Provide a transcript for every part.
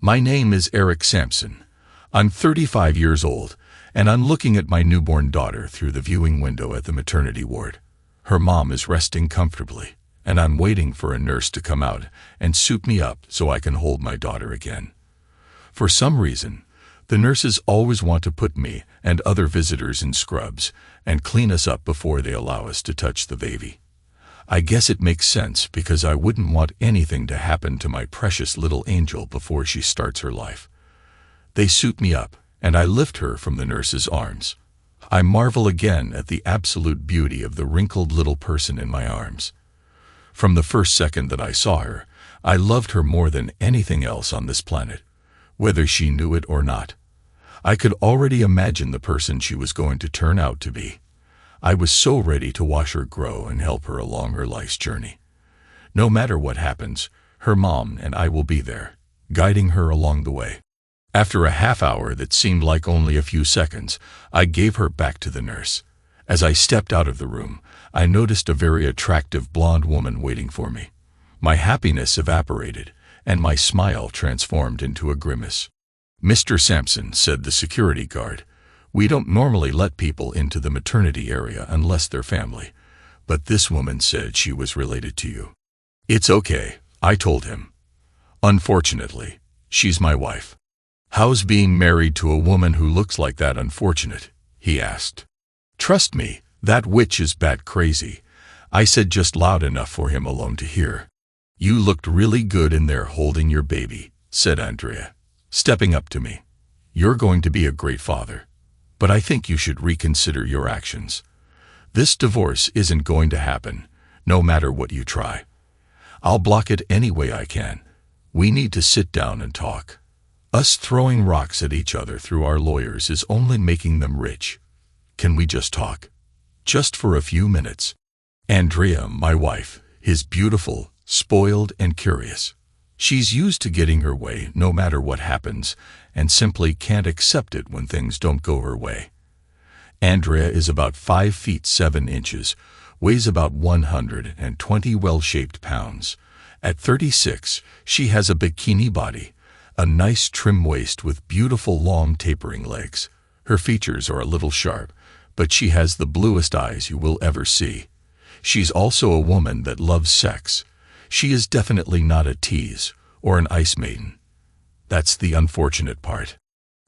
My name is Eric Sampson. I'm 35 years old, and I'm looking at my newborn daughter through the viewing window at the maternity ward. Her mom is resting comfortably, and I'm waiting for a nurse to come out and soup me up so I can hold my daughter again. For some reason, the nurses always want to put me and other visitors in scrubs and clean us up before they allow us to touch the baby. I guess it makes sense because I wouldn't want anything to happen to my precious little angel before she starts her life. They suit me up, and I lift her from the nurse's arms. I marvel again at the absolute beauty of the wrinkled little person in my arms. From the first second that I saw her, I loved her more than anything else on this planet, whether she knew it or not. I could already imagine the person she was going to turn out to be. I was so ready to watch her grow and help her along her life's journey. No matter what happens, her mom and I will be there, guiding her along the way. After a half hour that seemed like only a few seconds, I gave her back to the nurse. As I stepped out of the room, I noticed a very attractive blonde woman waiting for me. My happiness evaporated, and my smile transformed into a grimace. "Mr. Sampson," said the security guard, "we don't normally let people into the maternity area unless they're family, but this woman said she was related to you." "It's okay," I told him. "Unfortunately, she's my wife." "How's being married to a woman who looks like that unfortunate?" he asked. "Trust me, that witch is bat crazy," I said just loud enough for him alone to hear. "You looked really good in there holding your baby," said Andrea, stepping up to me. "You're going to be a great father, but I think you should reconsider your actions. This divorce isn't going to happen, no matter what you try. I'll block it any way I can. We need to sit down and talk. Us throwing rocks at each other through our lawyers is only making them rich. Can we just talk? Just for a few minutes?" Andrea, my wife, is beautiful, spoiled, and curious. She's used to getting her way no matter what happens, and simply can't accept it when things don't go her way. Andrea is about 5 feet 7 inches, weighs about 120 well-shaped pounds. At 36, she has a bikini body, a nice trim waist with beautiful long tapering legs. Her features are a little sharp, but she has the bluest eyes you will ever see. She's also a woman that loves sex. She is definitely not a tease or an ice maiden. That's the unfortunate part.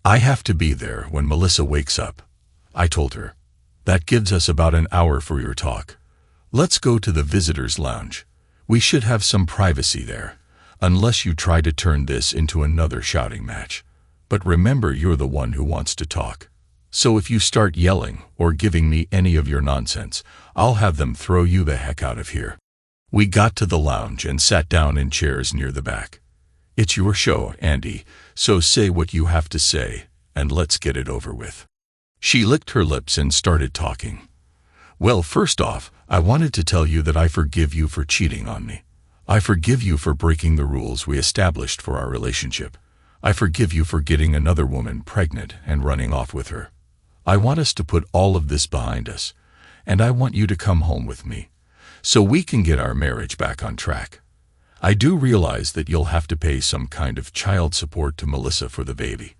"I have to be there when Melissa wakes up," I told her. "That gives us about an hour for your talk. Let's go to the visitors' lounge. We should have some privacy there, unless you try to turn this into another shouting match. But remember, you're the one who wants to talk. So if you start yelling or giving me any of your nonsense, I'll have them throw you the heck out of here." We got to the lounge and sat down in chairs near the back. "It's your show, Andy, so say what you have to say, and let's get it over with." She licked her lips and started talking. "Well, first off, I wanted to tell you that I forgive you for cheating on me. I forgive you for breaking the rules we established for our relationship. I forgive you for getting another woman pregnant and running off with her. I want us to put all of this behind us, and I want you to come home with me, so we can get our marriage back on track. I do realize that you'll have to pay some kind of child support to Melissa for the baby,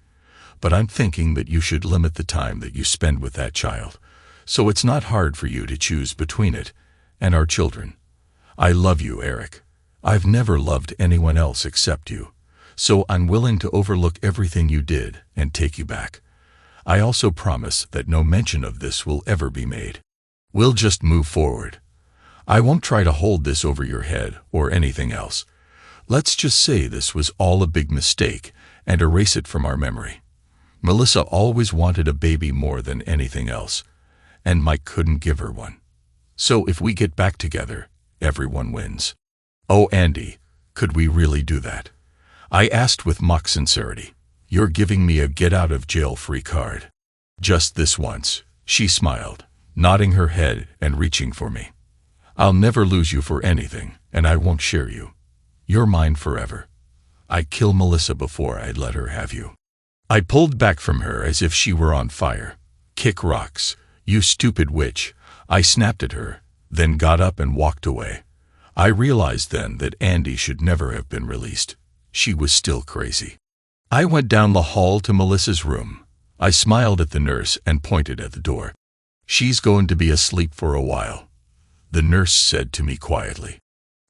but I'm thinking that you should limit the time that you spend with that child, so it's not hard for you to choose between it and our children. I love you, Eric. I've never loved anyone else except you, so I'm willing to overlook everything you did and take you back. I also promise that no mention of this will ever be made. We'll just move forward. I won't try to hold this over your head or anything else. Let's just say this was all a big mistake and erase it from our memory. Melissa always wanted a baby more than anything else, and Mike couldn't give her one. So if we get back together, everyone wins." "Oh, Andy, could we really do that?" I asked with mock sincerity. "You're giving me a get-out-of-jail-free card." "Just this once," she smiled, nodding her head and reaching for me. "I'll never lose you for anything, and I won't share you. You're mine forever. I'd kill Melissa before I'd let her have you." I pulled back from her as if she were on fire. "Kick rocks, you stupid witch," I snapped at her, then got up and walked away. I realized then that Andy should never have been released. She was still crazy. I went down the hall to Melissa's room. I smiled at the nurse and pointed at the door. "She's going to be asleep for a while," the nurse said to me quietly.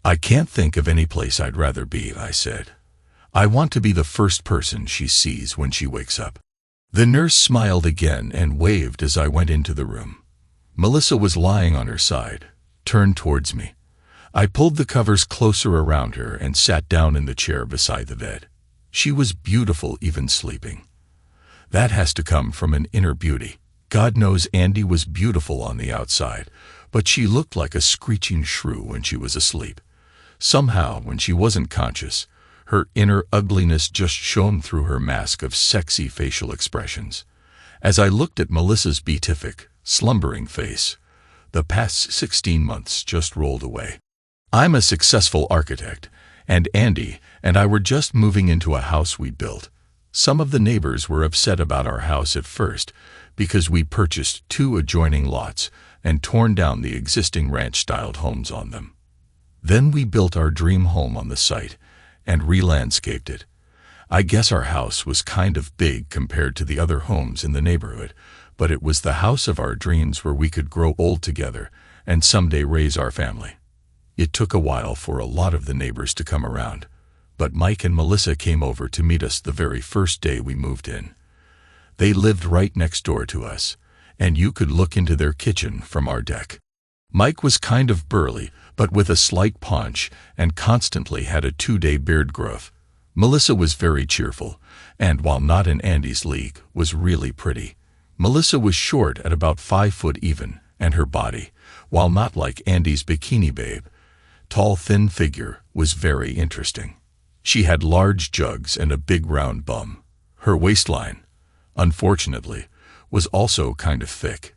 "I can't think of any place I'd rather be," I said. "I want to be the first person she sees when she wakes up." The nurse smiled again and waved as I went into the room. Melissa was lying on her side, turned towards me. I pulled the covers closer around her and sat down in the chair beside the bed. She was beautiful even sleeping. That has to come from an inner beauty. God knows Andy was beautiful on the outside, but she looked like a screeching shrew when she was asleep. Somehow, when she wasn't conscious, her inner ugliness just shone through her mask of sexy facial expressions. As I looked at Melissa's beatific, slumbering face, the past 16 months just rolled away. I'm a successful architect, and Andy and I were just moving into a house we built. Some of the neighbors were upset about our house at first because we purchased 2 adjoining lots and torn down the existing ranch-styled homes on them. Then we built our dream home on the site and re-landscaped it. I guess our house was kind of big compared to the other homes in the neighborhood, but it was the house of our dreams where we could grow old together and someday raise our family. It took a while for a lot of the neighbors to come around, but Mike and Melissa came over to meet us the very first day we moved in. They lived right next door to us, and you could look into their kitchen from our deck. Mike was kind of burly, but with a slight paunch, and constantly had a 2-day beard growth. Melissa was very cheerful, and while not in Andy's league, was really pretty. Melissa was short at about 5 foot even, and her body, while not like Andy's bikini babe, tall thin figure, was very interesting. She had large jugs and a big round bum. Her waistline, unfortunately, was also kind of thick.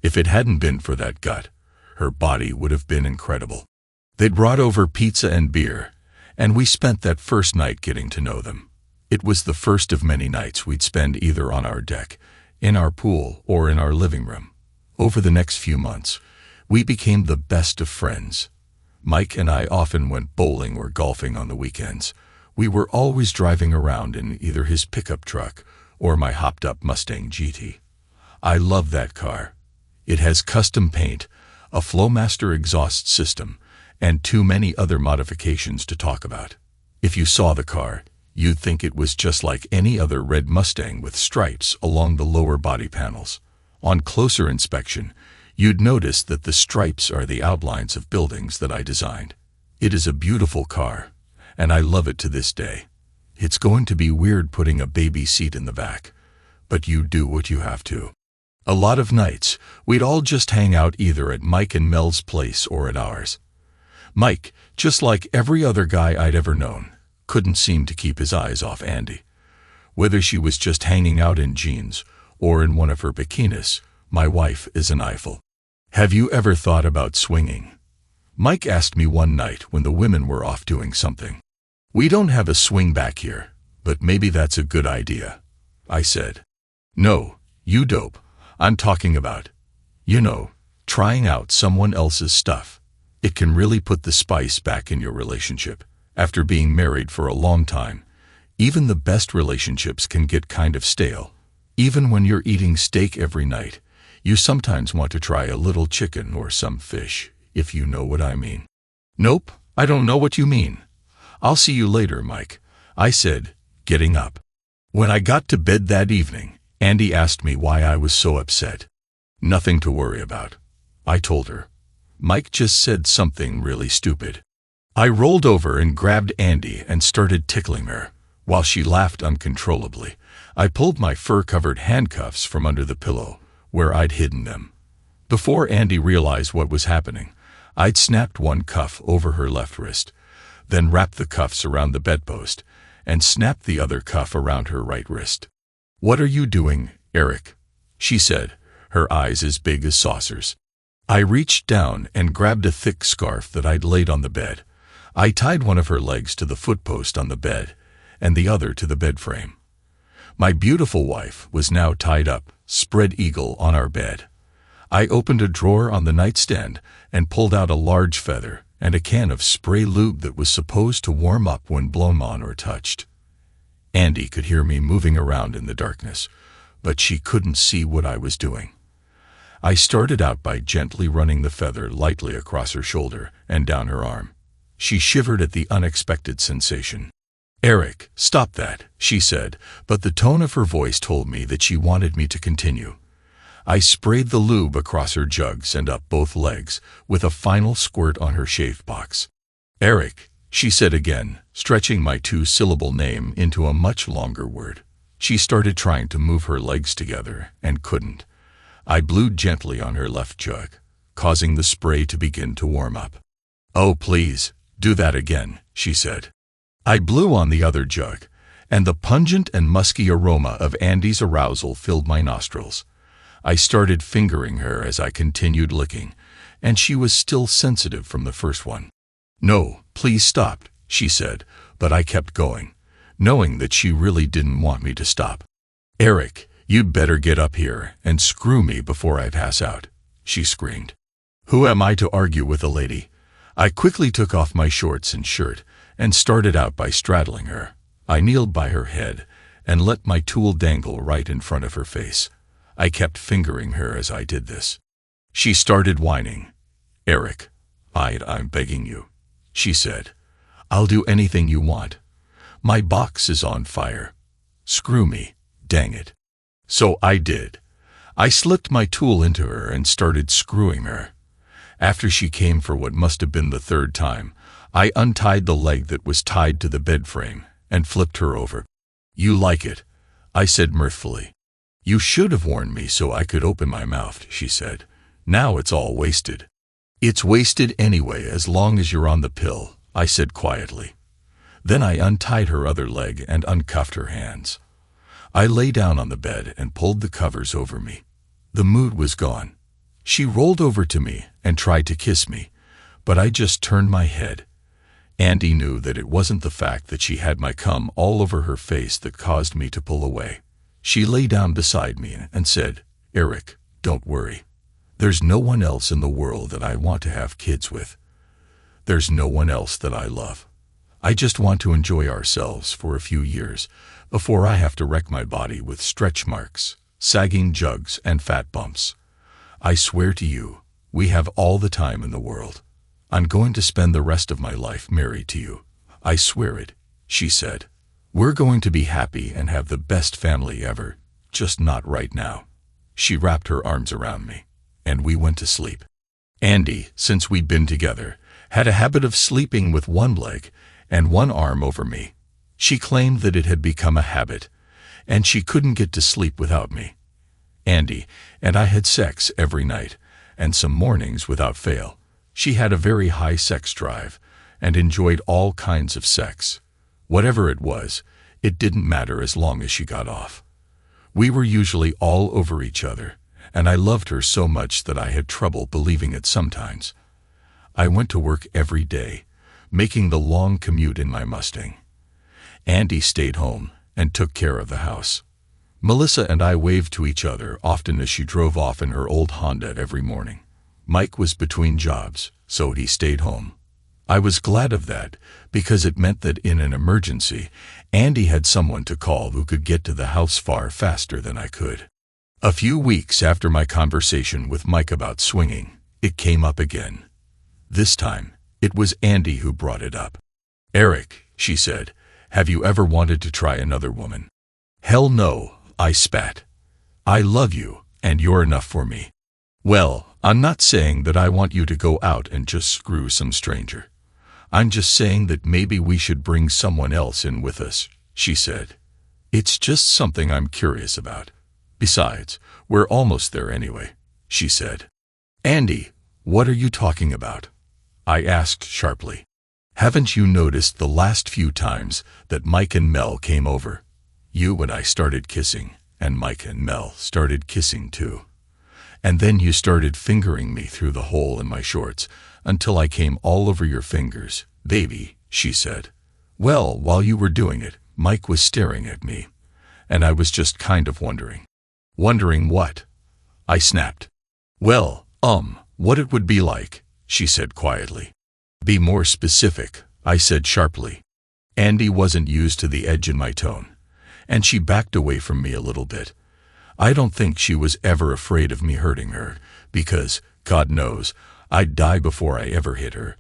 If it hadn't been for that gut, her body would have been incredible. They'd brought over pizza and beer, and we spent that first night getting to know them. It was the first of many nights we'd spend either on our deck, in our pool, or in our living room. Over the next few months, we became the best of friends. Mike and I often went bowling or golfing on the weekends. We were always driving around in either his pickup truck or my hopped-up Mustang GT. I love that car. It has custom paint, a Flowmaster exhaust system, and too many other modifications to talk about. If you saw the car, you'd think it was just like any other red Mustang with stripes along the lower body panels. On closer inspection, you'd notice that the stripes are the outlines of buildings that I designed. It is a beautiful car, and I love it to this day. It's going to be weird putting a baby seat in the back, but you do what you have to. A lot of nights, we'd all just hang out either at Mike and Mel's place or at ours. Mike, just like every other guy I'd ever known, couldn't seem to keep his eyes off Andy. Whether she was just hanging out in jeans or in one of her bikinis, my wife is an Eiffel. "Have you ever thought about swinging?" Mike asked me one night when the women were off doing something. "We don't have a swing back here, but maybe that's a good idea," I said. "No, you dope. I'm talking about, trying out someone else's stuff. It can really put the spice back in your relationship. After being married for a long time, even the best relationships can get kind of stale. Even when you're eating steak every night, you sometimes want to try a little chicken or some fish, if you know what I mean." "Nope, I don't know what you mean. I'll see you later, Mike," I said, getting up. When I got to bed that evening, Andy asked me why I was so upset. "Nothing to worry about," I told her. "Mike just said something really stupid." I rolled over and grabbed Andy and started tickling her. While she laughed uncontrollably, I pulled my fur-covered handcuffs from under the pillow, where I'd hidden them. Before Andy realized what was happening, I'd snapped one cuff over her left wrist, then wrapped the cuffs around the bedpost, and snapped the other cuff around her right wrist. "What are you doing, Eric?" she said, her eyes as big as saucers. I reached down and grabbed a thick scarf that I'd laid on the bed. I tied one of her legs to the footpost on the bed, and the other to the bed frame. My beautiful wife was now tied up, spread eagle on our bed. I opened a drawer on the nightstand and pulled out a large feather and a can of spray lube that was supposed to warm up when blown on or touched. Andy could hear me moving around in the darkness, but she couldn't see what I was doing. I started out by gently running the feather lightly across her shoulder and down her arm. She shivered at the unexpected sensation. "Eric, stop that," she said, but the tone of her voice told me that she wanted me to continue. I sprayed the lube across her jugs and up both legs, with a final squirt on her shave box. "Eric," she said again, stretching my two-syllable name into a much longer word. She started trying to move her legs together and couldn't. I blew gently on her left jug, causing the spray to begin to warm up. "Oh, please, do that again," she said. I blew on the other jug, and the pungent and musky aroma of Andy's arousal filled my nostrils. I started fingering her as I continued licking, and she was still sensitive from the first one. "No, please stop," she said, but I kept going, knowing that she really didn't want me to stop. "Eric, you'd better get up here and screw me before I pass out," she screamed. Who am I to argue with a lady? I quickly took off my shorts and shirt and started out by straddling her. I kneeled by her head and let my tool dangle right in front of her face. I kept fingering her as I did this. She started whining. "Eric, I'm begging you," she said. "I'll do anything you want. My box is on fire. Screw me, dang it." So I did. I slipped my tool into her and started screwing her. After she came for what must have been the third time, I untied the leg that was tied to the bed frame and flipped her over. "You like it," I said mirthfully. "You should have warned me so I could open my mouth," she said. "Now it's all wasted." "It's wasted anyway as long as you're on the pill," I said quietly. Then I untied her other leg and uncuffed her hands. I lay down on the bed and pulled the covers over me. The mood was gone. She rolled over to me and tried to kiss me, but I just turned my head. Andy knew that it wasn't the fact that she had my cum all over her face that caused me to pull away. She lay down beside me and said, "Eric, don't worry. There's no one else in the world that I want to have kids with. There's no one else that I love. I just want to enjoy ourselves for a few years before I have to wreck my body with stretch marks, sagging jugs, and fat bumps. I swear to you, we have all the time in the world. I'm going to spend the rest of my life married to you. I swear it," she said. "We're going to be happy and have the best family ever, just not right now." She wrapped her arms around me, and we went to sleep. Andy, since we'd been together, had a habit of sleeping with one leg and one arm over me. She claimed that it had become a habit, and she couldn't get to sleep without me. Andy and I had sex every night, and some mornings without fail. She had a very high sex drive and enjoyed all kinds of sex. Whatever it was, it didn't matter as long as she got off. We were usually all over each other, and I loved her so much that I had trouble believing it sometimes. I went to work every day, making the long commute in my Mustang. Andy stayed home and took care of the house. Melissa and I waved to each other often as she drove off in her old Honda every morning. Mike was between jobs, so he stayed home. I was glad of that, because it meant that in an emergency, Andy had someone to call who could get to the house far faster than I could. A few weeks after my conversation with Mike about swinging, it came up again. This time, it was Andy who brought it up. "Eric," she said, "have you ever wanted to try another woman?" "Hell no," I spat. "I love you, and you're enough for me." "Well, I'm not saying that I want you to go out and just screw some stranger. I'm just saying that maybe we should bring someone else in with us," she said. "It's just something I'm curious about. Besides, we're almost there anyway," she said. "Andy, what are you talking about?" I asked sharply. "Haven't you noticed the last few times that Mike and Mel came over? You and I started kissing, and Mike and Mel started kissing too. And then you started fingering me through the hole in my shorts until I came all over your fingers, baby," she said. "Well, while you were doing it, Mike was staring at me, and I was just kind of wondering." "Wondering what?" I snapped. "Well, what it would be like," she said quietly. "Be more specific," I said sharply. Andy wasn't used to the edge in my tone, and she backed away from me a little bit. I don't think she was ever afraid of me hurting her, because, God knows, I'd die before I ever hit her.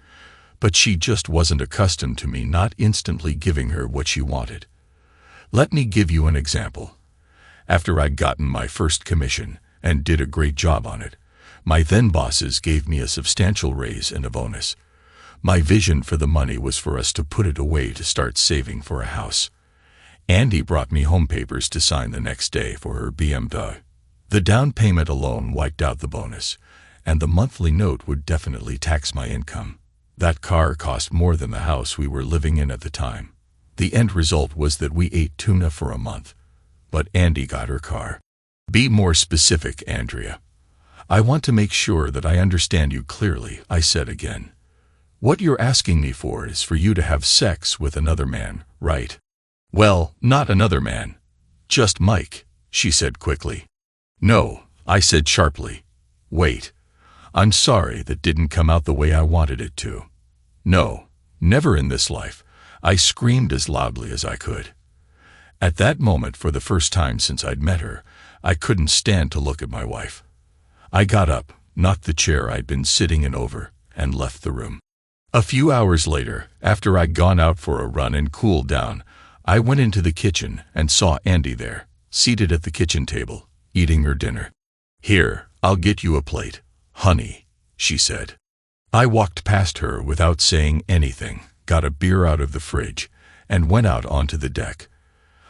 But she just wasn't accustomed to me not instantly giving her what she wanted. Let me give you an example. After I'd gotten my first commission, and did a great job on it, my then bosses gave me a substantial raise and a bonus. My vision for the money was for us to put it away to start saving for a house. Andy brought me home papers to sign the next day for her BMW. The down payment alone wiped out the bonus, and the monthly note would definitely tax my income. That car cost more than the house we were living in at the time. The end result was that we ate tuna for a month. But Andy got her car. Be more specific, Andrea. I want to make sure that I understand you clearly, I said again. What you're asking me for is for you to have sex with another man, right? Well, not another man. Just Mike, she said quickly. No, I said sharply. Wait. I'm sorry that didn't come out the way I wanted it to. No, never in this life. I screamed as loudly as I could. At that moment, for the first time since I'd met her, I couldn't stand to look at my wife. I got up, knocked the chair I'd been sitting in over, and left the room. A few hours later, after I'd gone out for a run and cooled down, I went into the kitchen and saw Andy there, seated at the kitchen table, eating her dinner. Here, I'll get you a plate, honey, she said. I walked past her without saying anything, got a beer out of the fridge, and went out onto the deck.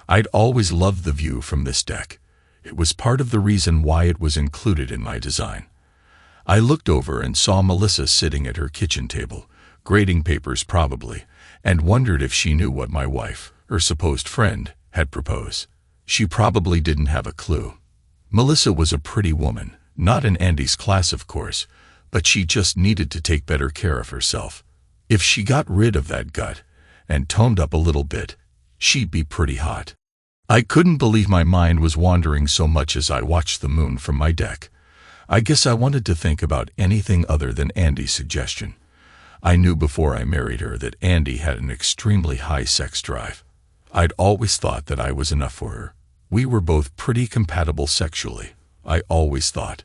I'd always loved the view from this deck. It was part of the reason why it was included in my design. I looked over and saw Melissa sitting at her kitchen table, grading papers probably, and wondered if she knew what my wife, her supposed friend, had proposed. She probably didn't have a clue. Melissa was a pretty woman, not in Andy's class of course, but she just needed to take better care of herself. If she got rid of that gut and toned up a little bit, she'd be pretty hot. I couldn't believe my mind was wandering so much as I watched the moon from my deck. I guess I wanted to think about anything other than Andy's suggestion. I knew before I married her that Andy had an extremely high sex drive. I'd always thought that I was enough for her. We were both pretty compatible sexually, I always thought.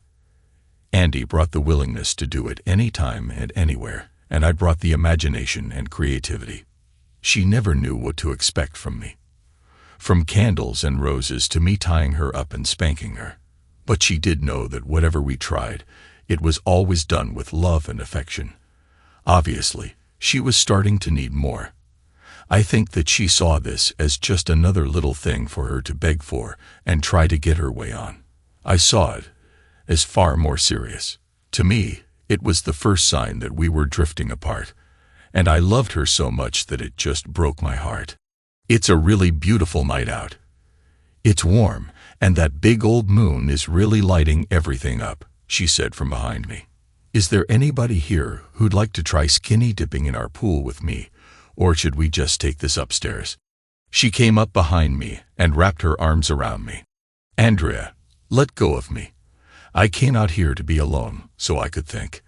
Andy brought the willingness to do it anytime and anywhere, and I brought the imagination and creativity. She never knew what to expect from me. From candles and roses to me tying her up and spanking her. But she did know that whatever we tried, it was always done with love and affection. Obviously, she was starting to need more. I think that she saw this as just another little thing for her to beg for and try to get her way on. I saw it as far more serious. To me, it was the first sign that we were drifting apart, and I loved her so much that it just broke my heart. It's a really beautiful night out. It's warm, and that big old moon is really lighting everything up, she said from behind me. Is there anybody here who'd like to try skinny dipping in our pool with me, or should we just take this upstairs? She came up behind me and wrapped her arms around me. Andrea, let go of me. I came out here to be alone, so I could think.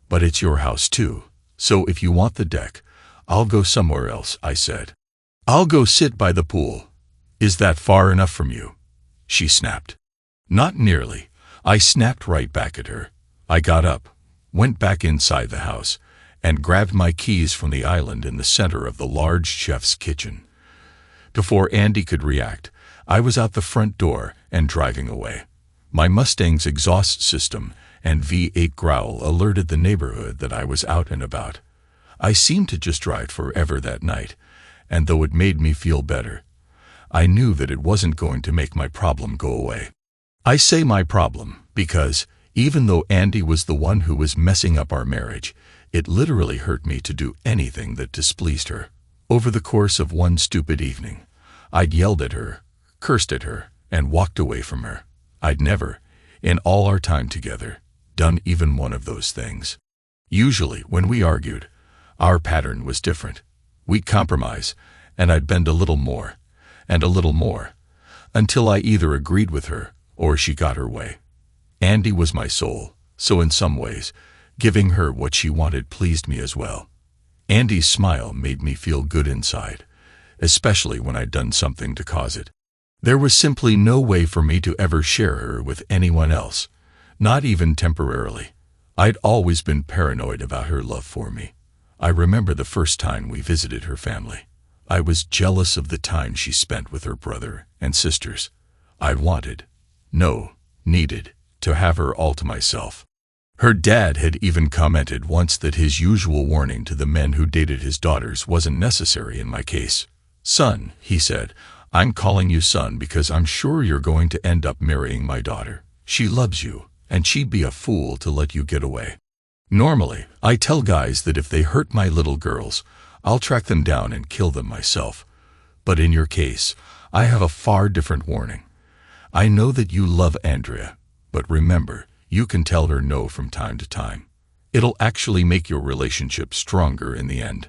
But it's your house too, so if you want the deck, I'll go somewhere else, I said. I'll go sit by the pool. Is that far enough from you? She snapped. Not nearly. I snapped right back at her. I got up, went back inside the house, and grabbed my keys from the island in the center of the large chef's kitchen. Before Andy could react, I was out the front door and driving away. My Mustang's exhaust system and V8 growl alerted the neighborhood that I was out and about. I seemed to just drive forever that night, and though it made me feel better, I knew that it wasn't going to make my problem go away. I say my problem because, even though Andy was the one who was messing up our marriage, it literally hurt me to do anything that displeased her. Over the course of one stupid evening, I'd yelled at her, cursed at her, and walked away from her. I'd never, in all our time together, done even one of those things. Usually, when we argued, our pattern was different. We'd compromise, and I'd bend a little more, and a little more, until I either agreed with her or she got her way. Andy was my soul, so in some ways, giving her what she wanted pleased me as well. Andy's smile made me feel good inside, especially when I'd done something to cause it. There was simply no way for me to ever share her with anyone else, not even temporarily. I'd always been paranoid about her love for me. I remember the first time we visited her family. I was jealous of the time she spent with her brother and sisters. I needed to have her all to myself. Her dad had even commented once that his usual warning to the men who dated his daughters wasn't necessary in my case. "Son," he said, "I'm calling you son because I'm sure you're going to end up marrying my daughter. She loves you, and she'd be a fool to let you get away." Normally, I tell guys that if they hurt my little girls, I'll track them down and kill them myself. But in your case, I have a far different warning. I know that you love Andrea, but remember, you can tell her no from time to time. It'll actually make your relationship stronger in the end.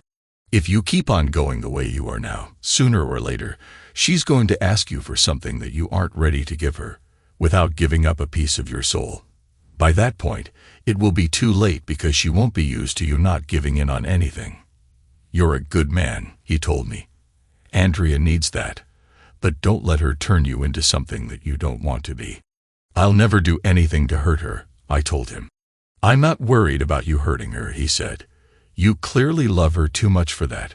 If you keep on going the way you are now, sooner or later, she's going to ask you for something that you aren't ready to give her, without giving up a piece of your soul. By that point, it will be too late because she won't be used to you not giving in on anything. "You're a good man," he told me. "Andrea needs that, but don't let her turn you into something that you don't want to be." "I'll never do anything to hurt her," I told him. "I'm not worried about you hurting her," he said. "You clearly love her too much for that.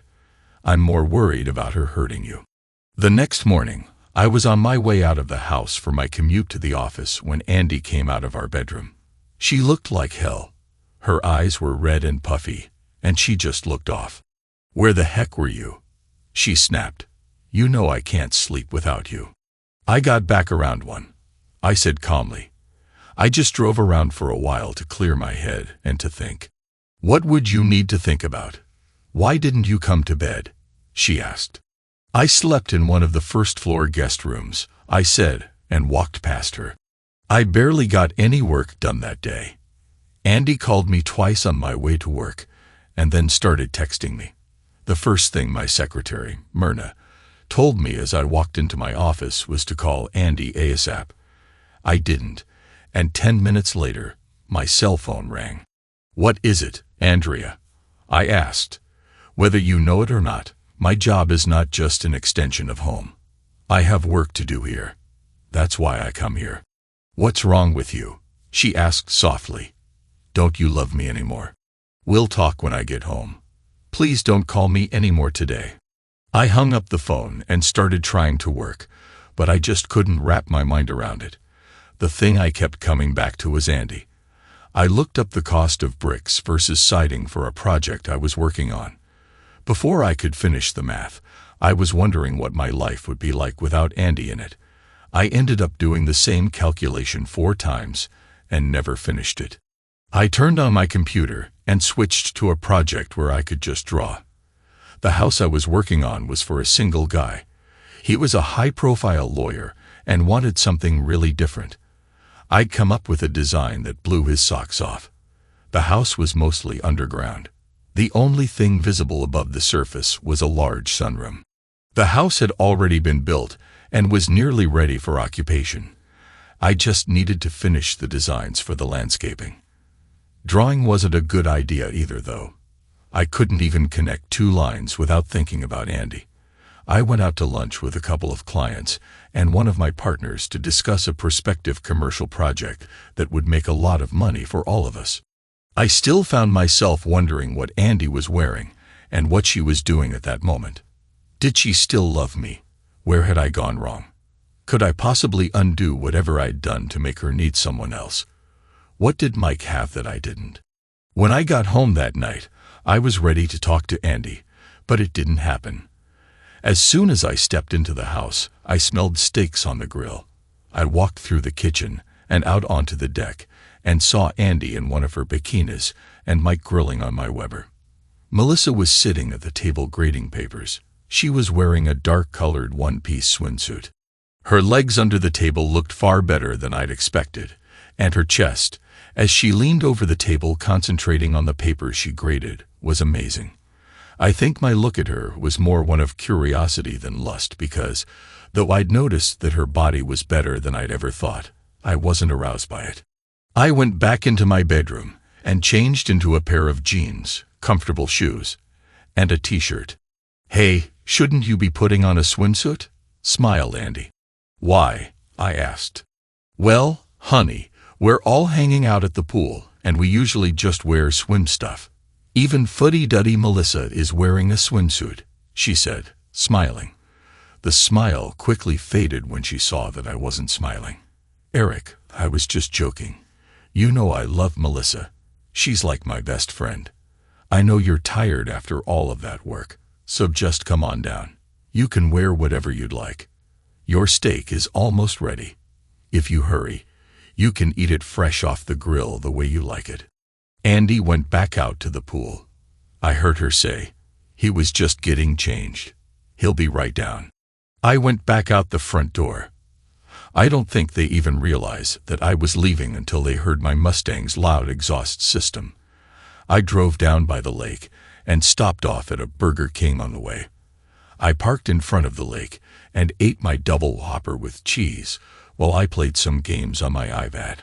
I'm more worried about her hurting you." The next morning, I was on my way out of the house for my commute to the office when Andy came out of our bedroom. She looked like hell. Her eyes were red and puffy, and she just looked off. "Where the heck were you?" she snapped. "You know I can't sleep without you." "I got back around 1," I said calmly. "I just drove around for a while to clear my head and to think." "What would you need to think about? Why didn't you come to bed?" she asked. "I slept in one of the first-floor guest rooms," I said, and walked past her. I barely got any work done that day. Andy called me twice on my way to work, and then started texting me. The first thing my secretary, Myrna, told me as I walked into my office was to call Andy ASAP. I didn't, and 10 minutes later, my cell phone rang. "What is it, Andrea?" I asked. "Whether you know it or not, my job is not just an extension of home. I have work to do here. That's why I come here." "What's wrong with you?" she asked softly. "Don't you love me anymore? We'll talk when I get home. Please don't call me anymore today." I hung up the phone and started trying to work, but I just couldn't wrap my mind around it. The thing I kept coming back to was Andy. I looked up the cost of bricks versus siding for a project I was working on. Before I could finish the math, I was wondering what my life would be like without Andy in it. I ended up doing the same calculation 4 times and never finished it. I turned on my computer and switched to a project where I could just draw. The house I was working on was for a single guy. He was a high-profile lawyer and wanted something really different. I'd come up with a design that blew his socks off. The house was mostly underground. The only thing visible above the surface was a large sunroom. The house had already been built and was nearly ready for occupation. I just needed to finish the designs for the landscaping. Drawing wasn't a good idea either, though. I couldn't even connect 2 lines without thinking about Andy. I went out to lunch with a couple of clients and one of my partners to discuss a prospective commercial project that would make a lot of money for all of us. I still found myself wondering what Andy was wearing and what she was doing at that moment. Did she still love me? Where had I gone wrong? Could I possibly undo whatever I'd done to make her need someone else? What did Mike have that I didn't? When I got home that night, I was ready to talk to Andy, but it didn't happen. As soon as I stepped into the house, I smelled steaks on the grill. I walked through the kitchen and out onto the deck and saw Andy in one of her bikinis and Mike grilling on my Weber. Melissa was sitting at the table grading papers. She was wearing a dark-colored one-piece swimsuit. Her legs under the table looked far better than I'd expected, and her chest, as she leaned over the table concentrating on the papers she graded, was amazing. I think my look at her was more one of curiosity than lust because, though I'd noticed that her body was better than I'd ever thought, I wasn't aroused by it. I went back into my bedroom and changed into a pair of jeans, comfortable shoes, and a t-shirt. "Hey, shouldn't you be putting on a swimsuit?" smiled Andy. Why? I asked. Well, honey, we're all hanging out at the pool, and we usually just wear swim stuff. Even fuddy-duddy Melissa is wearing a swimsuit, she said, smiling. The smile quickly faded when she saw that I wasn't smiling. Eric, I was just joking. You know I love Melissa. She's like my best friend. I know you're tired after all of that work, so just come on down. You can wear whatever you'd like. Your steak is almost ready. If you hurry, you can eat it fresh off the grill the way you like it. Andy went back out to the pool. I heard her say, he was just getting changed. He'll be right down. I went back out the front door. I don't think they even realized that I was leaving until they heard my Mustang's loud exhaust system. I drove down by the lake and stopped off at a Burger King on the way. I parked in front of the lake and ate my double Whopper with cheese while I played some games on my iPad.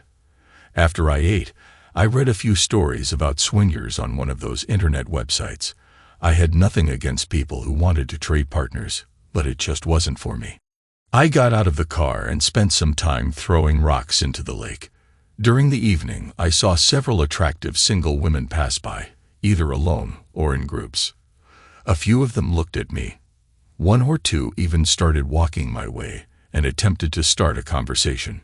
After I ate, I read a few stories about swingers on one of those internet websites. I had nothing against people who wanted to trade partners, but it just wasn't for me. I got out of the car and spent some time throwing rocks into the lake. During the evening, I saw several attractive single women pass by, either alone or in groups. A few of them looked at me. One or two even started walking my way and attempted to start a conversation.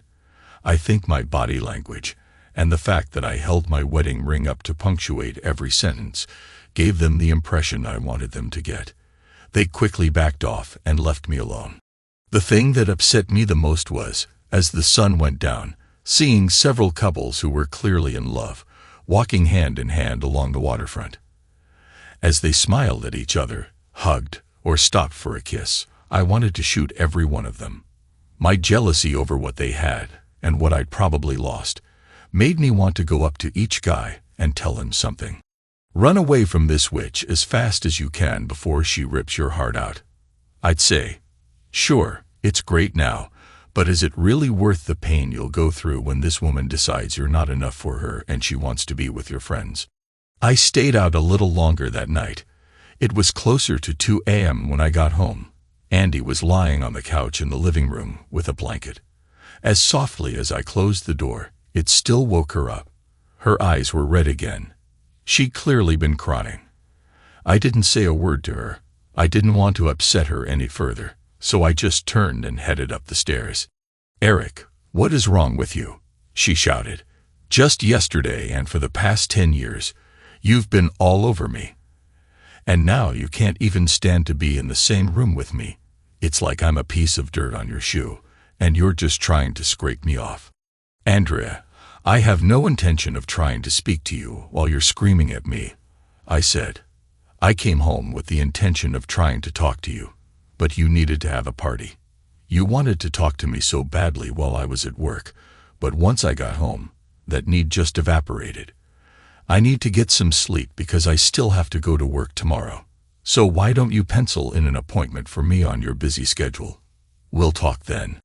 I think my body language and the fact that I held my wedding ring up to punctuate every sentence gave them the impression I wanted them to get. They quickly backed off and left me alone. The thing that upset me the most was, as the sun went down, seeing several couples who were clearly in love, walking hand in hand along the waterfront. As they smiled at each other, hugged, or stopped for a kiss, I wanted to shoot every one of them. My jealousy over what they had, and what I'd probably lost, made me want to go up to each guy and tell him something. Run away from this witch as fast as you can before she rips your heart out. I'd say, sure, it's great now, but is it really worth the pain you'll go through when this woman decides you're not enough for her and she wants to be with your friends? I stayed out a little longer that night. It was closer to 2 a.m. when I got home. Andy was lying on the couch in the living room with a blanket. As softly as I closed the door, it still woke her up. Her eyes were red again. She'd clearly been crying. I didn't say a word to her. I didn't want to upset her any further, so I just turned and headed up the stairs. Eric, what is wrong with you? She shouted. Just yesterday and for the past 10 years, you've been all over me. And now you can't even stand to be in the same room with me. It's like I'm a piece of dirt on your shoe, and you're just trying to scrape me off. Andrea, I have no intention of trying to speak to you while you're screaming at me, I said. I came home with the intention of trying to talk to you, but you needed to have a party. You wanted to talk to me so badly while I was at work, but once I got home, that need just evaporated. I need to get some sleep because I still have to go to work tomorrow. So why don't you pencil in an appointment for me on your busy schedule? We'll talk then.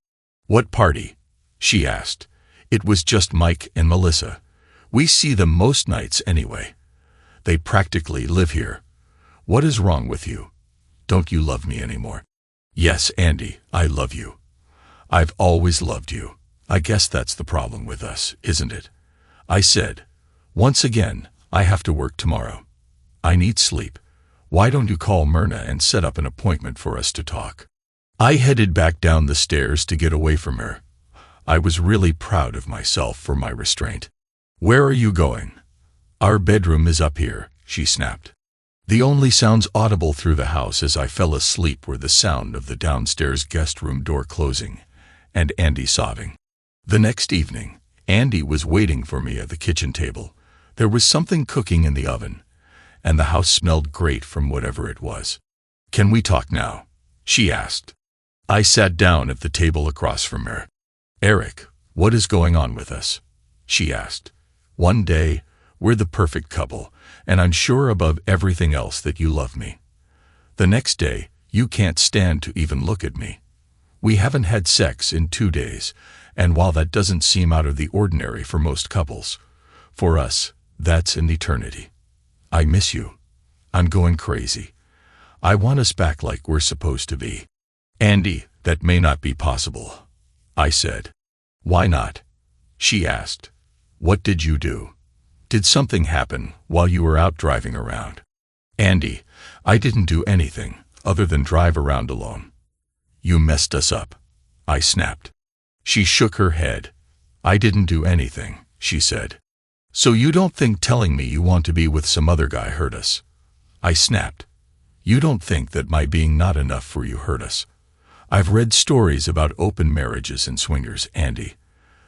What party? She asked. It was just Mike and Melissa. We see them most nights anyway. They practically live here. What is wrong with you? Don't you love me anymore? Yes, Andy, I love you. I've always loved you. I guess that's the problem with us, isn't it? I said. Once again, I have to work tomorrow. I need sleep. Why don't you call Myrna and set up an appointment for us to talk? I headed back down the stairs to get away from her. I was really proud of myself for my restraint. Where are you going? Our bedroom is up here, she snapped. The only sounds audible through the house as I fell asleep were the sound of the downstairs guest room door closing and Andy sobbing. The next evening, Andy was waiting for me at the kitchen table. There was something cooking in the oven, and the house smelled great from whatever it was. Can we talk now? She asked. I sat down at the table across from her. Eric, what is going on with us? She asked. One day, we're the perfect couple, and I'm sure above everything else that you love me. The next day, you can't stand to even look at me. We haven't had sex in 2 days, and while that doesn't seem out of the ordinary for most couples, for us, that's an eternity. I miss you. I'm going crazy. I want us back like we're supposed to be. Andy, that may not be possible. I said. Why not? She asked. What did you do? Did something happen while you were out driving around? Andy, I didn't do anything other than drive around alone. You messed us up, I snapped. She shook her head. I didn't do anything, she said. So you don't think telling me you want to be with some other guy hurt us? I snapped. You don't think that my being not enough for you hurt us? I've read stories about open marriages and swingers, Andy.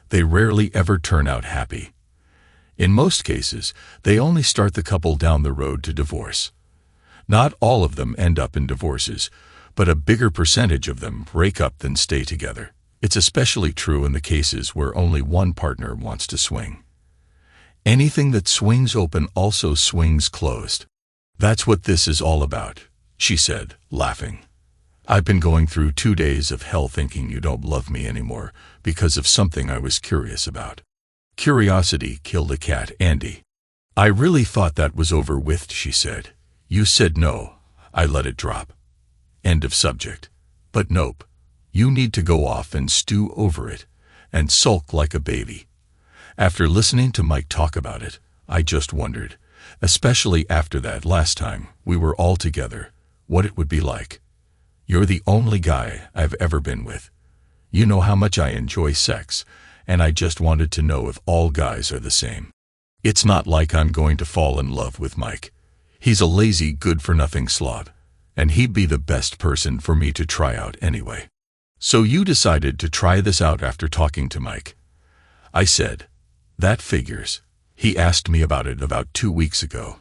They rarely ever turn out happy. In most cases, they only start the couple down the road to divorce. Not all of them end up in divorces, but a bigger percentage of them break up than stay together. It's especially true in the cases where only one partner wants to swing. Anything that swings open also swings closed. That's what this is all about, she said, laughing. I've been going through 2 days of hell thinking you don't love me anymore because of something I was curious about. Curiosity killed a cat, Andy. I really thought that was over with, she said. You said no. I let it drop. End of subject. But nope. You need to go off and stew over it and sulk like a baby. After listening to Mike talk about it, I just wondered, especially after that last time we were all together, what it would be like. You're the only guy I've ever been with. You know how much I enjoy sex, and I just wanted to know if all guys are the same. It's not like I'm going to fall in love with Mike. He's a lazy, good-for-nothing slob, and he'd be the best person for me to try out anyway. So you decided to try this out after talking to Mike? I said, that figures. He asked me about it about 2 weeks ago,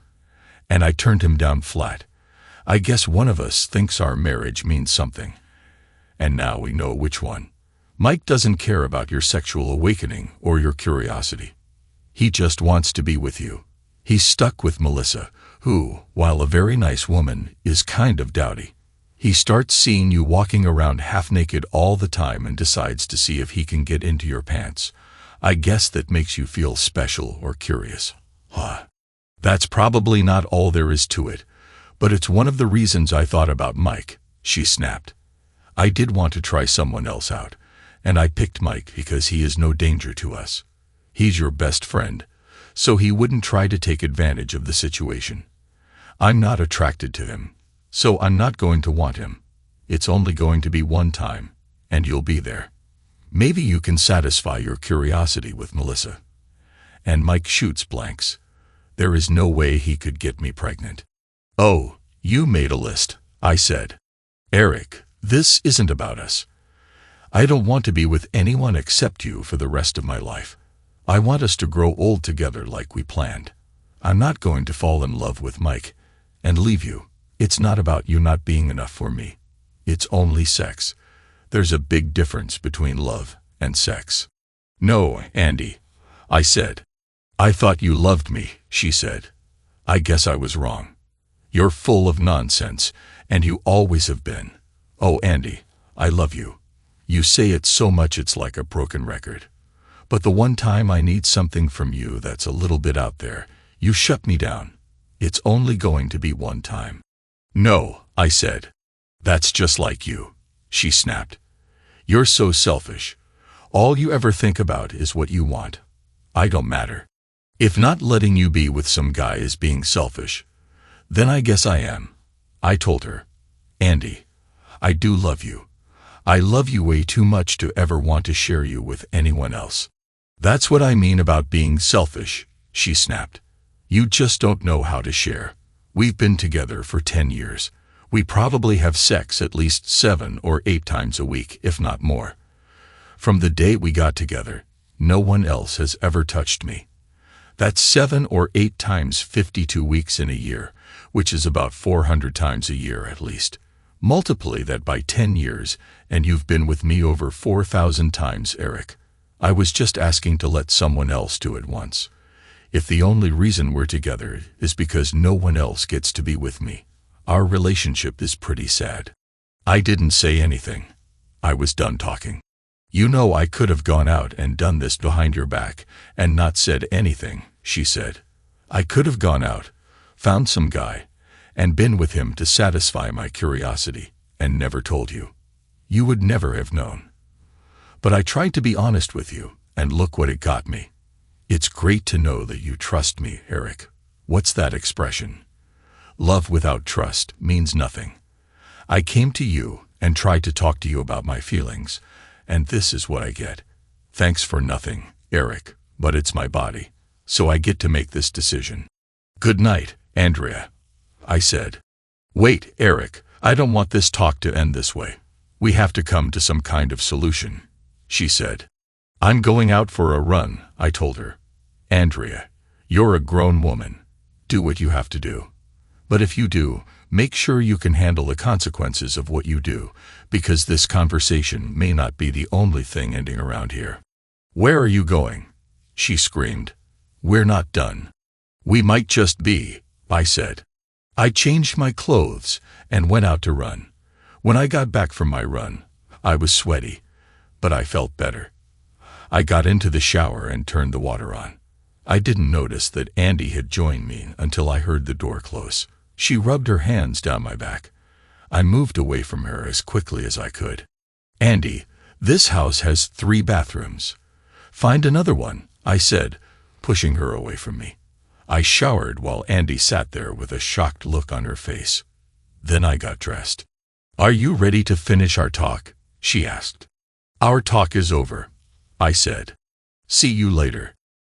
and I turned him down flat. I guess one of us thinks our marriage means something, and now we know which one. Mike doesn't care about your sexual awakening or your curiosity. He just wants to be with you. He's stuck with Melissa, who, while a very nice woman, is kind of dowdy. He starts seeing you walking around half-naked all the time and decides to see if he can get into your pants. I guess that makes you feel special or curious. Huh. That's probably not all there is to it, but it's one of the reasons I thought about Mike, she snapped. I did want to try someone else out, and I picked Mike because he is no danger to us. He's your best friend, so he wouldn't try to take advantage of the situation. I'm not attracted to him, so I'm not going to want him. It's only going to be one time, and you'll be there. Maybe you can satisfy your curiosity with Melissa. And Mike shoots blanks. There is no way he could get me pregnant. Oh, you made a list, I said. Eric, this isn't about us. I don't want to be with anyone except you for the rest of my life. I want us to grow old together like we planned. I'm not going to fall in love with Mike and leave you. It's not about you not being enough for me. It's only sex. There's a big difference between love and sex. No, Andy, I said. I thought you loved me, she said. I guess I was wrong. You're full of nonsense, and you always have been. Oh, Andy, I love you. You say it so much it's like a broken record. But the one time I need something from you that's a little bit out there, you shut me down. It's only going to be one time. No, I said. That's just like you, she snapped. You're so selfish. All you ever think about is what you want. I don't matter. If not letting you be with some guy is being selfish, then I guess I am. I told her, Andy, I do love you. I love you way too much to ever want to share you with anyone else. That's what I mean about being selfish, she snapped. You just don't know how to share. We've been together for 10 years. We probably have sex at least 7 or 8 times a week, if not more. From the day we got together, no one else has ever touched me. That's 7 or 8 times 52 weeks in a year, which is about 400 times a year at least. Multiply that by 10 years, and you've been with me over 4,000 times, Eric. I was just asking to let someone else do it once. If the only reason we're together is because no one else gets to be with me, our relationship is pretty sad. I didn't say anything. I was done talking. You know I could have gone out and done this behind your back and not said anything, she said. I could have gone out, found some guy, and been with him to satisfy my curiosity, and never told you. You would never have known. But I tried to be honest with you, and look what it got me. It's great to know that you trust me, Eric. What's that expression? Love without trust means nothing. I came to you and tried to talk to you about my feelings, and this is what I get. Thanks for nothing, Eric, but it's my body, so I get to make this decision. Good night, Andrea, I said. Wait, Eric, I don't want this talk to end this way. We have to come to some kind of solution, she said. I'm going out for a run, I told her. Andrea, you're a grown woman. Do what you have to do. But if you do, make sure you can handle the consequences of what you do, because this conversation may not be the only thing ending around here. Where are you going? She screamed. We're not done. We might just be, I said. I changed my clothes and went out to run. When I got back from my run, I was sweaty, but I felt better. I got into the shower and turned the water on. I didn't notice that Andy had joined me until I heard the door close. She rubbed her hands down my back. I moved away from her as quickly as I could. Andy, this house has 3 bathrooms. Find another one, I said, pushing her away from me. I showered while Andy sat there with a shocked look on her face. Then I got dressed. Are you ready to finish our talk? She asked. Our talk is over, I said. See you later.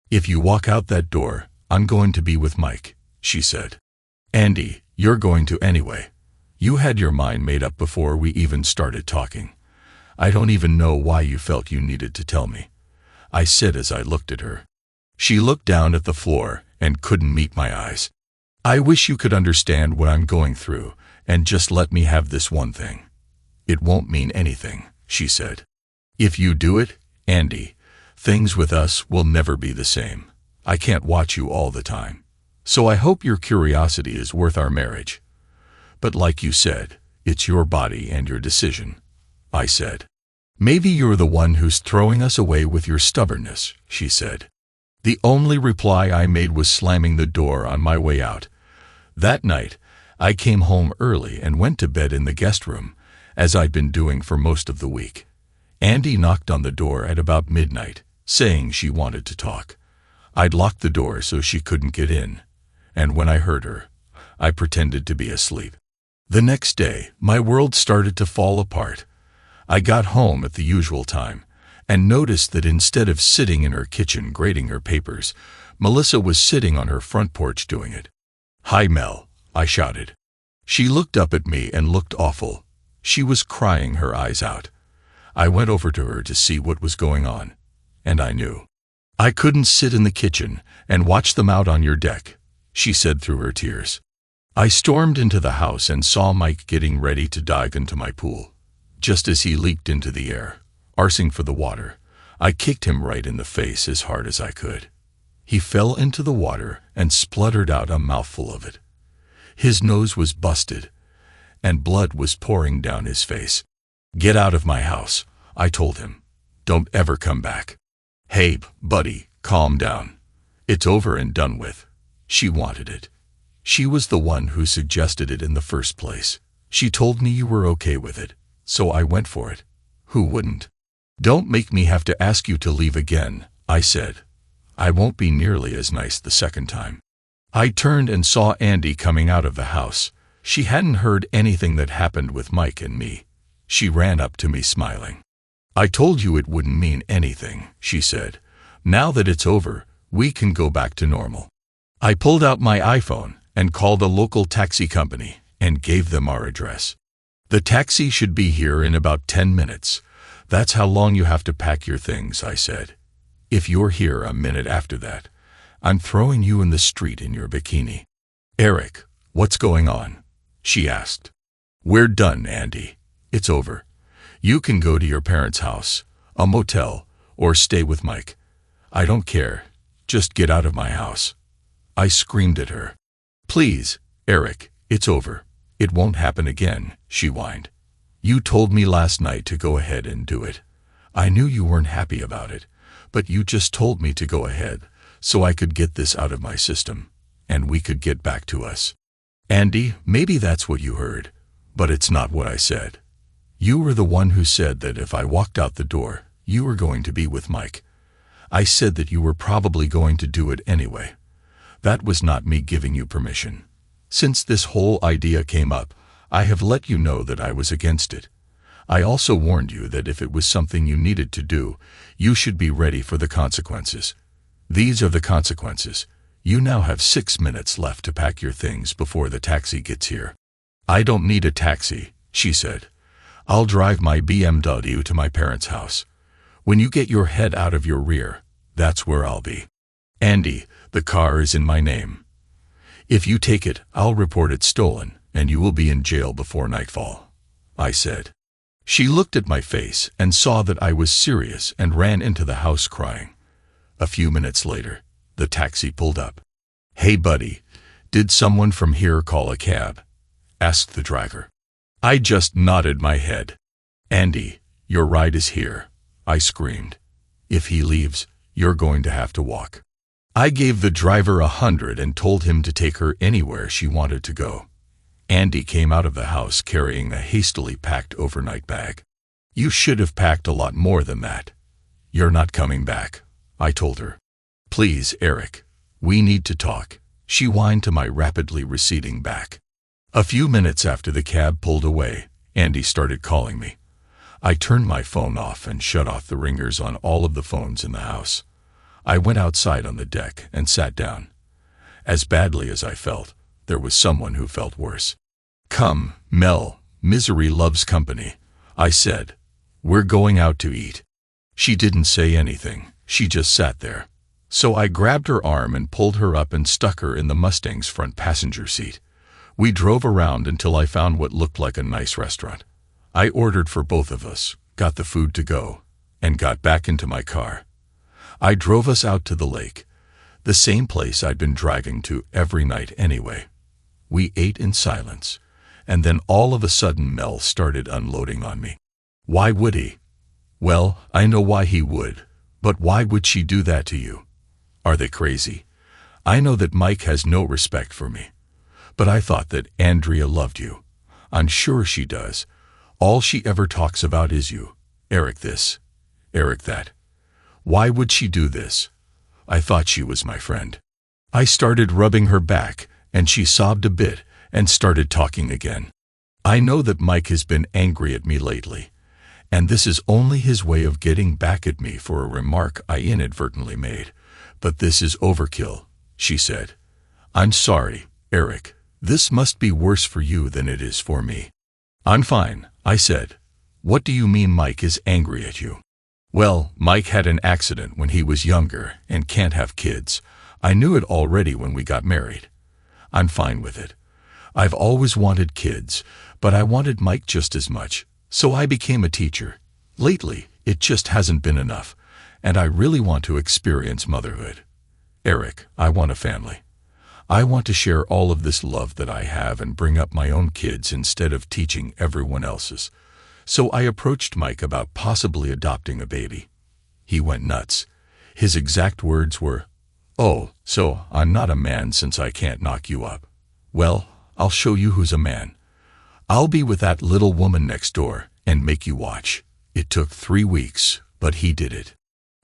If you walk out that door, I'm going to be with Mike, she said. Andy, you're going to anyway. You had your mind made up before we even started talking. I don't even know why you felt you needed to tell me, I said as I looked at her. She looked down at the floor and couldn't meet my eyes. I wish you could understand what I'm going through and just let me have this one thing. It won't mean anything, she said. If you do it, Andy, things with us will never be the same. I can't watch you all the time. So I hope your curiosity is worth our marriage. But like you said, it's your body and your decision, I said. Maybe you're the one who's throwing us away with your stubbornness, she said. The only reply I made was slamming the door on my way out. That night, I came home early and went to bed in the guest room, as I'd been doing for most of the week. Andy knocked on the door at about midnight, saying she wanted to talk. I'd locked the door so she couldn't get in, and when I heard her, I pretended to be asleep. The next day, my world started to fall apart. I got home at the usual time, and noticed that instead of sitting in her kitchen grading her papers, Melissa was sitting on her front porch doing it. Hi, Mel, I shouted. She looked up at me and looked awful. She was crying her eyes out. I went over to her to see what was going on, and I knew. I couldn't sit in the kitchen and watch them out on your deck, she said through her tears. I stormed into the house and saw Mike getting ready to dive into my pool. Just as he leaped into the air, arsing for the water, I kicked him right in the face as hard as I could. He fell into the water and spluttered out a mouthful of it. His nose was busted, and blood was pouring down his face. Get out of my house, I told him. Don't ever come back. Hey, buddy, calm down. It's over and done with. She wanted it. She was the one who suggested it in the first place. She told me you were okay with it, so I went for it. Who wouldn't? Don't make me have to ask you to leave again, I said. I won't be nearly as nice the second time. I turned and saw Andy coming out of the house. She hadn't heard anything that happened with Mike and me. She ran up to me smiling. I told you it wouldn't mean anything, she said. Now that it's over, we can go back to normal. I pulled out my iPhone and called a local taxi company and gave them our address. The taxi should be here in about 10 minutes. That's how long you have to pack your things, I said. If you're here a minute after that, I'm throwing you in the street in your bikini. Eric, what's going on? She asked. We're done, Andy. It's over. You can go to your parents' house, a motel, or stay with Mike. I don't care. Just get out of my house. I screamed at her. Please, Eric, it's over. It won't happen again, she whined. You told me last night to go ahead and do it. I knew you weren't happy about it, but you just told me to go ahead so I could get this out of my system, and we could get back to us. Andy, maybe that's what you heard, but it's not what I said. You were the one who said that if I walked out the door, You were going to be with Mike. I said that you were probably going to do it anyway. That was not me giving you permission. Since this whole idea came up, I have let you know that I was against it. I also warned you that if it was something you needed to do, you should be ready for the consequences. These are the consequences. You now have 6 minutes left to pack your things before the taxi gets here. I don't need a taxi, she said. I'll drive my BMW to my parents' house. When you get your head out of your rear, that's where I'll be. Andy, the car is in my name. If you take it, I'll report it stolen, and you will be in jail before nightfall, I said. She looked at my face and saw that I was serious and ran into the house crying. A few minutes later, the taxi pulled up. Hey buddy, did someone from here call a cab? Asked the driver. I just nodded my head. Andy, your ride is here, I screamed. If he leaves, you're going to have to walk. I gave the driver $100 and told him to take her anywhere she wanted to go. Andy came out of the house carrying a hastily packed overnight bag. You should have packed a lot more than that. You're not coming back, I told her. Please, Eric, we need to talk, she whined to my rapidly receding back. A few minutes after the cab pulled away, Andy started calling me. I turned my phone off and shut off the ringers on all of the phones in the house. I went outside on the deck and sat down. As badly as I felt, there was someone who felt worse. Come, Mel, misery loves company, I said. We're going out to eat. She didn't say anything, she just sat there. So I grabbed her arm and pulled her up and stuck her in the Mustang's front passenger seat. We drove around until I found what looked like a nice restaurant. I ordered for both of us, got the food to go, and got back into my car. I drove us out to the lake, the same place I'd been driving to every night anyway. We ate in silence, and then all of a sudden Mel started unloading on me. Why would he? Well, I know why he would, but why would she do that to you? Are they crazy? I know that Mike has no respect for me. But I thought that Andrea loved you. I'm sure she does. All she ever talks about is you. Eric this, Eric that. Why would she do this? I thought she was my friend. I started rubbing her back, and she sobbed a bit and started talking again. I know that Mike has been angry at me lately, and this is only his way of getting back at me for a remark I inadvertently made. But this is overkill, she said. I'm sorry, Eric. This must be worse for you than it is for me. I'm fine, I said. What do you mean Mike is angry at you? Well, Mike had an accident when he was younger and can't have kids. I knew it already when we got married. I'm fine with it. I've always wanted kids, but I wanted Mike just as much, so I became a teacher. Lately, it just hasn't been enough, and I really want to experience motherhood. Eric, I want a family. I want to share all of this love that I have and bring up my own kids instead of teaching everyone else's. So I approached Mike about possibly adopting a baby. He went nuts. His exact words were, "Oh, so I'm not a man since I can't knock you up. Well, I'll show you who's a man. I'll be with that little woman next door and make you watch." It took 3 weeks, but he did it.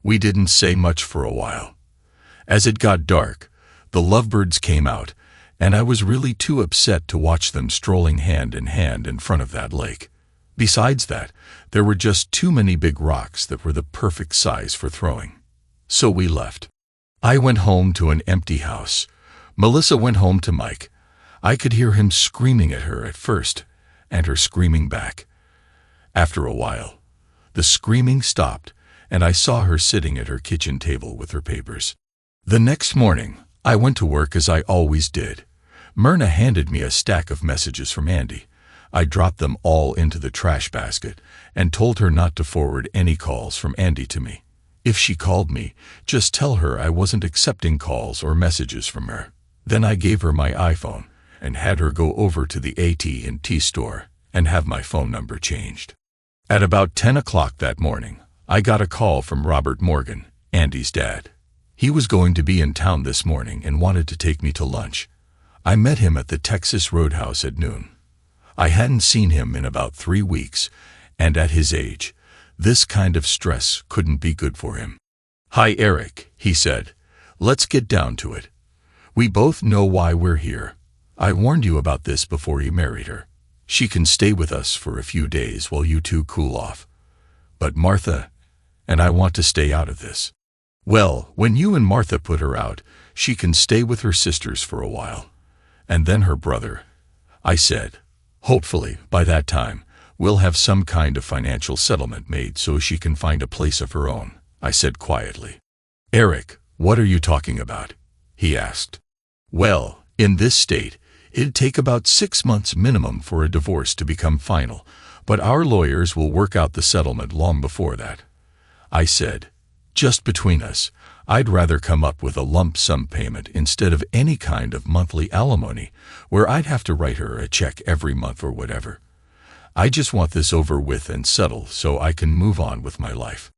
We didn't say much for a while. As it got dark, the lovebirds came out, and I was really too upset to watch them strolling hand in hand in front of that lake. Besides that, there were just too many big rocks that were the perfect size for throwing. So we left. I went home to an empty house. Melissa went home to Mike. I could hear him screaming at her at first, and her screaming back. After a while, the screaming stopped, and I saw her sitting at her kitchen table with her papers. The next morning, I went to work as I always did. Myrna handed me a stack of messages from Andy. I dropped them all into the trash basket and told her not to forward any calls from Andy to me. If she called me, just tell her I wasn't accepting calls or messages from her. Then I gave her my iPhone and had her go over to the AT&T store and have my phone number changed. At about 10 o'clock that morning, I got a call from Robert Morgan, Andy's dad. He was going to be in town this morning and wanted to take me to lunch. I met him at the Texas Roadhouse at noon. I hadn't seen him in about 3 weeks, and at his age, This kind of stress couldn't be good for him. "Hi, Eric," he said. "Let's get down to it. We both know why we're here. I warned you about this before you married her. She can stay with us for a few days while you two cool off. But Martha and I want to stay out of this." "Well, when you and Martha put her out, she can stay with her sisters for a while. And then her brother," I said. "Hopefully, by that time, we'll have some kind of financial settlement made so she can find a place of her own," I said quietly. "Eric, what are you talking about?" he asked. "Well, in this state, it'd take about 6 months minimum for a divorce to become final, but our lawyers will work out the settlement long before that," I said. "Just between us, I'd rather come up with a lump sum payment instead of any kind of monthly alimony where I'd have to write her a check every month or whatever. I just want this over with and settled so I can move on with my life."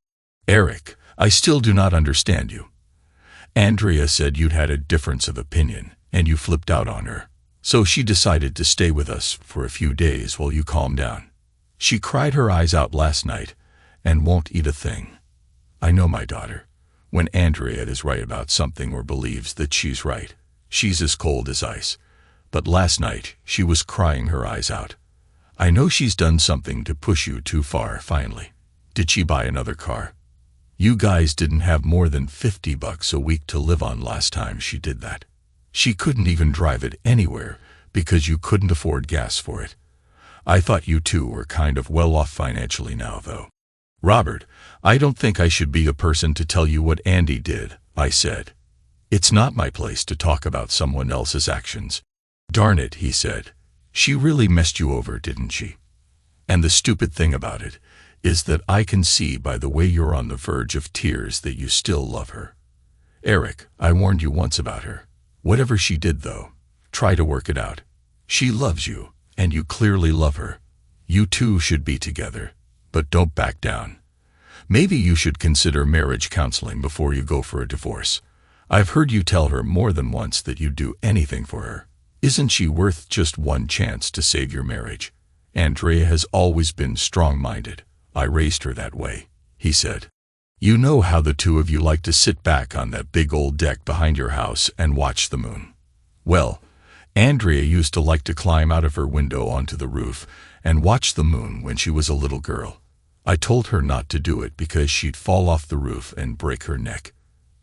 "Eric, I still do not understand you. Andrea said you'd had a difference of opinion and you flipped out on her. So she decided to stay with us for a few days while you calm down. She cried her eyes out last night and won't eat a thing. I know my daughter. When Andrea is right about something or believes that she's right, she's as cold as ice. But last night she was crying her eyes out. I know she's done something to push you too far finally. Did she buy another car? You guys didn't have more than $50 a week to live on last time she did that. She couldn't even drive it anywhere because you couldn't afford gas for it. I thought you two were kind of well off financially now, though." "Robert, I don't think I should be the person to tell you what Andy did," I said. "It's not my place to talk about someone else's actions." "Darn it," he said. "She really messed you over, didn't she? And the stupid thing about it is that I can see by the way you're on the verge of tears that you still love her. Eric, I warned you once about her. Whatever she did, though, try to work it out. She loves you, and you clearly love her. You two should be together, but don't back down. Maybe you should consider marriage counseling before you go for a divorce. I've heard you tell her more than once that you'd do anything for her. Isn't she worth just one chance to save your marriage? Andrea has always been strong-minded. I raised her that way," he said. "You know how the two of you like to sit back on that big old deck behind your house and watch the moon. Well, Andrea used to like to climb out of her window onto the roof and watch the moon when she was a little girl. I told her not to do it because she'd fall off the roof and break her neck.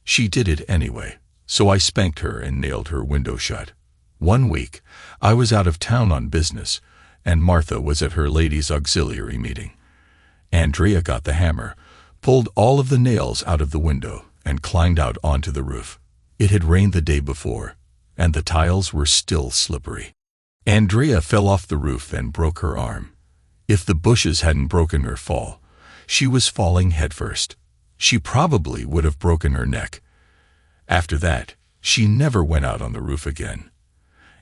She did it anyway, so I spanked her and nailed her window shut. One week, I was out of town on business, and Martha was at her ladies' auxiliary meeting. Andrea got the hammer, pulled all of the nails out of the window, and climbed out onto the roof. It had rained the day before, and the tiles were still slippery. Andrea fell off the roof and broke her arm. If the bushes hadn't broken her fall, she was falling headfirst. She probably would have broken her neck. After that, she never went out on the roof again.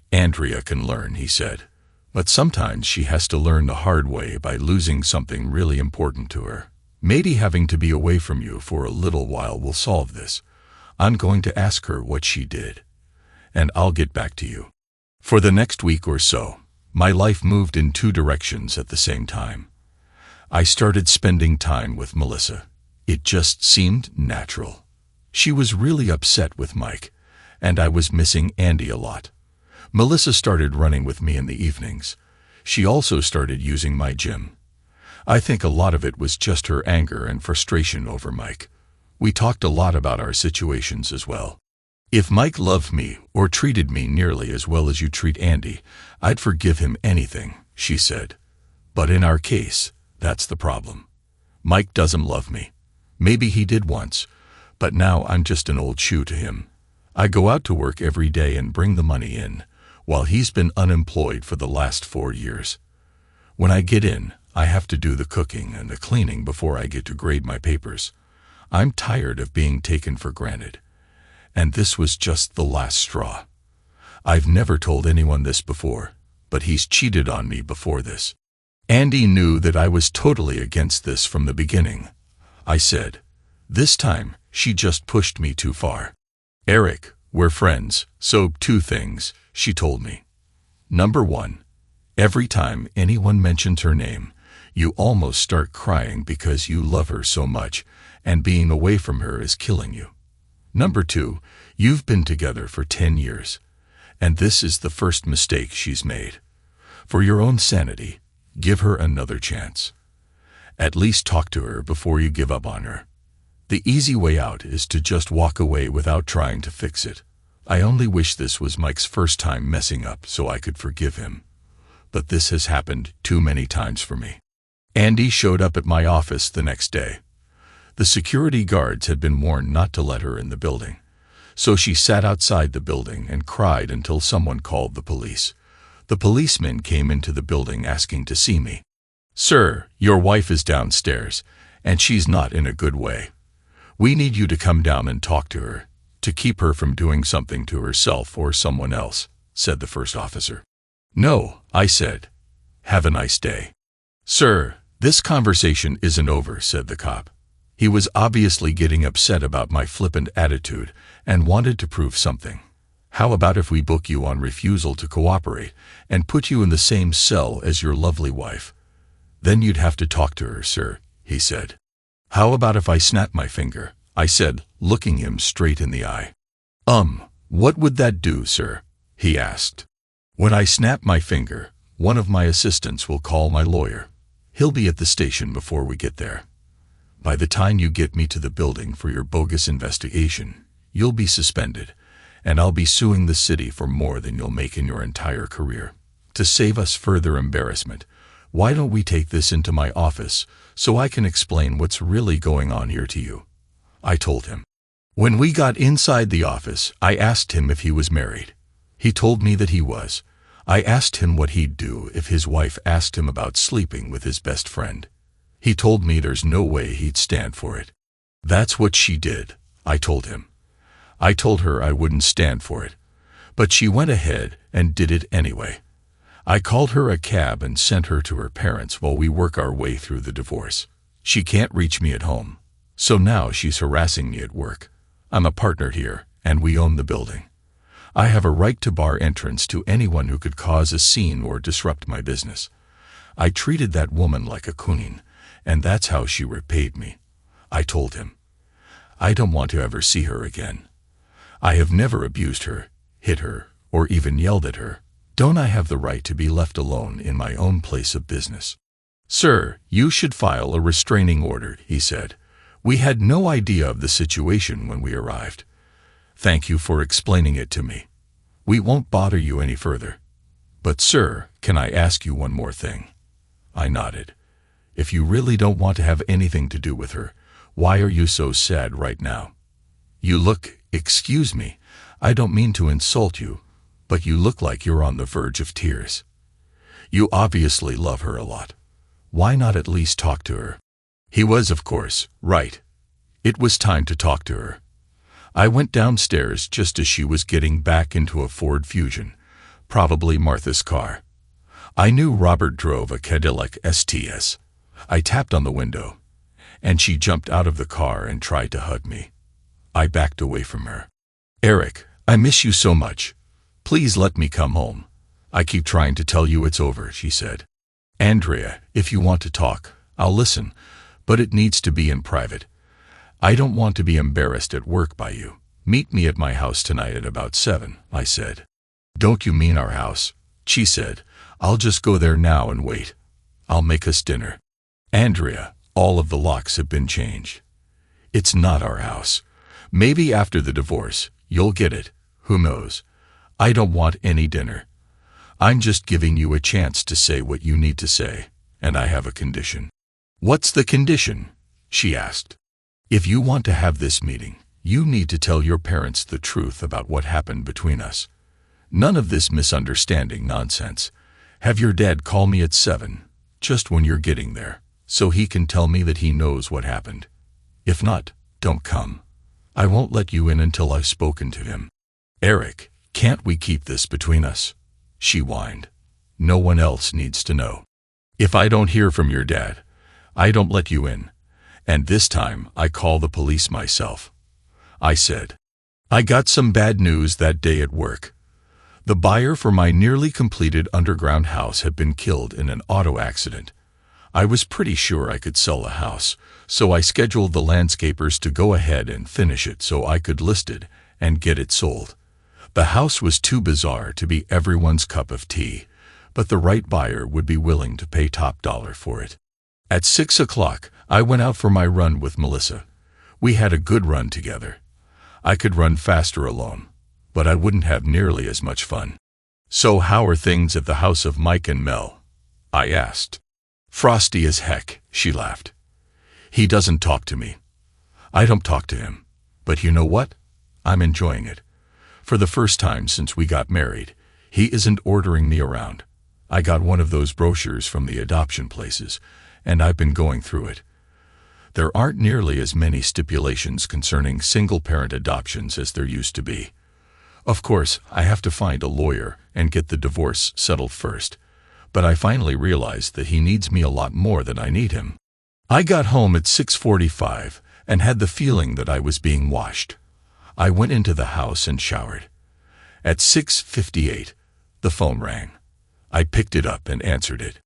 Andrea can learn, he said, but sometimes she has to learn the hard way by losing something really important to her. Maybe having to be away from you for a little while will solve this. I'm going to ask her what she did, and I'll get back to you. For the next week or so, my life moved in 2 directions at the same time. I started spending time with Melissa. It just seemed natural. She was really upset with Mike, and I was missing Andy a lot. Melissa started running with me in the evenings. She also started using my gym. I think a lot of it was just her anger and frustration over Mike. We talked a lot about our situations as well. If Mike loved me or treated me nearly as well as you treat Andy, I'd forgive him anything, she said. But in our case, that's the problem. Mike doesn't love me. Maybe he did once, but now I'm just an old shoe to him. I go out to work every day and bring the money in, while he's been unemployed for the last 4 years. When I get in, I have to do the cooking and the cleaning before I get to grade my papers. I'm tired of being taken for granted. And this was just the last straw. I've never told anyone this before, but he's cheated on me before this. Andy knew that I was totally against this from the beginning. I said, this time, she just pushed me too far. Eric, we're friends, so 2 things, she told me. Number 1, every time anyone mentions her name, You almost start crying because you love her so much, and being away from her is killing you. Number 2, you've been together for 10 years, and this is the first mistake she's made. For your own sanity, give her another chance. At least talk to her before you give up on her. The easy way out is to just walk away without trying to fix it. I only wish this was Mike's first time messing up so I could forgive him. But this has happened too many times for me. Andy showed up at my office the next day. The security guards had been warned not to let her in the building, so she sat outside the building and cried until someone called the police. The policeman came into the building asking to see me. "Sir, your wife is downstairs, and she's not in a good way. We need you to come down and talk to her, to keep her from doing something to herself or someone else," said the first officer. "No," I said. "Have a nice day." "Sir, this conversation isn't over," said the cop. He was obviously getting upset about my flippant attitude and wanted to prove something. "How about if we book you on refusal to cooperate and put you in the same cell as your lovely wife? Then you'd have to talk to her, sir," he said. "How about if I snap my finger?" I said, looking him straight in the eye. What would that do, sir?" he asked. "When I snap my finger, one of my assistants will call my lawyer. He'll be at the station before we get there. By the time you get me to the building for your bogus investigation, you'll be suspended, and I'll be suing the city for more than you'll make in your entire career. To save us further embarrassment, why don't we take this into my office so I can explain what's really going on here to you?" I told him. When we got inside the office, I asked him if he was married. He told me that he was. I asked him what he'd do if his wife asked him about sleeping with his best friend. He told me there's no way he'd stand for it. "That's what she did," I told him. I told her I wouldn't stand for it, but she went ahead and did it anyway. I called her a cab and sent her to her parents while we work our way through the divorce. She can't reach me at home, so now she's harassing me at work. I'm a partner here, and we own the building. I have a right to bar entrance to anyone who could cause a scene or disrupt my business. I treated that woman like a queen, and that's how she repaid me," I told him. "I don't want to ever see her again. I have never abused her, hit her, or even yelled at her. Don't I have the right to be left alone in my own place of business?" "Sir, you should file a restraining order," he said. "We had no idea of the situation when we arrived. Thank you for explaining it to me. We won't bother you any further. But sir, can I ask you one more thing?" I nodded. "If you really don't want to have anything to do with her, why are you so sad right now? You look, excuse me, I don't mean to insult you, but you look like you're on the verge of tears. You obviously love her a lot. Why not at least talk to her?" He was, of course, right. It was time to talk to her. I went downstairs just as she was getting back into a Ford Fusion, probably Martha's car. I knew Robert drove a Cadillac STS. I tapped on the window, and she jumped out of the car and tried to hug me. I backed away from her. "Eric, I miss you so much. Please let me come home. I keep trying to tell you it's over," she said. "Andrea, if you want to talk, I'll listen, but it needs to be in private. I don't want to be embarrassed at work by you. Meet me at my house tonight at about 7, I said. "Don't you mean our house?" she said. "I'll just go there now and wait. I'll make us dinner." "Andrea, all of the locks have been changed. It's not our house. Maybe after the divorce, you'll get it. Who knows? I don't want any dinner. I'm just giving you a chance to say what you need to say, and I have a condition." "What's the condition?" she asked. "If you want to have this meeting, you need to tell your parents the truth about what happened between us. None of this misunderstanding nonsense. Have your dad call me at 7, just when you're getting there, so he can tell me that he knows what happened. If not, don't come. I won't let you in until I've spoken to him." "Eric, can't we keep this between us?" she whined. "No one else needs to know. If I don't hear from your dad, I don't let you in, and this time I call the police myself," I said. I got some bad news that day at work. The buyer for my nearly completed underground house had been killed in an auto accident. I was pretty sure I could sell the house, so I scheduled the landscapers to go ahead and finish it so I could list it and get it sold. The house was too bizarre to be everyone's cup of tea, but the right buyer would be willing to pay top dollar for it. At 6 o'clock, I went out for my run with Melissa. We had a good run together. I could run faster alone, but I wouldn't have nearly as much fun. "So how are things at the house of Mike and Mel?" I asked. "Frosty as heck," she laughed. "He doesn't talk to me. I don't talk to him. But you know what? I'm enjoying it. For the first time since we got married, he isn't ordering me around. I got one of those brochures from the adoption places, and I've been going through it. There aren't nearly as many stipulations concerning single-parent adoptions as there used to be. Of course, I have to find a lawyer and get the divorce settled first, but I finally realized that he needs me a lot more than I need him." I got home at 6:45 and had the feeling that I was being washed. I went into the house and showered. At 6:58, the phone rang. I picked it up and answered it.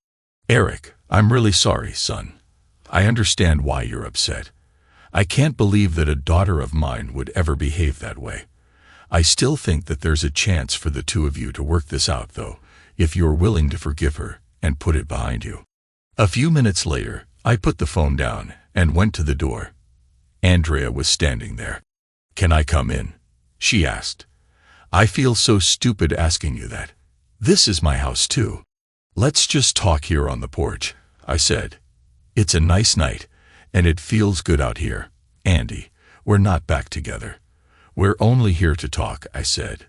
"Eric, I'm really sorry, son. I understand why you're upset. I can't believe that a daughter of mine would ever behave that way. I still think that there's a chance for the two of you to work this out, though, if you're willing to forgive her and put it behind you." A few minutes later, I put the phone down and went to the door. Andrea was standing there. "Can I come in?" she asked. "I feel so stupid asking you that. This is my house too." "Let's just talk here on the porch," I said. "It's a nice night, and it feels good out here. Andy, we're not back together. We're only here to talk," I said.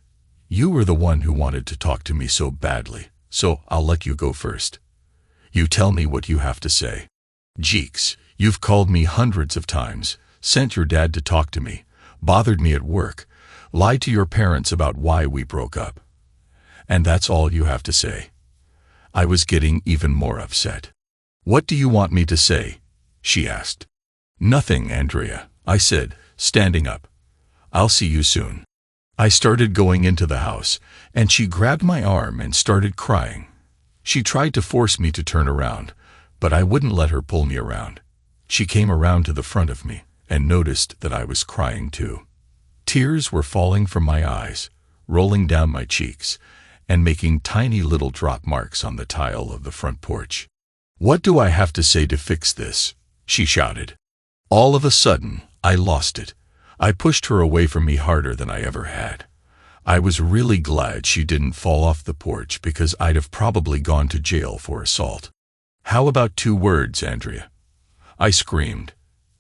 "You were the one who wanted to talk to me so badly, so I'll let you go first. You tell me what you have to say." "Jeeks, you've called me hundreds of times, sent your dad to talk to me, bothered me at work, lied to your parents about why we broke up. And that's all you have to say?" I was getting even more upset. "What do you want me to say?" she asked. "Nothing, Andrea," I said, standing up. "I'll see you soon." I started going into the house, and she grabbed my arm and started crying. She tried to force me to turn around, but I wouldn't let her pull me around. She came around to the front of me and noticed that I was crying too. Tears were falling from my eyes, rolling down my cheeks, and making tiny little drop marks on the tile of the front porch. "What do I have to say to fix this?" she shouted. All of a sudden, I lost it. I pushed her away from me harder than I ever had. I was really glad she didn't fall off the porch because I'd have probably gone to jail for assault. "How about 2 words, Andrea?" I screamed.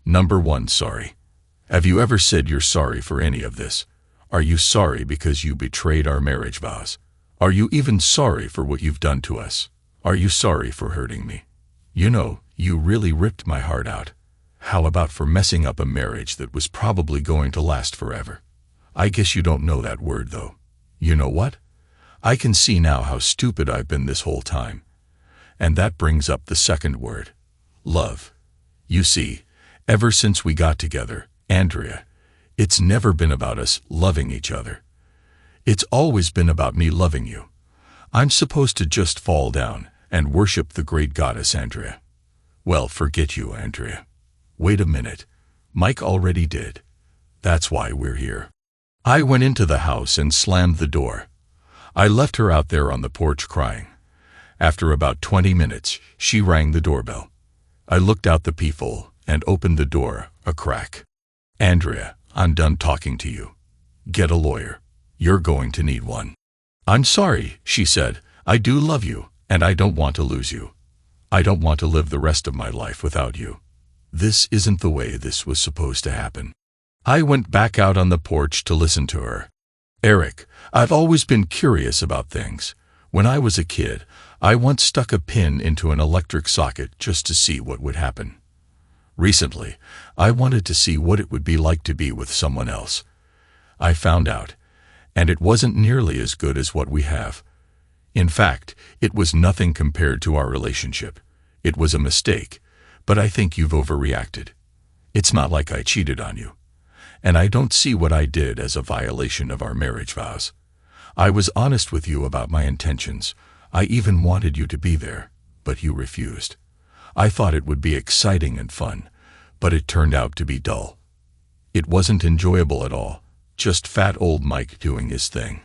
"Number 1, sorry. Have you ever said you're sorry for any of this? Are you sorry because you betrayed our marriage vows? Are you even sorry for what you've done to us? Are you sorry for hurting me? You know, you really ripped my heart out. How about for messing up a marriage that was probably going to last forever? I guess you don't know that word, though. You know what? I can see now how stupid I've been this whole time. And that brings up the 2nd word, love. You see, ever since we got together, Andrea, it's never been about us loving each other. It's always been about me loving you. I'm supposed to just fall down and worship the great goddess Andrea. Well, forget you, Andrea. Wait a minute. Mike already did. That's why we're here." I went into the house and slammed the door. I left her out there on the porch crying. After about 20 minutes, she rang the doorbell. I looked out the peephole and opened the door a crack. "Andrea, I'm done talking to you. Get a lawyer. You're going to need one." "I'm sorry," she said. "I do love you, and I don't want to lose you. I don't want to live the rest of my life without you. This isn't the way this was supposed to happen." I went back out on the porch to listen to her. "Eric, I've always been curious about things. When I was a kid, I once stuck a pin into an electric socket just to see what would happen. Recently, I wanted to see what it would be like to be with someone else. I found out, and it wasn't nearly as good as what we have. In fact, it was nothing compared to our relationship. It was a mistake, but I think you've overreacted. It's not like I cheated on you. And I don't see what I did as a violation of our marriage vows. I was honest with you about my intentions. I even wanted you to be there, but you refused. I thought it would be exciting and fun, but it turned out to be dull. It wasn't enjoyable at all, just fat old Mike doing his thing.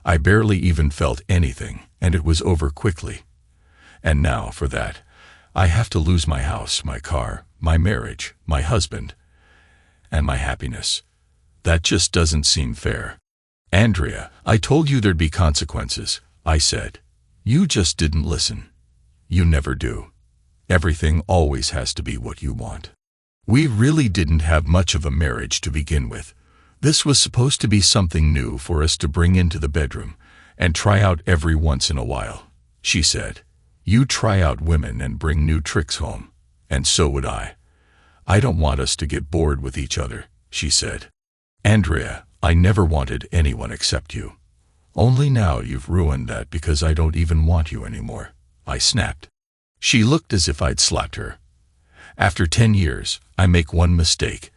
I barely even felt anything, and it was over quickly. And now, for that, I have to lose my house, my car, my marriage, my husband, and my happiness. That just doesn't seem fair. Andrea, I told you there'd be consequences, I said. You just didn't listen. You never do. Everything always has to be what you want. We really didn't have much of a marriage to begin with. This was supposed to be something new for us to bring into the bedroom and try out every once in a while, she said. You try out women and bring new tricks home, and so would I. I don't want us to get bored with each other, she said. Andrea, I never wanted anyone except you. Only now you've ruined that because I don't even want you anymore, I snapped. She looked as if I'd slapped her. After 10 years, I make one mistake,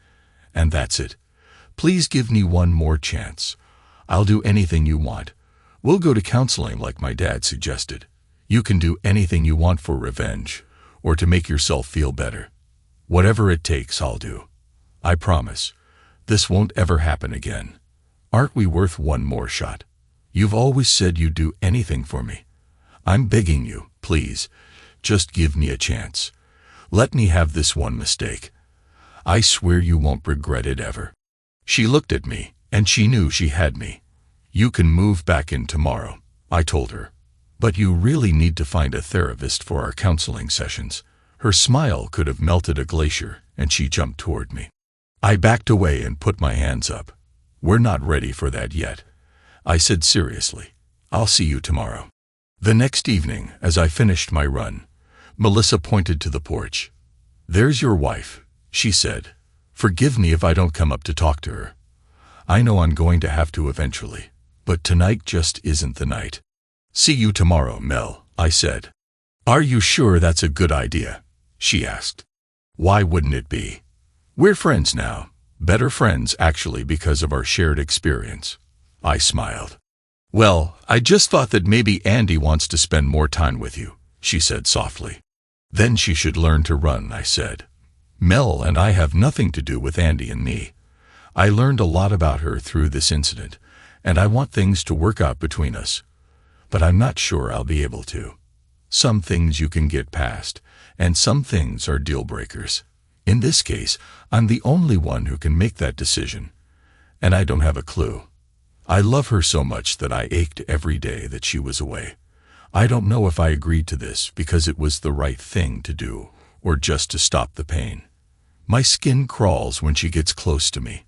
and that's it. Please give me one more chance. I'll do anything you want. We'll go to counseling like my dad suggested. You can do anything you want for revenge or to make yourself feel better. Whatever it takes, I'll do. I promise. This won't ever happen again. Aren't we worth one more shot? You've always said you'd do anything for me. I'm begging you, please, just give me a chance. Let me have this one mistake. I swear you won't regret it ever. She looked at me, and she knew she had me. You can move back in tomorrow, I told her. But you really need to find a therapist for our counseling sessions. Her smile could have melted a glacier, and she jumped toward me. I backed away and put my hands up. We're not ready for that yet, I said seriously. I'll see you tomorrow. The next evening, as I finished my run, Melissa pointed to the porch. There's your wife, she said. Forgive me if I don't come up to talk to her. I know I'm going to have to eventually, but tonight just isn't the night. See you tomorrow, Mel, I said. Are you sure that's a good idea? She asked. Why wouldn't it be? We're friends now. Better friends, actually, because of our shared experience. I smiled. Well, I just thought that maybe Andy wants to spend more time with you, she said softly. Then she should learn to run, I said. Mel and I have nothing to do with Andy and me. I learned a lot about her through this incident, and I want things to work out between us. But I'm not sure I'll be able to. Some things you can get past, and some things are deal breakers. In this case, I'm the only one who can make that decision, and I don't have a clue. I love her so much that I ached every day that she was away. I don't know if I agreed to this because it was the right thing to do, or just to stop the pain. My skin crawls when she gets close to me.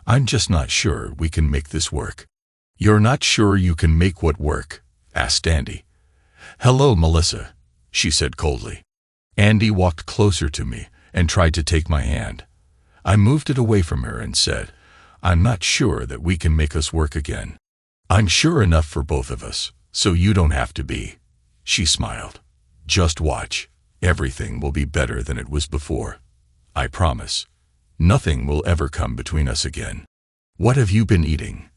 I'm just not sure we can make this work. You're not sure you can make what work? Asked Andy. Hello, Melissa, she said coldly. Andy walked closer to me and tried to take my hand. I moved it away from her and said, I'm not sure that we can make us work again. I'm sure enough for both of us, so you don't have to be. She smiled. Just watch. Everything will be better than it was before. I promise. Nothing will ever come between us again. What have you been eating?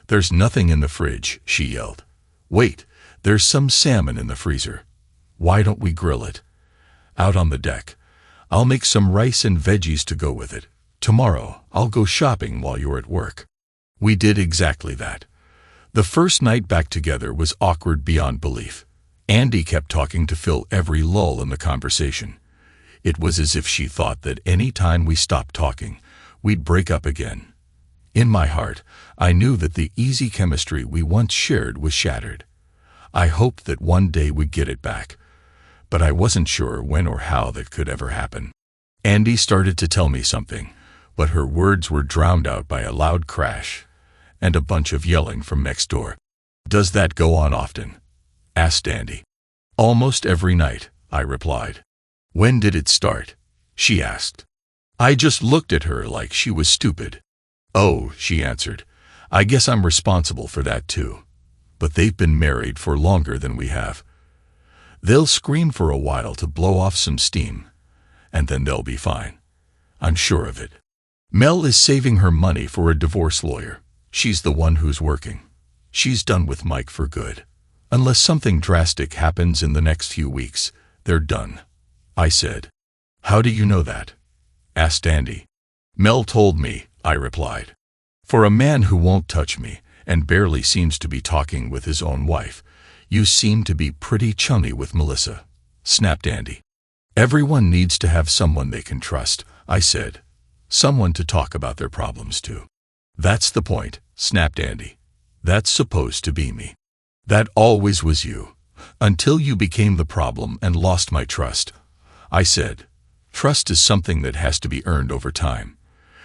There's nothing in the fridge, she yelled. Wait, there's some salmon in the freezer. Why don't we grill it? Out on the deck. I'll make some rice and veggies to go with it. Tomorrow, I'll go shopping while you're at work. We did exactly that. The first night back together was awkward beyond belief. Andy kept talking to fill every lull in the conversation. It was as if she thought that any time we stopped talking, we'd break up again. In my heart, I knew that the easy chemistry we once shared was shattered. I hoped that one day we'd get it back, but I wasn't sure when or how that could ever happen. Andy started to tell me something, but her words were drowned out by a loud crash and a bunch of yelling from next door. Does that go on often? Asked Andy. Almost every night, I replied. When did it start? She asked. I just looked at her like she was stupid. Oh, she answered. I guess I'm responsible for that too. But they've been married for longer than we have. They'll scream for a while to blow off some steam, and then they'll be fine. I'm sure of it. Mel is saving her money for a divorce lawyer. She's the one who's working. She's done with Mike for good. Unless something drastic happens in the next few weeks, they're done. I said. How do you know that? Asked Andy. Mel told me, I replied. For a man who won't touch me, and barely seems to be talking with his own wife, you seem to be pretty chummy with Melissa, snapped Andy. Everyone needs to have someone they can trust, I said. Someone to talk about their problems to. That's the point, snapped Andy. That's supposed to be me. That always was you. Until you became the problem and lost my trust. I said, trust is something that has to be earned over time.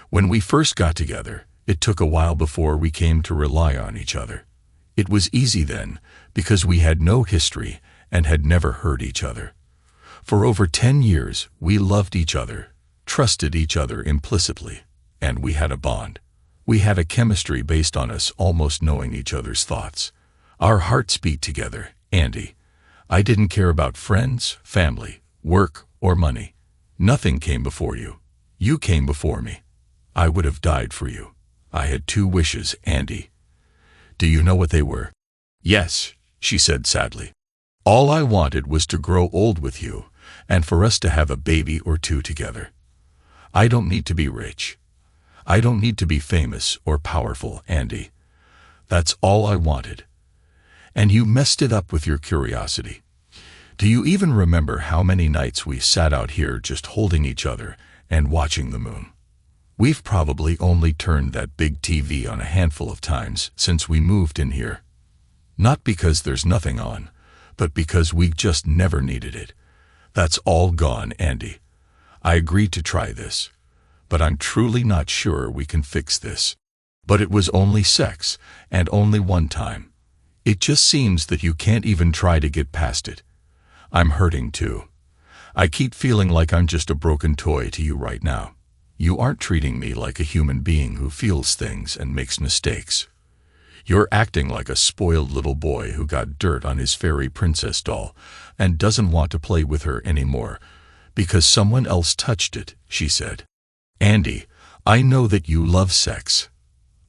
When we first got together, it took a while before we came to rely on each other. It was easy then, because we had no history and had never hurt each other. For over 10 years, we loved each other, trusted each other implicitly, and we had a bond. We had a chemistry based on us almost knowing each other's thoughts. Our hearts beat together, Andy. I didn't care about friends, family, work, or money. Nothing came before you. You came before me. I would have died for you. I had 2 wishes, Andy. Do you know what they were? Yes, she said sadly. All I wanted was to grow old with you, and for us to have a baby or 2 together. I don't need to be rich. I don't need to be famous or powerful, Andy. That's all I wanted. And you messed it up with your curiosity. Do you even remember how many nights we sat out here just holding each other and watching the moon? We've probably only turned that big TV on a handful of times since we moved in here. Not because there's nothing on, but because we just never needed it. That's all gone, Andy. I agreed to try this, but I'm truly not sure we can fix this. But it was only sex, and only one time. It just seems that you can't even try to get past it. I'm hurting too. I keep feeling like I'm just a broken toy to you right now. You aren't treating me like a human being who feels things and makes mistakes. You're acting like a spoiled little boy who got dirt on his fairy princess doll and doesn't want to play with her anymore because someone else touched it, she said. Andy, I know that you love sex.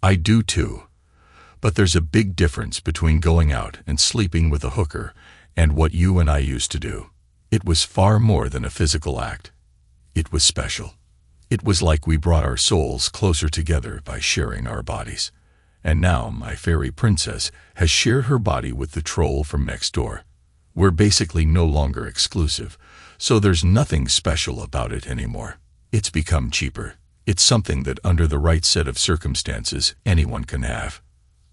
I do too. But there's a big difference between going out and sleeping with a hooker and what you and I used to do. It was far more than a physical act. It was special. It was like we brought our souls closer together by sharing our bodies. And now my fairy princess has shared her body with the troll from next door. We're basically no longer exclusive, so there's nothing special about it anymore. It's become cheaper. It's something that under the right set of circumstances anyone can have.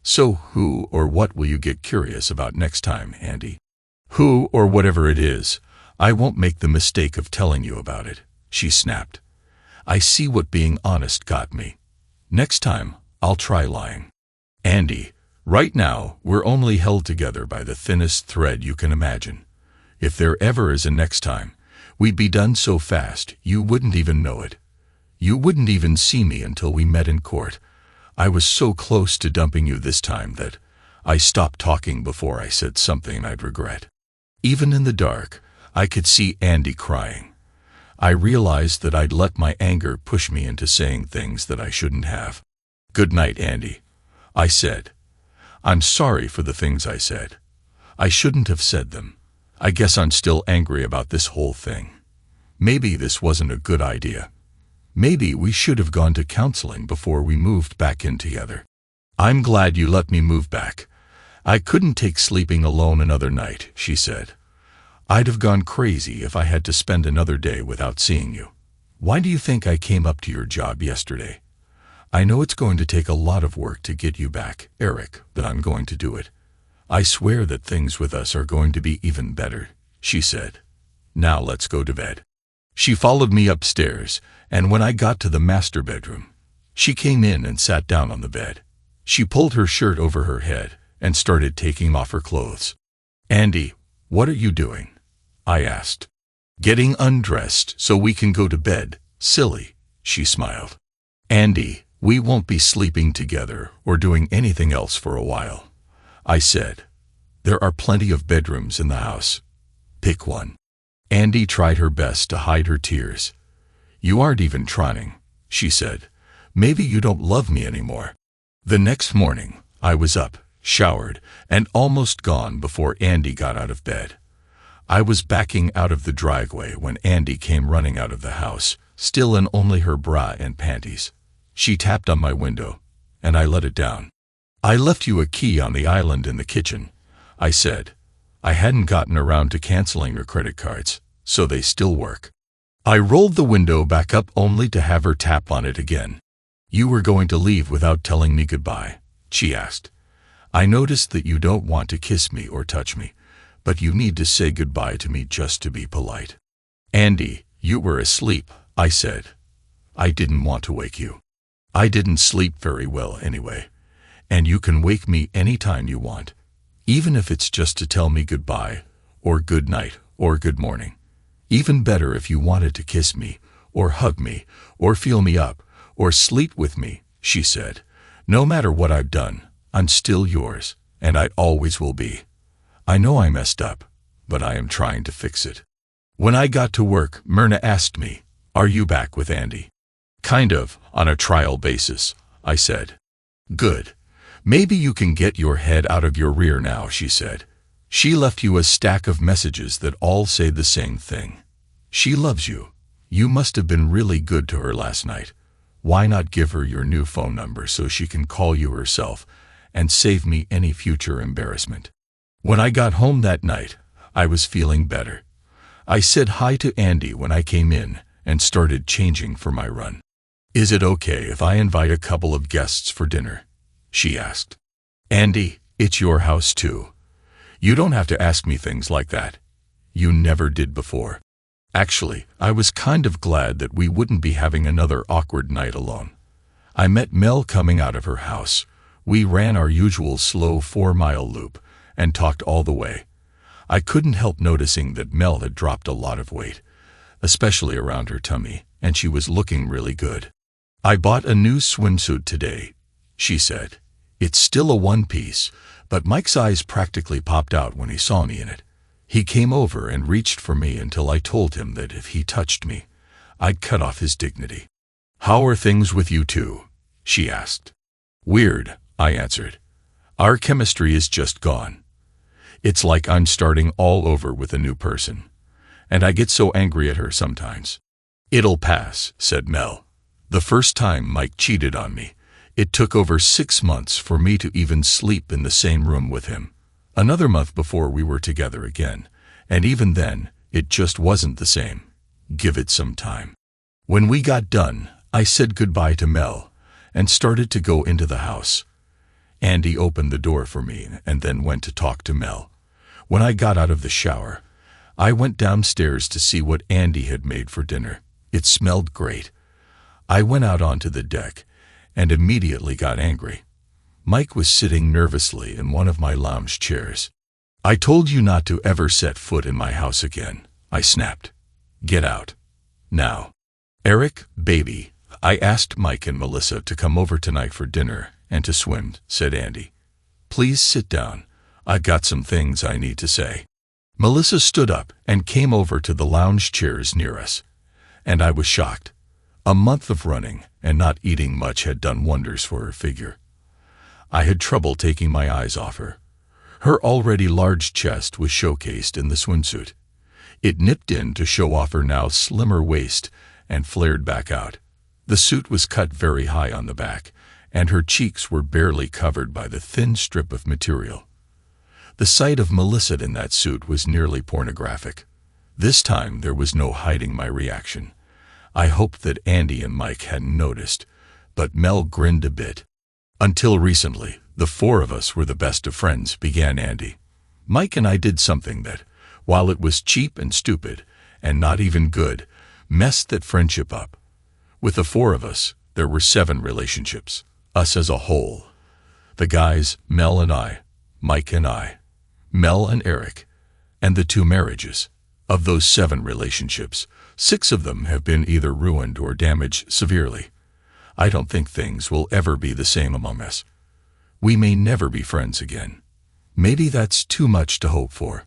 So who or what will you get curious about next time, Andy? Who or whatever it is, I won't make the mistake of telling you about it, she snapped. I see what being honest got me. Next time, I'll try lying. Andy, right now, we're only held together by the thinnest thread you can imagine. If there ever is a next time, we'd be done so fast you wouldn't even know it. You wouldn't even see me until we met in court. I was so close to dumping you this time that I stopped talking before I said something I'd regret. Even in the dark, I could see Andy crying. I realized that I'd let my anger push me into saying things that I shouldn't have. Good night, Andy, I said. I'm sorry for the things I said. I shouldn't have said them. I guess I'm still angry about this whole thing. Maybe this wasn't a good idea. Maybe we should have gone to counseling before we moved back in together. I'm glad you let me move back. I couldn't take sleeping alone another night, she said. I'd have gone crazy if I had to spend another day without seeing you. Why do you think I came up to your job yesterday? I know it's going to take a lot of work to get you back, Eric, but I'm going to do it. I swear that things with us are going to be even better, she said. Now let's go to bed. She followed me upstairs, and when I got to the master bedroom, she came in and sat down on the bed. She pulled her shirt over her head and started taking off her clothes. Andy, what are you doing? I asked. Getting undressed so we can go to bed, silly, she smiled. Andy, we won't be sleeping together or doing anything else for a while, I said. There are plenty of bedrooms in the house. Pick one. Andy tried her best to hide her tears. You aren't even trying, she said. Maybe you don't love me anymore. The next morning, I was up, showered, and almost gone before Andy got out of bed. I was backing out of the driveway when Andy came running out of the house, still in only her bra and panties. She tapped on my window, and I let it down. "I left you a key on the island in the kitchen," I said. "I hadn't gotten around to canceling your credit cards, so they still work." I rolled the window back up only to have her tap on it again. "You were going to leave without telling me goodbye?" she asked. "I noticed that you don't want to kiss me or touch me, but you need to say goodbye to me just to be polite." "Andy, you were asleep," I said. "I didn't want to wake you. I didn't sleep very well anyway, and you can wake me any time you want, even if it's just to tell me goodbye, or good night, or good morning. Even better if you wanted to kiss me, or hug me, or feel me up, or sleep with me," she said. "No matter what I've done, I'm still yours, and I always will be. I know I messed up, but I am trying to fix it." When I got to work, Myrna asked me, "Are you back with Andy?" "Kind of, on a trial basis," I said. "Good. Maybe you can get your head out of your rear now," she said. "She left you a stack of messages that all say the same thing. She loves you. You must have been really good to her last night. Why not give her your new phone number so she can call you herself and save me any future embarrassment?" When I got home that night, I was feeling better. I said hi to Andy when I came in and started changing for my run. "Is it okay if I invite a couple of guests for dinner?" she asked. "Andy, it's your house too. You don't have to ask me things like that. You never did before." Actually, I was kind of glad that we wouldn't be having another awkward night alone. I met Mel coming out of her house. We ran our usual slow 4-mile loop and talked all the way. I couldn't help noticing that Mel had dropped a lot of weight, especially around her tummy, and she was looking really good. "I bought a new swimsuit today," she said. "It's still a one-piece, but Mike's eyes practically popped out when he saw me in it. He came over and reached for me until I told him that if he touched me, I'd cut off his dignity." "How are things with you two?" she asked. "Weird," I answered. "Our chemistry is just gone. It's like I'm starting all over with a new person, and I get so angry at her sometimes." "It'll pass," said Mel. "The first time Mike cheated on me, it took over 6 months for me to even sleep in the same room with him. Another month before we were together again, and even then, it just wasn't the same. Give it some time." When we got done, I said goodbye to Mel and started to go into the house. Andy opened the door for me and then went to talk to Mel. When I got out of the shower, I went downstairs to see what Andy had made for dinner. It smelled great. I went out onto the deck and immediately got angry. Mike was sitting nervously in one of my lounge chairs. "I told you not to ever set foot in my house again," I snapped. "Get out. Now." "Eric, baby, I asked Mike and Melissa to come over tonight for dinner and to swim," said Andy. "Please sit down. I've got some things I need to say." Melissa stood up and came over to the lounge chairs near us, and I was shocked. A month of running and not eating much had done wonders for her figure. I had trouble taking my eyes off her. Her already large chest was showcased in the swimsuit. It nipped in to show off her now slimmer waist and flared back out. The suit was cut very high on the back, and her cheeks were barely covered by the thin strip of material. The sight of Melissa in that suit was nearly pornographic. This time there was no hiding my reaction. I hoped that Andy and Mike hadn't noticed, but Mel grinned a bit. "Until recently, the four of us were the best of friends," began Andy. "Mike and I did something that, while it was cheap and stupid, and not even good, messed that friendship up. With the four of us, there were 7 relationships, us as a whole. The guys, Mel and I, Mike and I, Mel and Eric, and the 2 marriages. Of those 7 relationships, 6 of them have been either ruined or damaged severely. I don't think things will ever be the same among us. We may never be friends again. Maybe that's too much to hope for.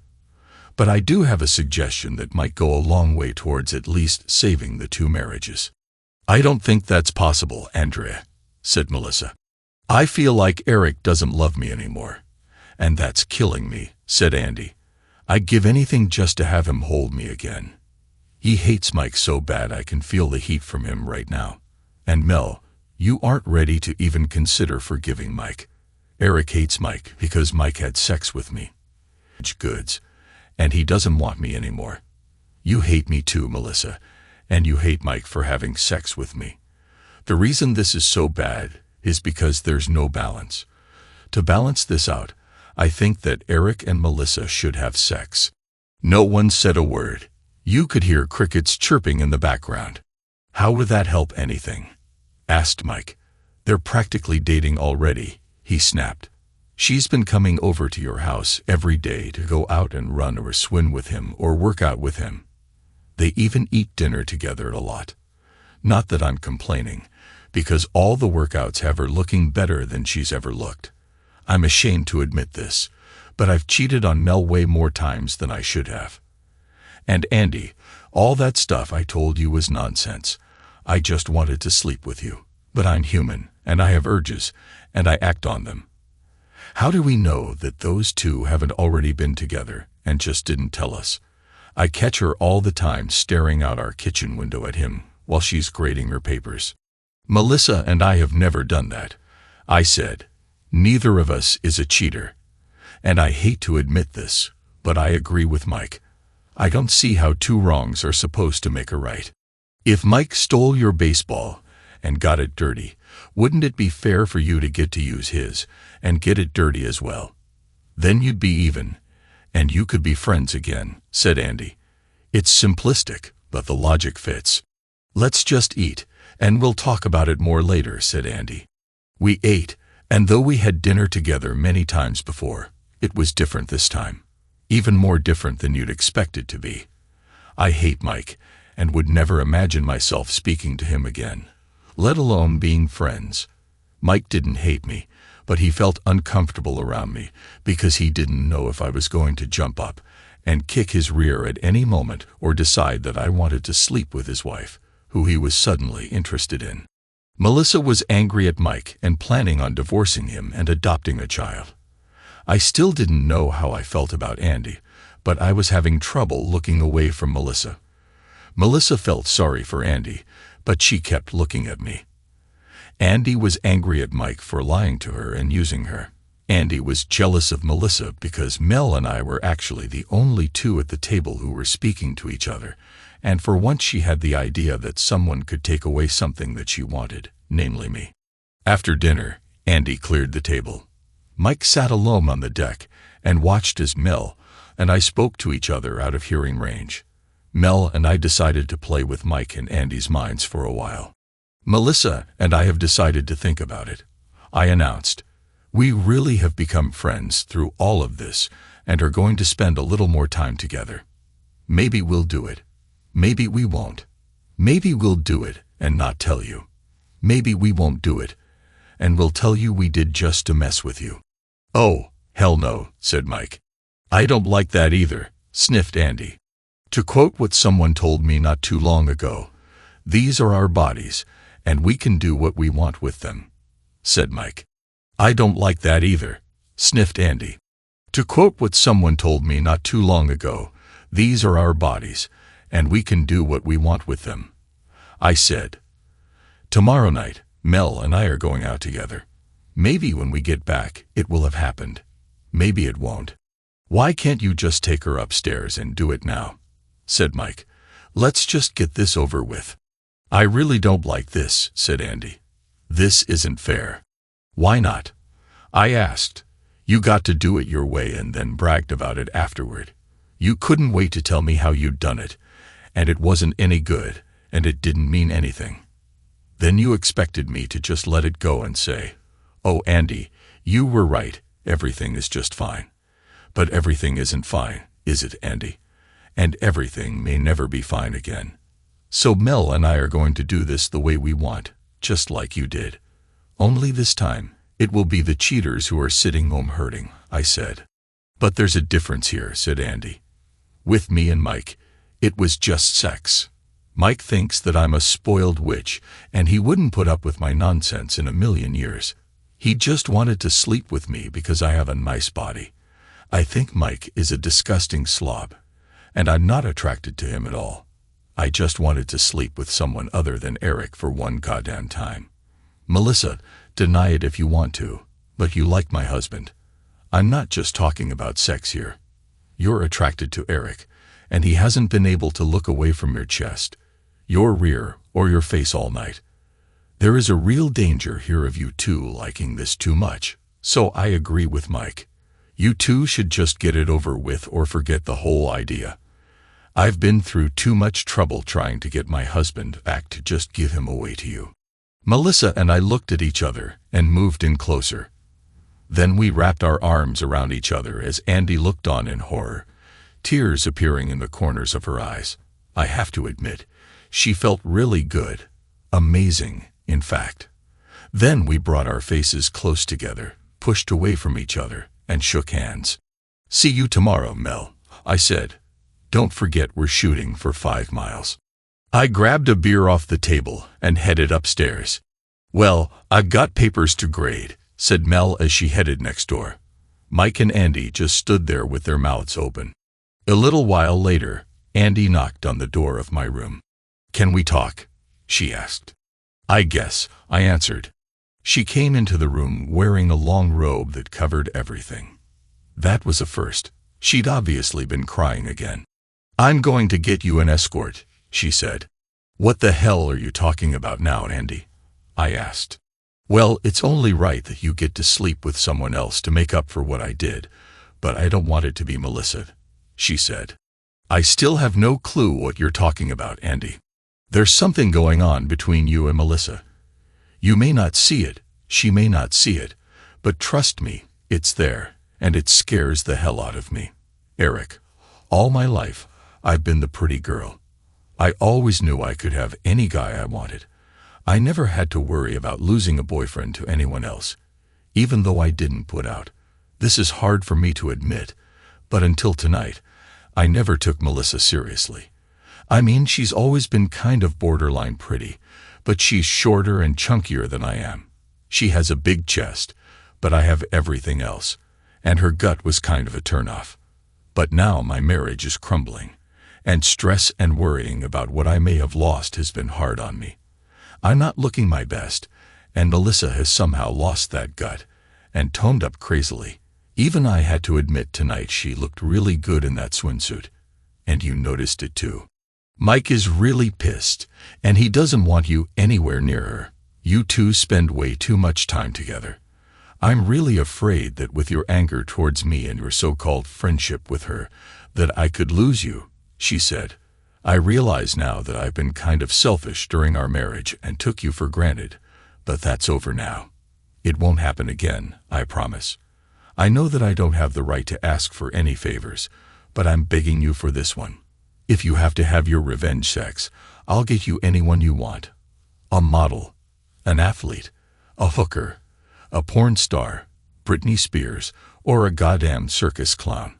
But I do have a suggestion that might go a long way towards at least saving the 2 marriages." "I don't think that's possible, Andrea," said Melissa. "I feel like Eric doesn't love me anymore, and that's killing me," said Andy. I'd give anything just to have him hold me again. He hates Mike so bad I can feel the heat from him right now. And Mel, you aren't ready to even consider forgiving Mike. Eric hates Mike because Mike had sex with me. Goods. And he doesn't want me anymore. You hate me too, Melissa, and you hate Mike for having sex with me. The reason this is so bad is because there's no balance. To balance this out, I think that Eric and Melissa should have sex. No one said a word. You could hear crickets chirping in the background. How would that help anything? Asked Mike. They're practically dating already, he snapped. She's been coming over to your house every day to go out and run or swim with him or work out with him. They even eat dinner together a lot. Not that I'm complaining, because all the workouts have her looking better than she's ever looked. I'm ashamed to admit this, but I've cheated on Mel way more times than I should have. And Andy, all that stuff I told you was nonsense. I just wanted to sleep with you. But I'm human, and I have urges, and I act on them. How do we know that those two haven't already been together and just didn't tell us? I catch her all the time staring out our kitchen window at him while she's grading her papers. Melissa and I have never done that. I said, neither of us is a cheater. And I hate to admit this, but I agree with Mike. I don't see how two wrongs are supposed to make a right. If Mike stole your baseball and got it dirty, wouldn't it be fair for you to get to use his and get it dirty as well? Then you'd be even, and you could be friends again, said Andy. It's simplistic, but the logic fits. Let's just eat, and we'll talk about it more later, said Andy. We ate, and though we had dinner together many times before, it was different this time. Even more different than you'd expect it to be. I hate Mike, and would never imagine myself speaking to him again, let alone being friends. Mike didn't hate me, but he felt uncomfortable around me because he didn't know if I was going to jump up and kick his rear at any moment or decide that I wanted to sleep with his wife, who he was suddenly interested in. Melissa was angry at Mike and planning on divorcing him and adopting a child. I still didn't know how I felt about Andy, but I was having trouble looking away from Melissa. Melissa felt sorry for Andy, but she kept looking at me. Andy was angry at Mike for lying to her and using her. Andy was jealous of Melissa because Mel and I were actually the only two at the table who were speaking to each other, and for once she had the idea that someone could take away something that she wanted, namely me. After dinner, Andy cleared the table. Mike sat alone on the deck and watched as Mel and I spoke to each other out of hearing range. Mel and I decided to play with Mike and Andy's minds for a while. Melissa and I have decided to think about it. I announced, we really have become friends through all of this and are going to spend a little more time together. Maybe we'll do it. Maybe we won't. Maybe we'll do it and not tell you. Maybe we won't do it, and we'll tell you we did just to mess with you. Oh, hell no, said Mike. I don't like that either, sniffed Andy. To quote what someone told me not too long ago, these are our bodies, and we can do what we want with them, said Mike. I don't like that either, sniffed Andy. To quote what someone told me not too long ago, these are our bodies, and we can do what we want with them. I said, tomorrow night, Mel and I are going out together. Maybe when we get back, it will have happened. Maybe it won't. Why can't you just take her upstairs and do it now? Said Mike. Let's just get this over with. I really don't like this, said Andy. This isn't fair. Why not? I asked. You got to do it your way and then bragged about it afterward. You couldn't wait to tell me how you'd done it, and it wasn't any good, and it didn't mean anything. Then you expected me to just let it go and say, oh, Andy, you were right, everything is just fine. But everything isn't fine, is it, Andy? And everything may never be fine again. So Mel and I are going to do this the way we want, just like you did. Only this time, it will be the cheaters who are sitting home hurting, I said. But there's a difference here, said Andy. With me and Mike, it was just sex. Mike thinks that I'm a spoiled witch, and he wouldn't put up with my nonsense in a million years. He just wanted to sleep with me because I have a nice body. I think Mike is a disgusting slob, and I'm not attracted to him at all. I just wanted to sleep with someone other than Eric for one goddamn time. Melissa, deny it if you want to, but you like my husband. I'm not just talking about sex here. You're attracted to Eric, and he hasn't been able to look away from your chest, your rear, or your face all night. There is a real danger here of you two liking this too much, so I agree with Mike. You two should just get it over with or forget the whole idea. I've been through too much trouble trying to get my husband back to just give him away to you. Melissa and I looked at each other and moved in closer. Then we wrapped our arms around each other as Andy looked on in horror, tears appearing in the corners of her eyes. I have to admit, she felt really good. Amazing, in fact. Then we brought our faces close together, pushed away from each other, and shook hands. See you tomorrow, Mel, I said. Don't forget we're shooting for 5 miles. I grabbed a beer off the table and headed upstairs. Well, I've got papers to grade, said Mel as she headed next door. Mike and Andy just stood there with their mouths open. A little while later, Andy knocked on the door of my room. Can we talk? She asked. I guess, I answered. She came into the room wearing a long robe that covered everything. That was a first. She'd obviously been crying again. I'm going to get you an escort, she said. What the hell are you talking about now, Andy? I asked. Well, it's only right that you get to sleep with someone else to make up for what I did, but I don't want it to be Melissa, she said. I still have no clue what you're talking about, Andy. There's something going on between you and Melissa. You may not see it, she may not see it, but trust me, it's there, and it scares the hell out of me. Eric, all my life, I've been the pretty girl. I always knew I could have any guy I wanted. I never had to worry about losing a boyfriend to anyone else, even though I didn't put out. This is hard for me to admit, but until tonight, I never took Melissa seriously. I mean, she's always been kind of borderline pretty, but she's shorter and chunkier than I am. She has a big chest, but I have everything else, and her gut was kind of a turnoff. But now my marriage is crumbling, and stress and worrying about what I may have lost has been hard on me. I'm not looking my best, and Melissa has somehow lost that gut and toned up crazily. Even I had to admit tonight she looked really good in that swimsuit. And you noticed it too. Mike is really pissed, and he doesn't want you anywhere near her. You two spend way too much time together. I'm really afraid that with your anger towards me and your so-called friendship with her, that I could lose you, she said. I realize now that I've been kind of selfish during our marriage and took you for granted, but that's over now. It won't happen again, I promise. I know that I don't have the right to ask for any favors, but I'm begging you for this one. If you have to have your revenge sex, I'll get you anyone you want. A model, an athlete, a hooker, a porn star, Britney Spears, or a goddamn circus clown.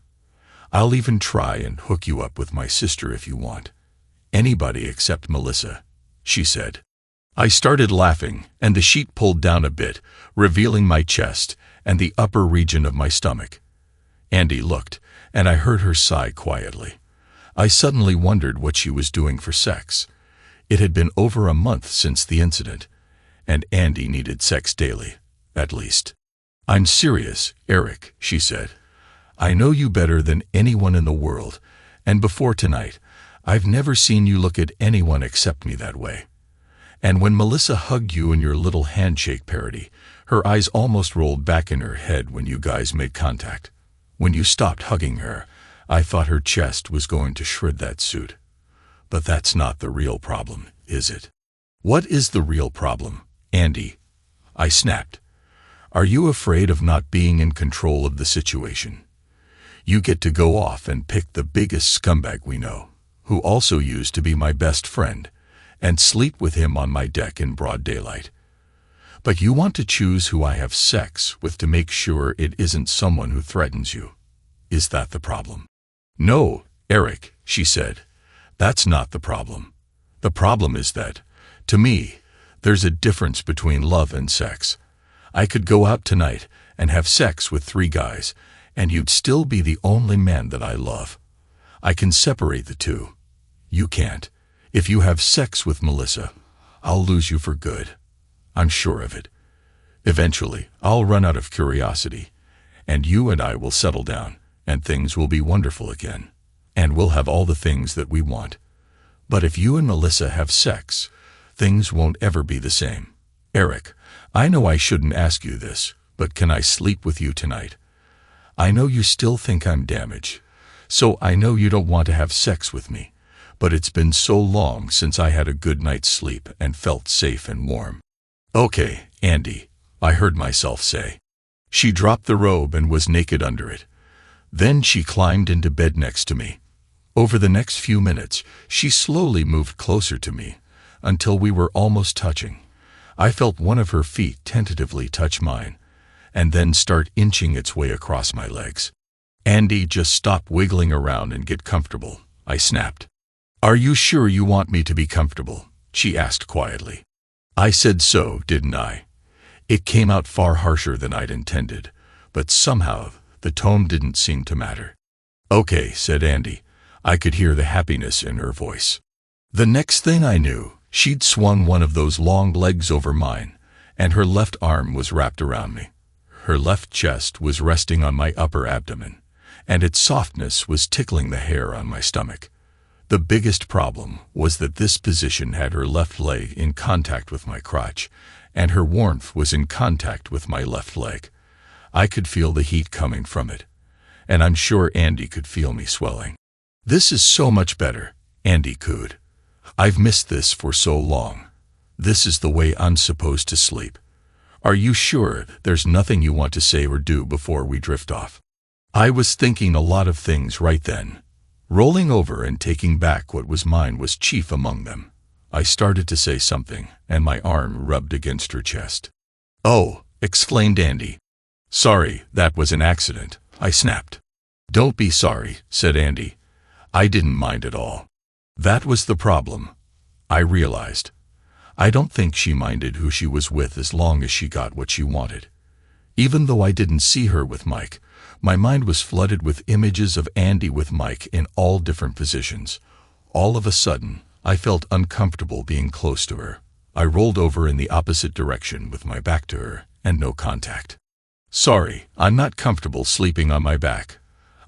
I'll even try and hook you up with my sister if you want. Anybody except Melissa, she said. I started laughing, and the sheet pulled down a bit, revealing my chest and the upper region of my stomach. Andy looked, and I heard her sigh quietly. I suddenly wondered what she was doing for sex. It had been over a month since the incident, and Andy needed sex daily, at least. I'm serious, Eric, she said. I know you better than anyone in the world, and before tonight, I've never seen you look at anyone except me that way. And when Melissa hugged you in your little handshake parody, her eyes almost rolled back in her head when you guys made contact. When you stopped hugging her, I thought her chest was going to shred that suit. But that's not the real problem, is it? What is the real problem, Andy? I snapped. Are you afraid of not being in control of the situation? You get to go off and pick the biggest scumbag we know, who also used to be my best friend, and sleep with him on my deck in broad daylight. But you want to choose who I have sex with to make sure it isn't someone who threatens you. Is that the problem? No, Eric, she said. That's not the problem. The problem is that, to me, there's a difference between love and sex. I could go out tonight and have sex with 3 guys, and you'd still be the only man that I love. I can separate the two. You can't. If you have sex with Melissa, I'll lose you for good. I'm sure of it. Eventually, I'll run out of curiosity, and you and I will settle down, and things will be wonderful again, and we'll have all the things that we want. But if you and Melissa have sex, things won't ever be the same. Eric, I know I shouldn't ask you this, but can I sleep with you tonight? I know you still think I'm damaged, so I know you don't want to have sex with me, but it's been so long since I had a good night's sleep and felt safe and warm. Okay, Andy, I heard myself say. She dropped the robe and was naked under it. Then she climbed into bed next to me. Over the next few minutes, she slowly moved closer to me, until we were almost touching. I felt one of her feet tentatively touch mine, and then start inching its way across my legs. Andy, just stop wiggling around and get comfortable, I snapped. Are you sure you want me to be comfortable? She asked quietly. I said so, didn't I? It came out far harsher than I'd intended, but somehow the tone didn't seem to matter. Okay, said Andy. I could hear the happiness in her voice. The next thing I knew, she'd swung one of those long legs over mine, and her left arm was wrapped around me. Her left chest was resting on my upper abdomen, and its softness was tickling the hair on my stomach. The biggest problem was that this position had her left leg in contact with my crotch, and her warmth was in contact with my left leg. I could feel the heat coming from it, and I'm sure Andy could feel me swelling. This is so much better, Andy cooed. I've missed this for so long. This is the way I'm supposed to sleep. Are you sure there's nothing you want to say or do before we drift off? I was thinking a lot of things right then. Rolling over and taking back what was mine was chief among them. I started to say something, and my arm rubbed against her chest. Oh, exclaimed Andy. Sorry, that was an accident, I snapped. Don't be sorry, said Andy. I didn't mind at all. That was the problem, I realized. I don't think she minded who she was with as long as she got what she wanted. Even though I didn't see her with Mike, my mind was flooded with images of Andy with Mike in all different positions. All of a sudden, I felt uncomfortable being close to her. I rolled over in the opposite direction with my back to her, and no contact. Sorry, I'm not comfortable sleeping on my back,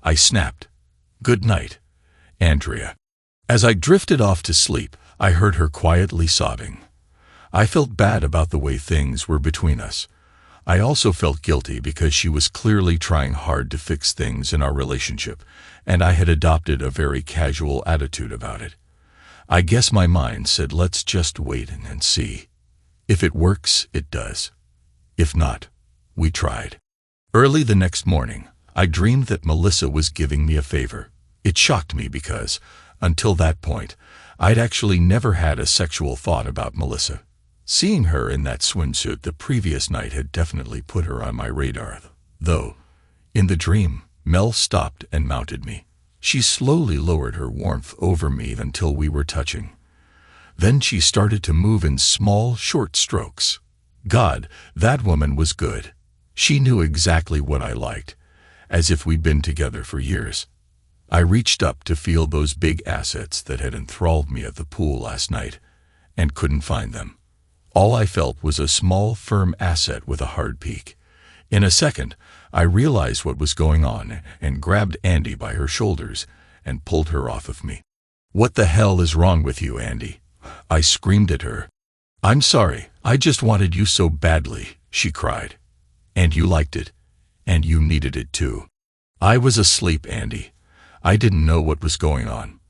I snapped. Good night, Andrea. As I drifted off to sleep, I heard her quietly sobbing. I felt bad about the way things were between us. I also felt guilty because she was clearly trying hard to fix things in our relationship, and I had adopted a very casual attitude about it. I guess my mind said, let's just wait and see. If it works, it does. If not, we tried. Early the next morning, I dreamed that Melissa was giving me a favor. It shocked me because, until that point, I'd actually never had a sexual thought about Melissa. Seeing her in that swimsuit the previous night had definitely put her on my radar, though. In the dream, Mel stopped and mounted me. She slowly lowered her warmth over me until we were touching. Then she started to move in small, short strokes. God, that woman was good. She knew exactly what I liked, as if we'd been together for years. I reached up to feel those big assets that had enthralled me at the pool last night, and couldn't find them. All I felt was a small, firm asset with a hard peak. In a second, I realized what was going on and grabbed Andy by her shoulders and pulled her off of me. What the hell is wrong with you, Andy? I screamed at her. I'm sorry, I just wanted you so badly, she cried. And you liked it. And you needed it too. I was asleep, Andy. I didn't know what was going on.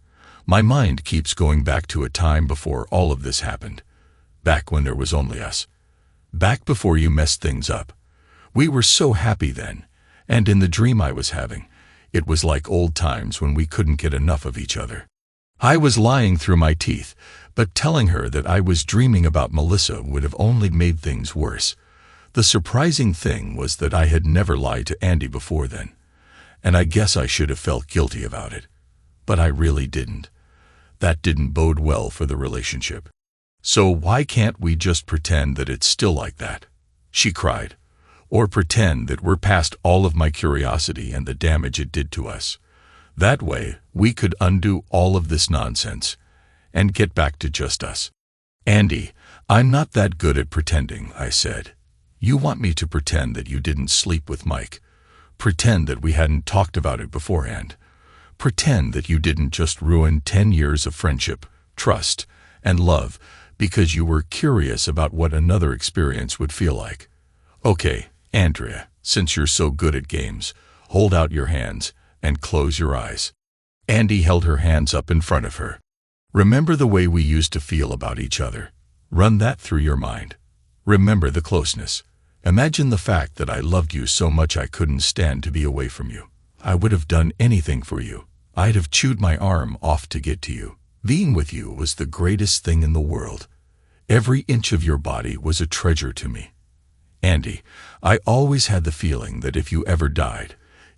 My mind keeps going back to a time before all of this happened. Back when there was only us. Back before you messed things up. We were so happy then, and in the dream I was having, it was like old times when we couldn't get enough of each other. I was lying through my teeth, but telling her that I was dreaming about Melissa would have only made things worse. The surprising thing was that I had never lied to Andy before then, and I guess I should have felt guilty about it. But I really didn't. That didn't bode well for the relationship. So why can't we just pretend that it's still like that? She cried. or pretend that we're past all of my curiosity and the damage it did to us. That way, we could undo all of this nonsense and get back to just us. Andy, I'm not that good at pretending, I said. You want me to pretend that you didn't sleep with Mike. Pretend that we hadn't talked about it beforehand. Pretend that you didn't just ruin 10 years of friendship, trust, and love because you were curious about what another experience would feel like. Okay, Andrea, since you're so good at games, hold out your hands and close your eyes. Andy held her hands up in front of her. Remember the way we used to feel about each other. Run that through your mind. Remember the closeness. Imagine the fact that I loved you so much I couldn't stand to be away from you. I would have done anything for you. I'd have chewed my arm off to get to you. Being with you was the greatest thing in the world. Every inch of your body was a treasure to me. Andy, I always had the feeling that if you ever died,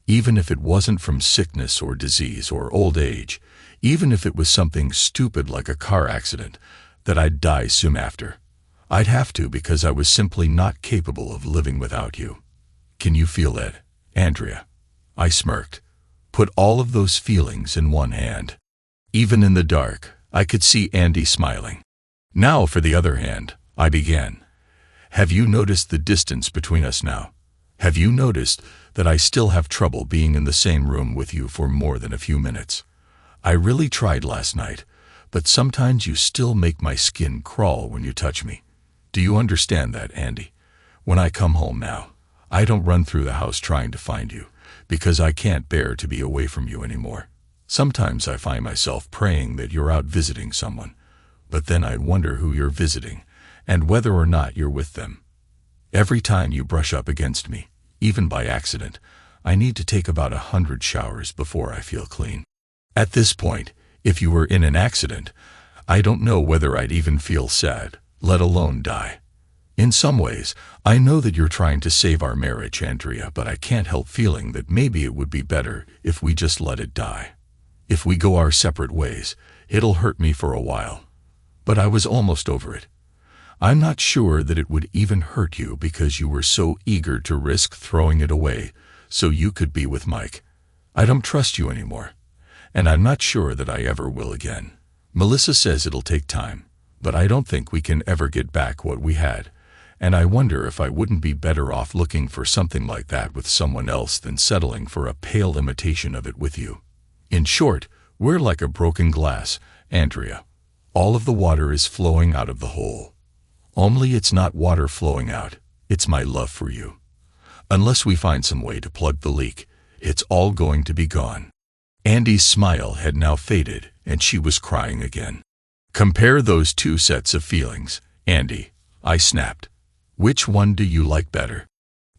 even if it wasn't from sickness or disease or old age, even if it was something stupid like a car accident, that I'd die soon after. I'd have to because I was simply not capable of living without you. Can you feel that, Andrea? I smirked. Put all of those feelings in one hand. Even in the dark, I could see Andy smiling. Now for the other hand, I began. Have you noticed the distance between us now? Have you noticed that I still have trouble being in the same room with you for more than a few minutes? I really tried last night, but sometimes you still make my skin crawl when you touch me. Do you understand that, Andy? When I come home now, I don't run through the house trying to find you, because I can't bear to be away from you anymore. Sometimes I find myself praying that you're out visiting someone, but then I wonder who you're visiting and whether or not you're with them. Every time you brush up against me, even by accident, I need to take about 100 showers before I feel clean. At this point, if you were in an accident, I don't know whether I'd even feel sad, let alone die. In some ways, I know that you're trying to save our marriage, Andrea, but I can't help feeling that maybe it would be better if we just let it die. If we go our separate ways, it'll hurt me for a while. But I was almost over it. I'm not sure that it would even hurt you because you were so eager to risk throwing it away so you could be with Mike. I don't trust you anymore, and I'm not sure that I ever will again. Melissa says it'll take time, but I don't think we can ever get back what we had, and I wonder if I wouldn't be better off looking for something like that with someone else than settling for a pale imitation of it with you. In short, we're like a broken glass, Andrea. All of the water is flowing out of the hole. Only it's not water flowing out, it's my love for you. Unless we find some way to plug the leak, it's all going to be gone. Andy's smile had now faded, and she was crying again. Compare those two sets of feelings, Andy, I snapped. Which one do you like better?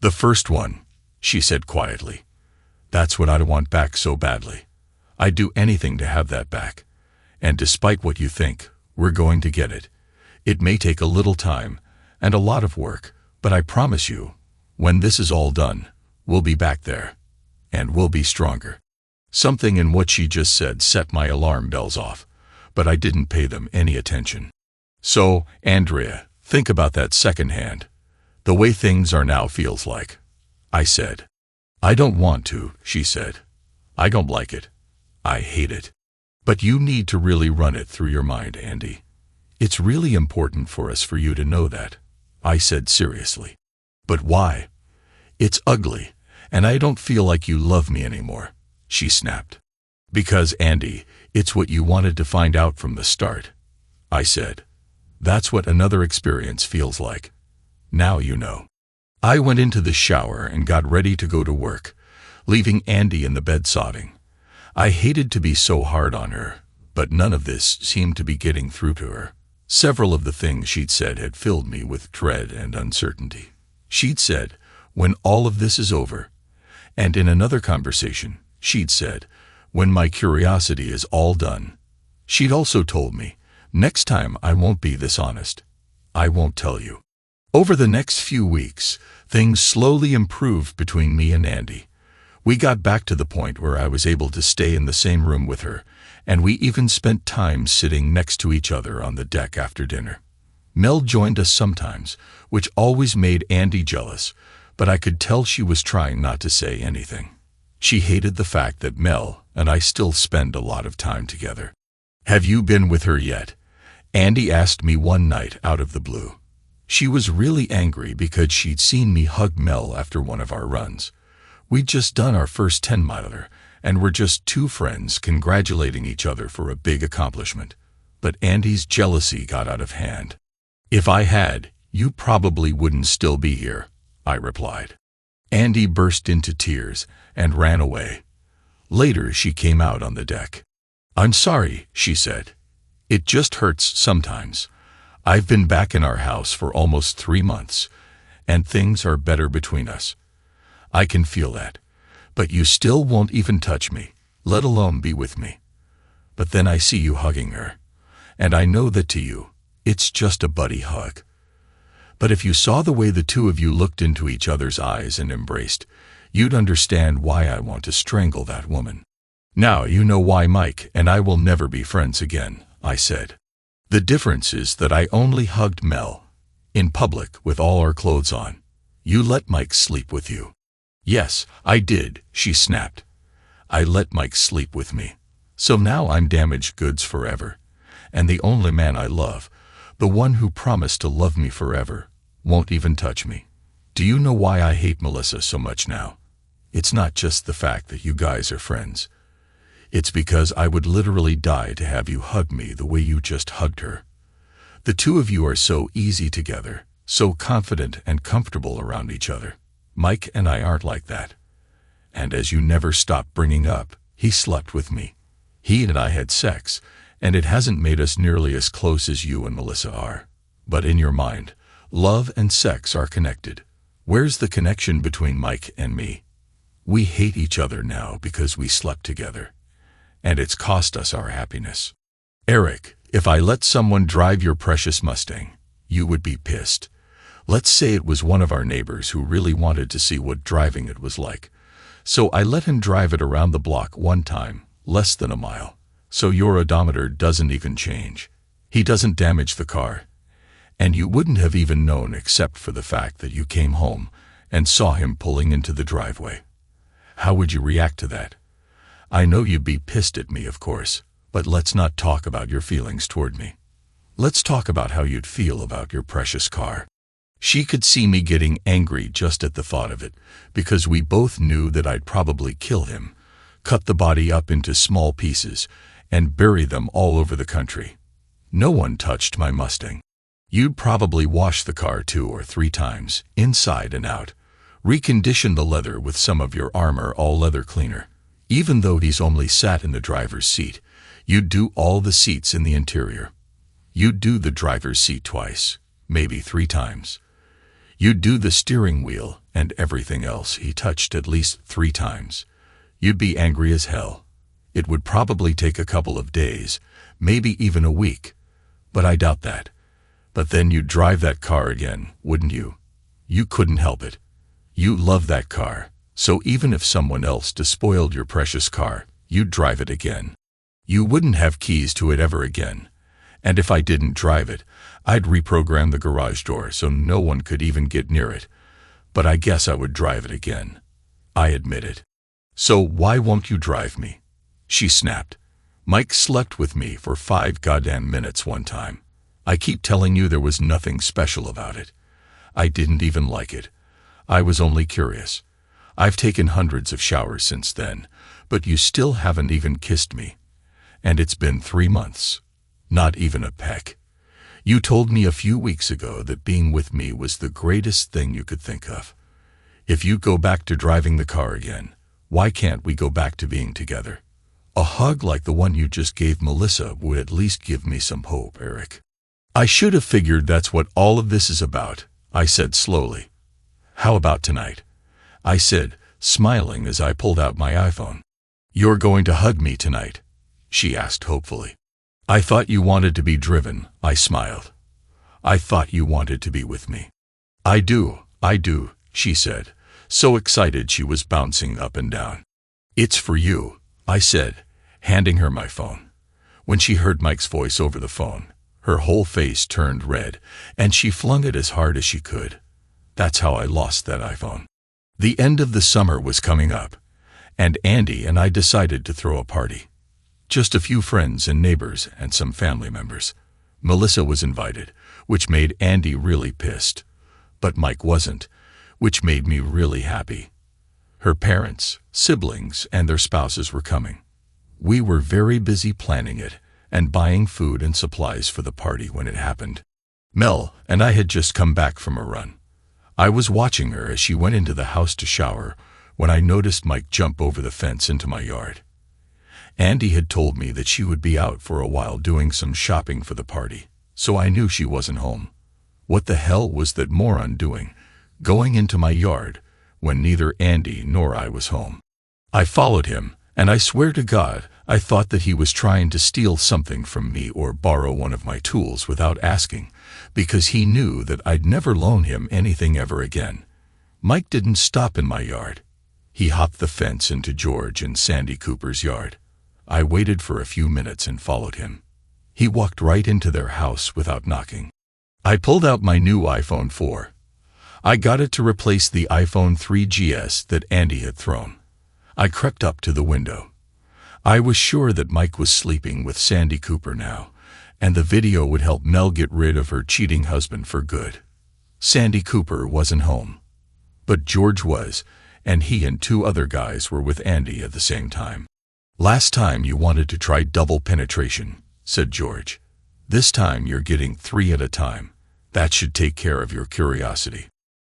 The first one, she said quietly. That's what I want back so badly. I'd do anything to have that back. And despite what you think, we're going to get it. It may take a little time and a lot of work, but I promise you, when this is all done, we'll be back there. And we'll be stronger. Something in what she just said set my alarm bells off, but I didn't pay them any attention. So, Andrea, think about that second hand. The way things are now feels like. I said. I don't want to, she said. I don't like it. I hate it. But you need to really run it through your mind, Andy. It's really important for us for you to know that, I said seriously. But why? It's ugly, and I don't feel like you love me anymore, she snapped. Because, Andy, it's what you wanted to find out from the start, I said. That's what another experience feels like. Now you know. I went into the shower and got ready to go to work, leaving Andy in the bed sobbing. I hated to be so hard on her, but none of this seemed to be getting through to her. Several of the things she'd said had filled me with dread and uncertainty. She'd said, when all of this is over. And in another conversation, she'd said, when my curiosity is all done. She'd also told me, next time I won't be this honest. I won't tell you. Over the next few weeks, things slowly improved between me and Andy. We got back to the point where I was able to stay in the same room with her, and we even spent time sitting next to each other on the deck after dinner. Mel joined us sometimes, which always made Andy jealous, but I could tell she was trying not to say anything. She hated the fact that Mel and I still spend a lot of time together. "Have you been with her yet?" Andy asked me one night out of the blue. She was really angry because she'd seen me hug Mel after one of our runs. We'd just done our first 10-miler, and we're just two friends congratulating each other for a big accomplishment. But Andy's jealousy got out of hand. "If I had, you probably wouldn't still be here," I replied. Andy burst into tears and ran away. Later, she came out on the deck. "I'm sorry," she said. "It just hurts sometimes. I've been back in our house for almost 3 months, and things are better between us. I can feel that. But you still won't even touch me, let alone be with me. But then I see you hugging her, and I know that to you, it's just a buddy hug. But if you saw the way the two of you looked into each other's eyes and embraced, you'd understand why I want to strangle that woman. Now you know why Mike and I will never be friends again," I said. "The difference is that I only hugged Mel, in public with all our clothes on. You let Mike sleep with you." "Yes, I did," she snapped. "I let Mike sleep with me. So now I'm damaged goods forever. And the only man I love, the one who promised to love me forever, won't even touch me. Do you know why I hate Melissa so much now? It's not just the fact that you guys are friends. It's because I would literally die to have you hug me the way you just hugged her. The two of you are so easy together, so confident and comfortable around each other. Mike and I aren't like that. And as you never stop bringing up, he slept with me. He and I had sex, and it hasn't made us nearly as close as you and Melissa are. But in your mind, love and sex are connected. Where's the connection between Mike and me? We hate each other now because we slept together. And it's cost us our happiness. Eric, if I let someone drive your precious Mustang, you would be pissed. Let's say it was one of our neighbors who really wanted to see what driving it was like. So I let him drive it around the block one time, less than a mile. So your odometer doesn't even change. He doesn't damage the car. And you wouldn't have even known except for the fact that you came home and saw him pulling into the driveway. How would you react to that? I know you'd be pissed at me, of course, but let's not talk about your feelings toward me. Let's talk about how you'd feel about your precious car." She could see me getting angry just at the thought of it, because we both knew that I'd probably kill him, cut the body up into small pieces, and bury them all over the country. No one touched my Mustang. You'd probably wash the car 2 or 3 times, inside and out, recondition the leather with some of your Armor all-leather cleaner. Even though he's only sat in the driver's seat, you'd do all the seats in the interior. You'd do the driver's seat twice, maybe 3 times. You'd do the steering wheel and everything else he touched at least 3 times. You'd be angry as hell. It would probably take a couple of days, maybe even a week, but I doubt that. But then you'd drive that car again, wouldn't you? You couldn't help it. You love that car, so even if someone else despoiled your precious car, you'd drive it again. You wouldn't have keys to it ever again. And if I didn't drive it, I'd reprogram the garage door so no one could even get near it. But I guess I would drive it again. I admit it. So why won't you drive me? She snapped. Mike slept with me for 5 goddamn minutes one time. I keep telling you there was nothing special about it. I didn't even like it. I was only curious. I've taken hundreds of showers since then, but you still haven't even kissed me. And it's been 3 months. Not even a peck. You told me a few weeks ago that being with me was the greatest thing you could think of. If you go back to driving the car again, why can't we go back to being together? A hug like the one you just gave Melissa would at least give me some hope, Eric. I should have figured that's what all of this is about, I said slowly. How about tonight? I said, smiling as I pulled out my iPhone. You're going to hug me tonight? She asked hopefully. I thought you wanted to be driven, I smiled. I thought you wanted to be with me. I do, she said, so excited she was bouncing up and down. It's for you, I said, handing her my phone. When she heard Mike's voice over the phone, her whole face turned red, and she flung it as hard as she could. That's how I lost that iPhone. The end of the summer was coming up, and Andy and I decided to throw a party. Just a few friends and neighbors and some family members. Melissa was invited, which made Andy really pissed. But Mike wasn't, which made me really happy. Her parents, siblings, and their spouses were coming. We were very busy planning it and buying food and supplies for the party when it happened. Mel and I had just come back from a run. I was watching her as she went into the house to shower when I noticed Mike jump over the fence into my yard. Andy had told me that she would be out for a while doing some shopping for the party, so I knew she wasn't home. What the hell was that moron doing, going into my yard when neither Andy nor I was home? I followed him, and I swear to God, I thought that he was trying to steal something from me or borrow one of my tools without asking, because he knew that I'd never loan him anything ever again. Mike didn't stop in my yard. He hopped the fence into George and Sandy Cooper's yard. I waited for a few minutes and followed him. He walked right into their house without knocking. I pulled out my new iPhone 4. I got it to replace the iPhone 3GS that Andy had thrown. I crept up to the window. I was sure that Mike was sleeping with Sandy Cooper now, and the video would help Mel get rid of her cheating husband for good. Sandy Cooper wasn't home, but George was, and he and 2 other guys were with Andy at the same time. "Last time you wanted to try double penetration," said George. "This time you're getting 3 at a time. That should take care of your curiosity."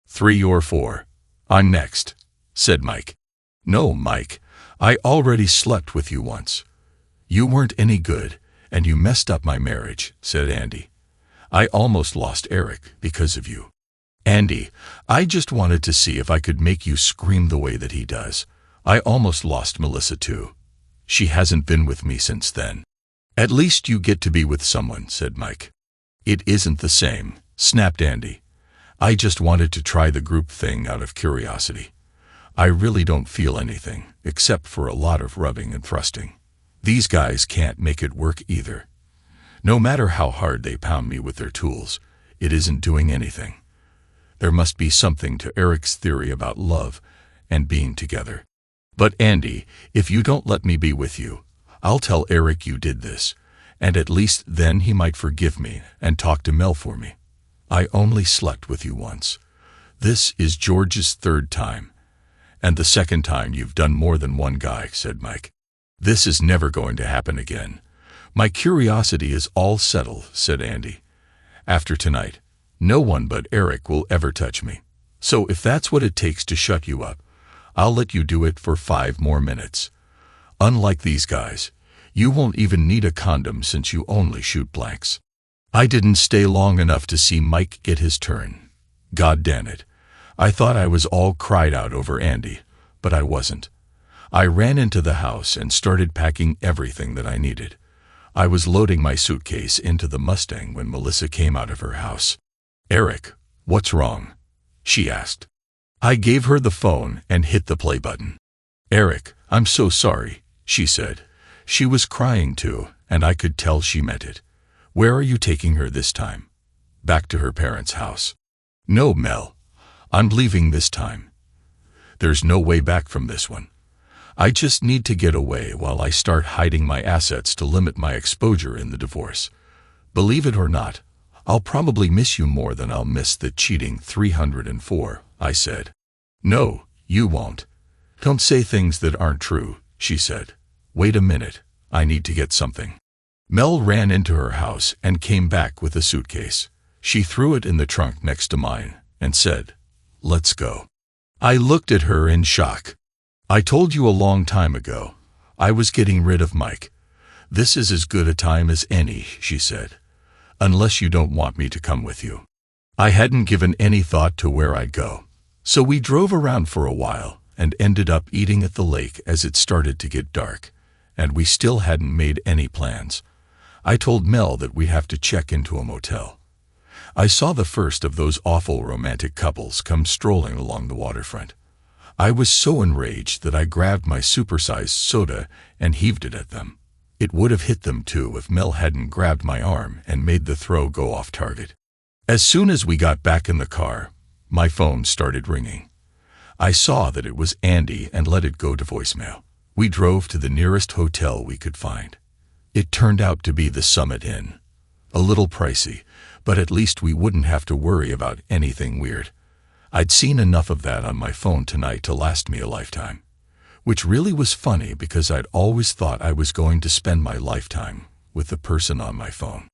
"3 or 4? I'm next," said Mike. "No, Mike, I already slept with you once. You weren't any good, and you messed up my marriage," said Andy. "I almost lost Eric because of you." "Andy, I just wanted to see if I could make you scream the way that he does. I almost lost Melissa too. She hasn't been with me since then." "At least you get to be with someone," said Mike. "It isn't the same," snapped Andy. "I just wanted to try the group thing out of curiosity. I really don't feel anything, except for a lot of rubbing and thrusting. These guys can't make it work either. No matter how hard they pound me with their tools, it isn't doing anything. There must be something to Eric's theory about love and being together. But Andy, if you don't let me be with you, I'll tell Eric you did this, and at least then he might forgive me and talk to Mel for me. I only slept with you once. This is George's 3rd time. And the 2nd time you've done more than one guy," said Mike. "This is never going to happen again. My curiosity is all settled," said Andy. "After tonight, no one but Eric will ever touch me. So if that's what it takes to shut you up, I'll let you do it for 5 more minutes. Unlike these guys, you won't even need a condom since you only shoot blanks." I didn't stay long enough to see Mike get his turn. God damn it. I thought I was all cried out over Andy, but I wasn't. I ran into the house and started packing everything that I needed. I was loading my suitcase into the Mustang when Melissa came out of her house. "Eric, what's wrong?" she asked. I gave her the phone and hit the play button. "Eric, I'm so sorry," she said. She was crying too, and I could tell she meant it. "Where are you taking her this time?" "Back to her parents' house." "No, Mel. I'm leaving this time. There's no way back from this one. I just need to get away while I start hiding my assets to limit my exposure in the divorce. Believe it or not, I'll probably miss you more than I'll miss the cheating 304, I said. "No, you won't. Don't say things that aren't true," she said. "Wait a minute, I need to get something." Mel ran into her house and came back with a suitcase. She threw it in the trunk next to mine and said, "Let's go." I looked at her in shock. "I told you a long time ago. I was getting rid of Mike. This is as good a time as any," she said. "Unless you don't want me to come with you." I hadn't given any thought to where I'd go. So we drove around for a while and ended up eating at the lake as it started to get dark, and we still hadn't made any plans. I told Mel that we'd have to check into a motel. I saw the first of those awful romantic couples come strolling along the waterfront. I was so enraged that I grabbed my supersized soda and heaved it at them. It would have hit them too if Mel hadn't grabbed my arm and made the throw go off target. As soon as we got back in the car, My phone started ringing. I saw that it was Andy and let it go to voicemail. We drove to the nearest hotel we could find. It turned out to be the Summit Inn. A little pricey, but at least we wouldn't have to worry about anything weird. I'd seen enough of that on my phone tonight to last me a lifetime. Which really was funny because I'd always thought I was going to spend my lifetime with the person on my phone.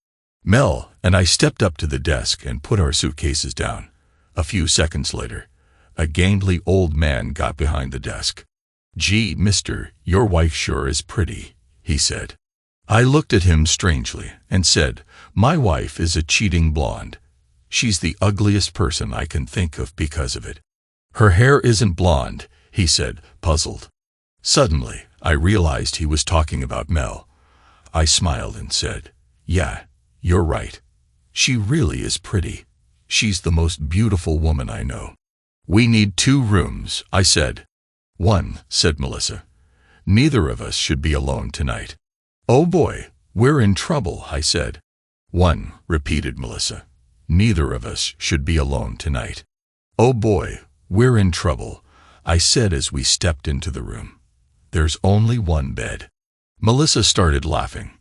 Mel and I stepped up to the desk and put our suitcases down. A few seconds later, a gangly old man got behind the desk. "Gee, mister, your wife sure is pretty," he said. I looked at him strangely and said, "My wife is a cheating blonde. She's the ugliest person I can think of because of it." "Her hair isn't blonde," he said, puzzled. Suddenly, I realized he was talking about Mel. I smiled and said, "Yeah, you're right. She really is pretty. She's the most beautiful woman I know." "We need 2 rooms," I said. "1," said Melissa. "Neither of us should be alone tonight." "Oh boy, we're in trouble," I said. "1," repeated Melissa. "Neither of us should be alone tonight." "Oh boy, we're in trouble," I said as we stepped into the room. "There's only 1 bed." Melissa started laughing.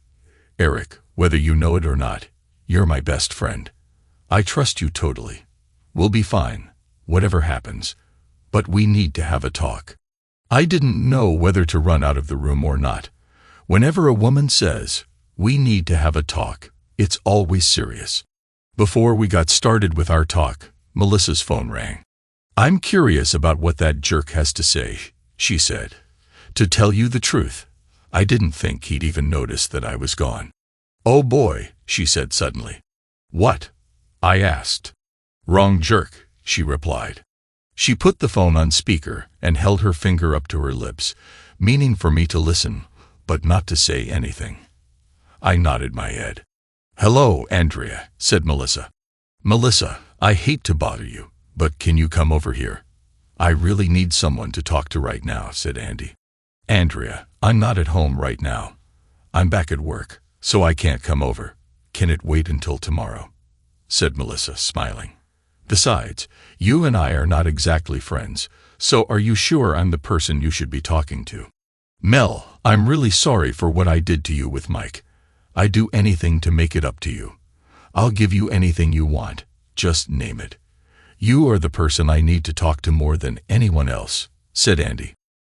"Eric, whether you know it or not, you're my best friend. I trust you totally. We'll be fine, whatever happens, but we need to have a talk." I didn't know whether to run out of the room or not. Whenever a woman says, "We need to have a talk," it's always serious. Before we got started with our talk, Melissa's phone rang. "I'm curious about what that jerk has to say," she said. "To tell you the truth, I didn't think he'd even notice that I was gone." "Oh boy," she said suddenly. "What?" I asked. "Wrong jerk," she replied. She put the phone on speaker and held her finger up to her lips, meaning for me to listen, but not to say anything. I nodded my head. "Hello, Andrea," said Melissa. "Melissa, I hate to bother you, but can you come over here? I really need someone to talk to right now," said Andy. "Andrea, I'm not at home right now. I'm back at work, so I can't come over. Can it wait until tomorrow?" said Melissa, smiling. "Besides, you and I are not exactly friends, so are you sure I'm the person you should be talking to?" "Mel, I'm really sorry for what I did to you with Mike. I'd do anything to make it up to you. I'll give you anything you want, just name it. You are the person I need to talk to more than anyone else," said Andy.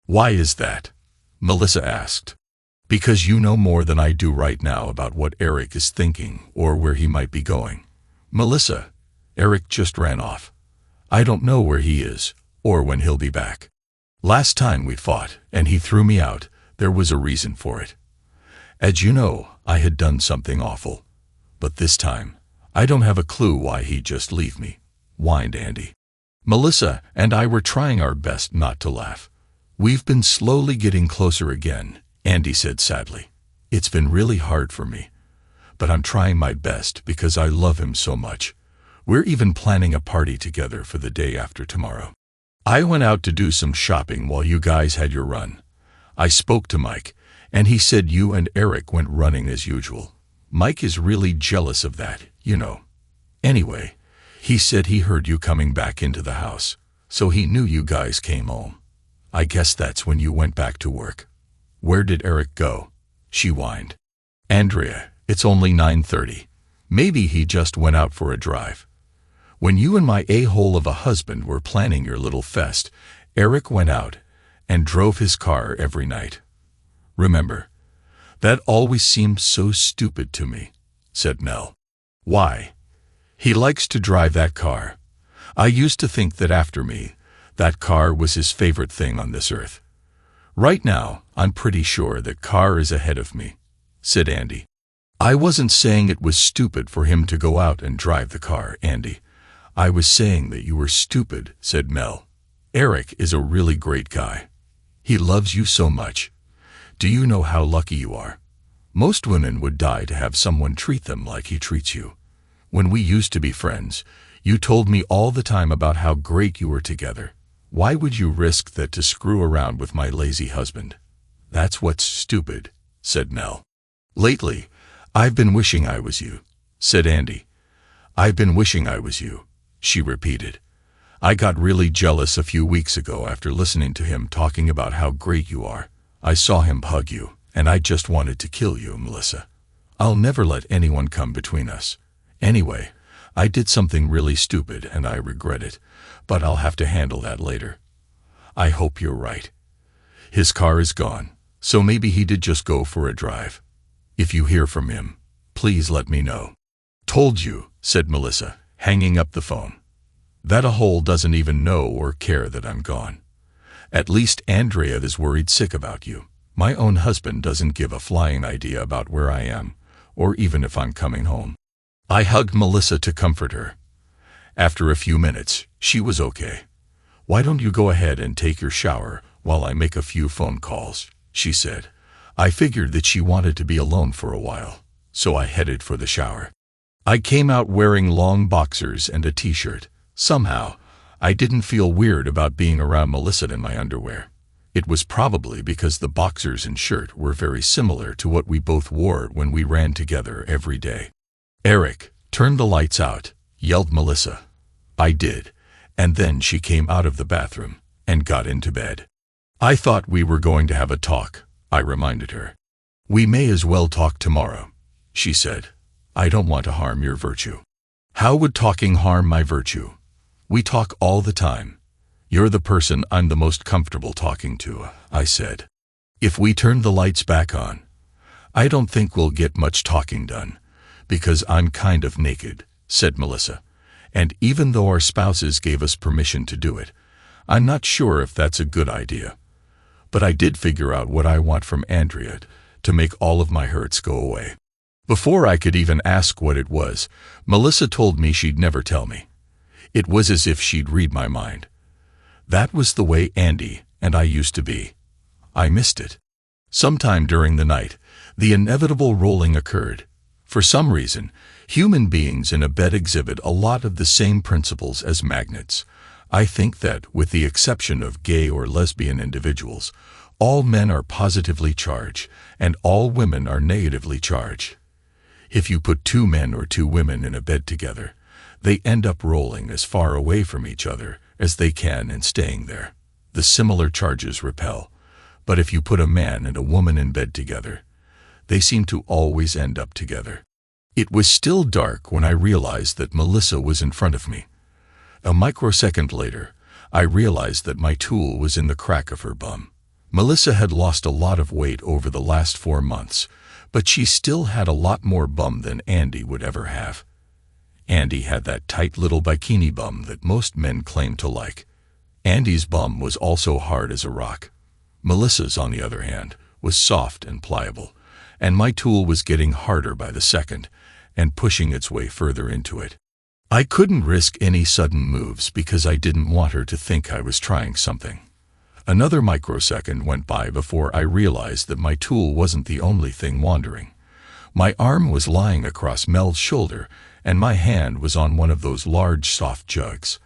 "Why is that?" Melissa asked. "Because you know more than I do right now about what Eric is thinking or where he might be going. Melissa, Eric just ran off. I don't know where he is or when he'll be back. Last time we fought and he threw me out, there was a reason for it. As you know, I had done something awful. But this time, I don't have a clue why he'd just leave me," whined Andy. Melissa and I were trying our best not to laugh. "We've been slowly getting closer again," Andy said sadly. "It's been really hard for me, but I'm trying my best because I love him so much. We're even planning a party together for the day after tomorrow. I went out to do some shopping while you guys had your run. I spoke to Mike, and he said you and Eric went running as usual. Mike is really jealous of that, you know. Anyway, he said he heard you coming back into the house, so he knew you guys came home. I guess that's when you went back to work." "Where did Eric go?" she whined. "Andrea, it's only 9:30. Maybe he just went out for a drive. When you and my a-hole of a husband were planning your little fest, Eric went out and drove his car every night. Remember, that always seemed so stupid to me," said Mel. "Why? He likes to drive that car. I used to think that after me, that car was his favorite thing on this earth. Right now, I'm pretty sure that car is ahead of me," said Andy. "I wasn't saying it was stupid for him to go out and drive the car, Andy. I was saying that you were stupid," said Mel. "Eric is a really great guy. He loves you so much. Do you know how lucky you are? Most women would die to have someone treat them like he treats you. When we used to be friends, you told me all the time about how great you were together. Why would you risk that to screw around with my lazy husband?" "That's what's stupid," said Mel. "Lately, I've been wishing I was you," said Andy. "I've been wishing I was you," she repeated. I got really jealous a few weeks ago after listening to him talking about how great you are. I saw him hug you, and I just wanted to kill you, Melissa. I'll never let anyone come between us. Anyway, I did something really stupid and I regret it, but I'll have to handle that later. I hope you're right. His car is gone, so maybe he did just go for a drive. If you hear from him, please let me know. Told you, said Melissa, hanging up the phone. That a hole doesn't even know or care that I'm gone. At least Andrea is worried sick about you. My own husband doesn't give a flying idea about where I am, or even if I'm coming home. I hugged Melissa to comfort her. After a few minutes, she was okay. Why don't you go ahead and take your shower while I make a few phone calls, she said. I figured that she wanted to be alone for a while, so I headed for the shower. I came out wearing long boxers and a t-shirt. Somehow, I didn't feel weird about being around Melissa in my underwear. It was probably because the boxers and shirt were very similar to what we both wore when we ran together every day. Eric, turn the lights out, yelled Melissa. I did, and then she came out of the bathroom and got into bed. I thought we were going to have a talk, I reminded her. We may as well talk tomorrow, she said. I don't want to harm your virtue. How would talking harm my virtue? We talk all the time. You're the person I'm the most comfortable talking to, I said. If we turn the lights back on, I don't think we'll get much talking done, because I'm kind of naked, said Melissa. And even though our spouses gave us permission to do it, I'm not sure if that's a good idea. But I did figure out what I want from Andrea to make all of my hurts go away. Before I could even ask what it was, Melissa told me she'd never tell me. It was as if she'd read my mind. That was the way Andy and I used to be. I missed it. Sometime during the night, the inevitable rolling occurred. For some reason, human beings in a bed exhibit a lot of the same principles as magnets. I think that, with the exception of gay or lesbian individuals, all men are positively charged, and all women are negatively charged. If you put two men or two women in a bed together, they end up rolling as far away from each other as they can and staying there. The similar charges repel. But if you put a man and a woman in bed together, they seem to always end up together. It was still dark when I realized that Melissa was in front of me. A microsecond later, I realized that my tool was in the crack of her bum. Melissa had lost a lot of weight over the last 4 months, but she still had a lot more bum than Andy would ever have. Andy had that tight little bikini bum that most men claim to like. Andy's bum was also hard as a rock. Melissa's, on the other hand, was soft and pliable, and my tool was getting harder by the second and pushing its way further into it. I couldn't risk any sudden moves because I didn't want her to think I was trying something. Another microsecond went by before I realized that my tool wasn't the only thing wandering. My arm was lying across Mel's shoulder, and my hand was on one of those large, soft jugs.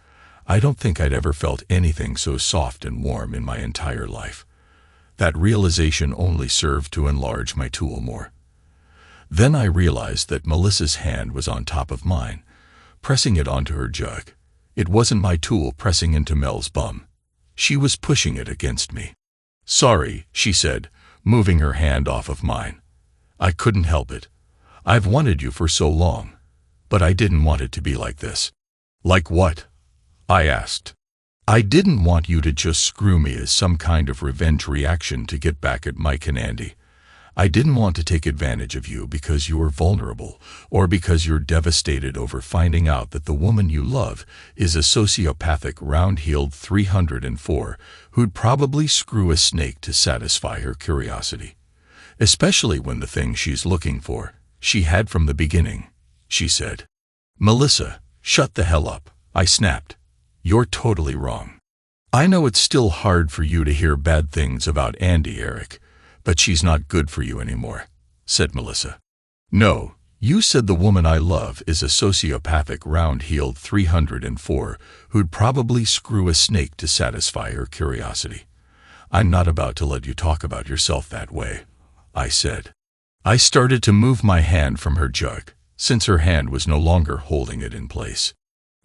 I don't think I'd ever felt anything so soft and warm in my entire life. That realization only served to enlarge my tool more. Then I realized that Melissa's hand was on top of mine, pressing it onto her jug. It wasn't my tool pressing into Mel's bum. She was pushing it against me. Sorry, she said, moving her hand off of mine. I couldn't help it. I've wanted you for so long, but I didn't want it to be like this. Like what? I asked. I didn't want you to just screw me as some kind of revenge reaction to get back at Mike and Andy. I didn't want to take advantage of you because you were vulnerable or because you're devastated over finding out that the woman you love is a sociopathic, round-heeled 304 who'd probably screw a snake to satisfy her curiosity. Especially when the thing she's looking for, she had from the beginning, she said. Melissa, shut the hell up, I snapped. You're totally wrong. I know it's still hard for you to hear bad things about Andy, Eric, but she's not good for you anymore, said Melissa. No, you said the woman I love is a sociopathic, round-heeled 304 who'd probably screw a snake to satisfy her curiosity. I'm not about to let you talk about yourself that way, I said. I started to move my hand from her jug, since her hand was no longer holding it in place.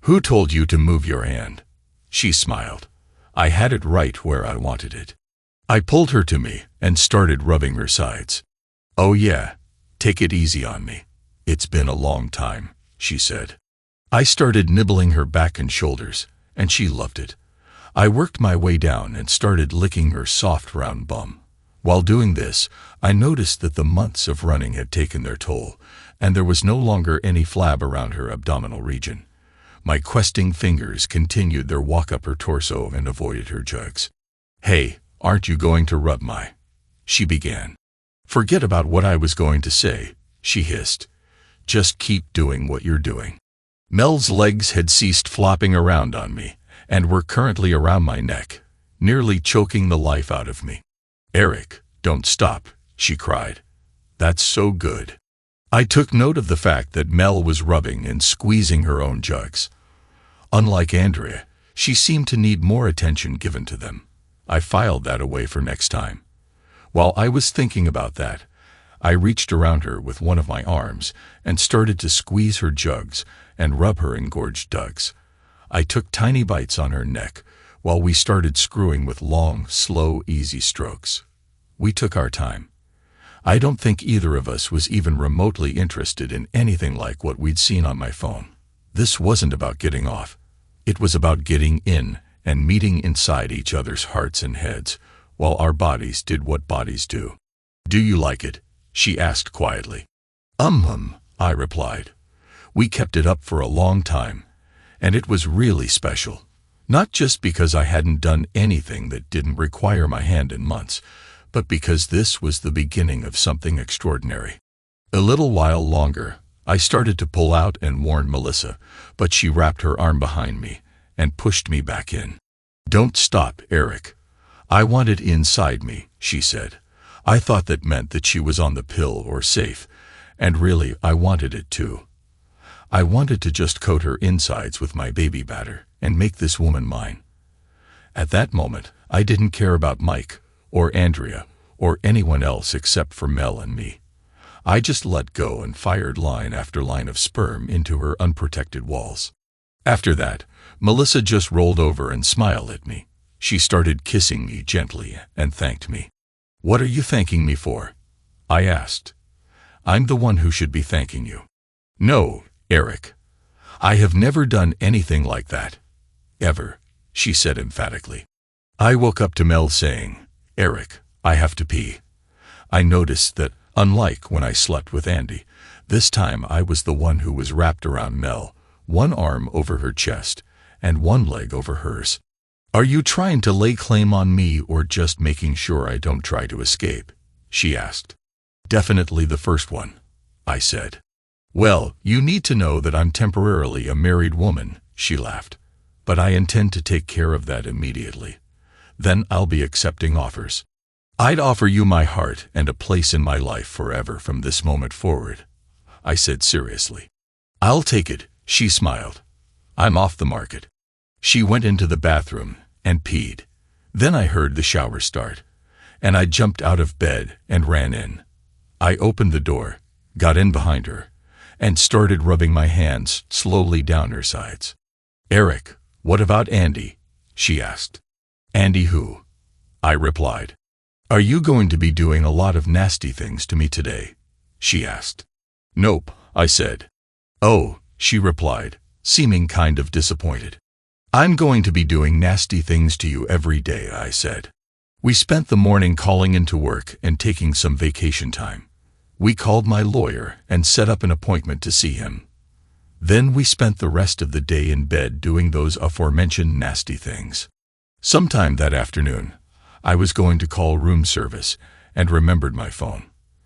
Who told you to move your hand? She smiled. I had it right where I wanted it. I pulled her to me and started rubbing her sides. "Oh yeah, take it easy on me. It's been a long time," she said. I started nibbling her back and shoulders, and she loved it. I worked my way down and started licking her soft round bum. While doing this, I noticed that the months of running had taken their toll, and there was no longer any flab around her abdominal region. My questing fingers continued their walk up her torso and avoided her jugs. "Hey, aren't you going to rub my?" she began. "Forget about what I was going to say," she hissed. "Just keep doing what you're doing." Mel's legs had ceased flopping around on me, and were currently around my neck, nearly choking the life out of me. "Eric, don't stop," she cried. "That's so good." I took note of the fact that Mel was rubbing and squeezing her own jugs. Unlike Andrea, she seemed to need more attention given to them. I filed that away for next time. While I was thinking about that, I reached around her with one of my arms and started to squeeze her jugs and rub her engorged dugs. I took tiny bites on her neck while we started screwing with long, slow, easy strokes. We took our time. I don't think either of us was even remotely interested in anything like what we'd seen on my phone. This wasn't about getting off. It was about getting in and meeting inside each other's hearts and heads, while our bodies did what bodies do. "Do you like it?" she asked quietly. I replied. We kept it up for a long time, and it was really special. Not just because I hadn't done anything that didn't require my hand in months, but because this was the beginning of something extraordinary. A little while longer, I started to pull out and warn Melissa, but she wrapped her arm behind me and pushed me back in. "Don't stop, Eric. I want it inside me," she said. I thought that meant that she was on the pill or safe, and really I wanted it too. I wanted to just coat her insides with my baby batter and make this woman mine. At that moment, I didn't care about Mike or Andrea or anyone else except for Mel and me. I just let go and fired line after line of sperm into her unprotected walls. After that, Melissa just rolled over and smiled at me. She started kissing me gently and thanked me. "What are you thanking me for?" I asked. "I'm the one who should be thanking you." "No, Eric. I have never done anything like that. Ever," she said emphatically. I woke up to Mel saying, "Eric, I have to pee." I noticed that, unlike when I slept with Andy, this time I was the one who was wrapped around Mel, one arm over her chest and one leg over hers. "Are you trying to lay claim on me or just making sure I don't try to escape?" she asked. "Definitely the first one," I said. "Well, you need to know that I'm temporarily a married woman," she laughed. "But I intend to take care of that immediately. Then I'll be accepting offers. I'd offer you my heart and a place in my life forever from this moment forward," I said seriously. "I'll take it," she smiled. "I'm off the market." She went into the bathroom and peed. Then I heard the shower start, and I jumped out of bed and ran in. I opened the door, got in behind her, and started rubbing my hands slowly down her sides. "Eric, what about Andy?" she asked. "Andy who?" I replied. "Are you going to be doing a lot of nasty things to me today?" she asked. "Nope," I said. "Oh," she replied, seeming kind of disappointed. "I'm going to be doing nasty things to you every day," I said. We spent the morning calling into work and taking some vacation time. We called my lawyer and set up an appointment to see him. Then we spent the rest of the day in bed doing those aforementioned nasty things. Sometime that afternoon, I was going to call room service and remembered my phone.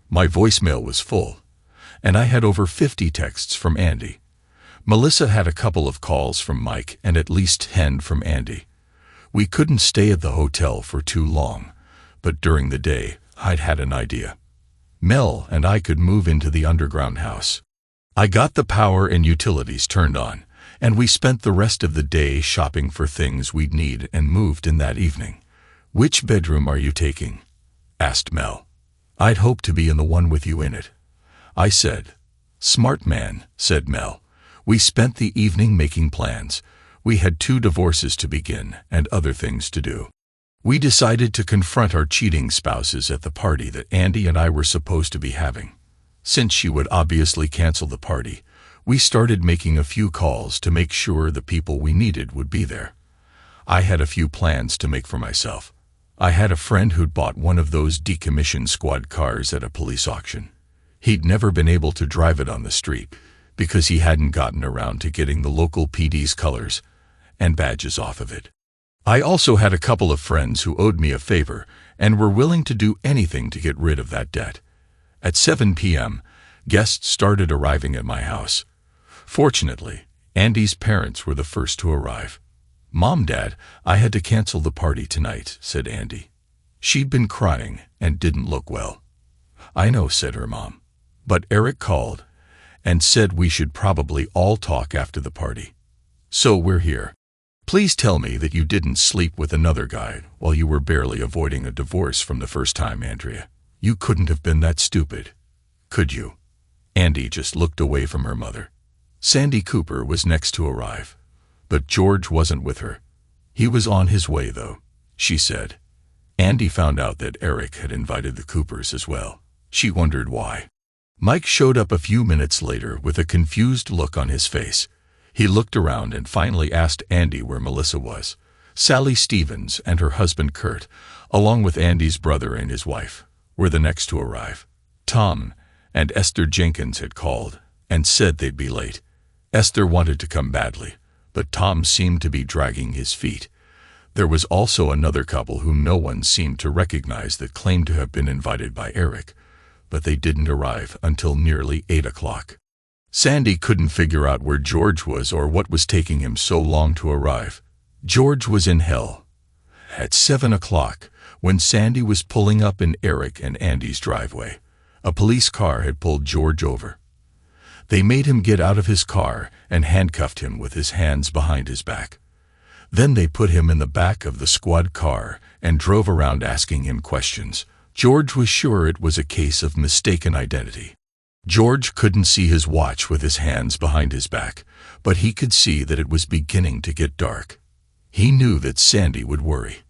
My voicemail was full, and I had over 50 texts from Andy. Melissa had a couple of calls from Mike and at least 10 from Andy. We couldn't stay at the hotel for too long, but during the day, I'd had an idea. Mel and I could move into the underground house. I got the power and utilities turned on, and we spent the rest of the day shopping for things we'd need and moved in that evening. "Which bedroom are you taking?" asked Mel. "I'd hope to be in the one with you in it," I said. "Smart man," said Mel. We spent the evening making plans, We had 2 divorces to begin and other things to do. We decided to confront our cheating spouses at the party that Andy and I were supposed to be having. Since she would obviously cancel the party, we started making a few calls to make sure the people we needed would be there. I had a few plans to make for myself. I had a friend who'd bought one of those decommissioned squad cars at a police auction. He'd never been able to drive it on the street because he hadn't gotten around to getting the local PD's colors and badges off of it. I also had a couple of friends who owed me a favor and were willing to do anything to get rid of that debt. At 7 p.m., guests started arriving at my house. Fortunately, Andy's parents were the first to arrive. "Mom, Dad, I had to cancel the party tonight," said Andy. She'd been crying and didn't look well. "I know," said her mom. "But Eric called and said we should probably all talk after the party. So we're here. Please tell me that you didn't sleep with another guy while you were barely avoiding a divorce from the first time, Andrea. You couldn't have been that stupid, could you?" Andy just looked away from her mother. Sandy Cooper was next to arrive, but George wasn't with her. "He was on his way, though," she said. Andy found out that Eric had invited the Coopers as well. She wondered why. Mike showed up a few minutes later with a confused look on his face. He looked around and finally asked Andy where Melissa was. Sally Stevens and her husband Kurt, along with Andy's brother and his wife, were the next to arrive. Tom and Esther Jenkins had called and said they'd be late. Esther wanted to come badly, but Tom seemed to be dragging his feet. There was also another couple whom no one seemed to recognize that claimed to have been invited by Eric, but they didn't arrive until nearly 8 o'clock. Sandy couldn't figure out where George was or what was taking him so long to arrive. George was in hell. At 7 o'clock, when Sandy was pulling up in Eric and Andy's driveway, a police car had pulled George over. They made him get out of his car and handcuffed him with his hands behind his back. Then they put him in the back of the squad car and drove around asking him questions. George was sure it was a case of mistaken identity. George couldn't see his watch with his hands behind his back, but he could see that it was beginning to get dark. He knew that Sandy would worry.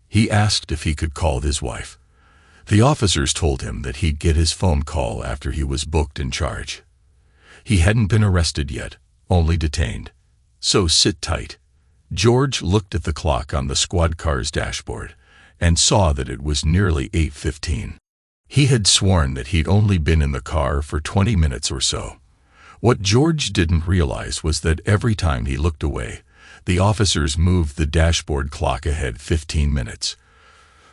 He asked if he could call his wife. The officers told him that he'd get his phone call after he was booked in charge. He hadn't been arrested yet, only detained. So sit tight. George looked at the clock on the squad car's dashboard and saw that it was nearly 8:15. He had sworn that he'd only been in the car for 20 minutes or so. What George didn't realize was that every time he looked away, the officers moved the dashboard clock ahead 15 minutes.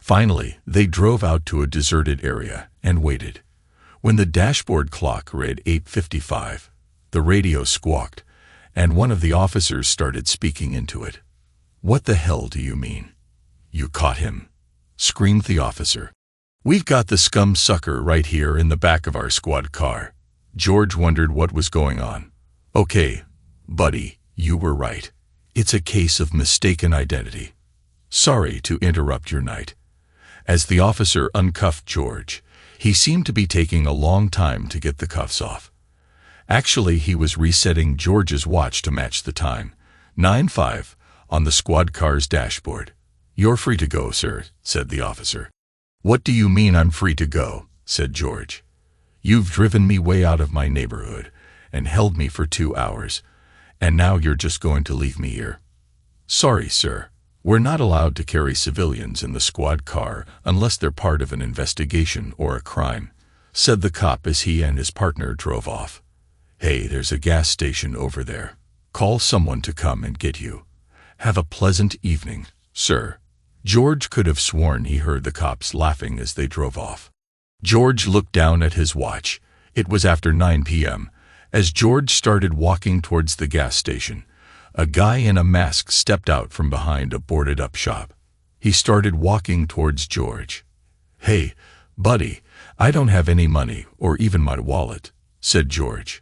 Finally, they drove out to a deserted area and waited. When the dashboard clock read 8:55, the radio squawked, and one of the officers started speaking into it. "What the hell do you mean? You caught him?" screamed the officer. "We've got the scum sucker right here in the back of our squad car." George wondered what was going on. "Okay, buddy, you were right. It's a case of mistaken identity. Sorry to interrupt your night." As the officer uncuffed George, he seemed to be taking a long time to get the cuffs off. Actually, he was resetting George's watch to match the time, 9:05, on the squad car's dashboard. "You're free to go, sir," said the officer. "What do you mean I'm free to go?" said George. "You've driven me way out of my neighborhood and held me for 2 hours, and now you're just going to leave me here?" "Sorry, sir. We're not allowed to carry civilians in the squad car unless they're part of an investigation or a crime," said the cop as he and his partner drove off. "Hey, there's a gas station over there. Call someone to come and get you. Have a pleasant evening, sir." George could have sworn he heard the cops laughing as they drove off. George looked down at his watch. It was after 9 p.m. As George started walking towards the gas station, a guy in a mask stepped out from behind a boarded-up shop. He started walking towards George. "Hey, buddy, I don't have any money or even my wallet," said George.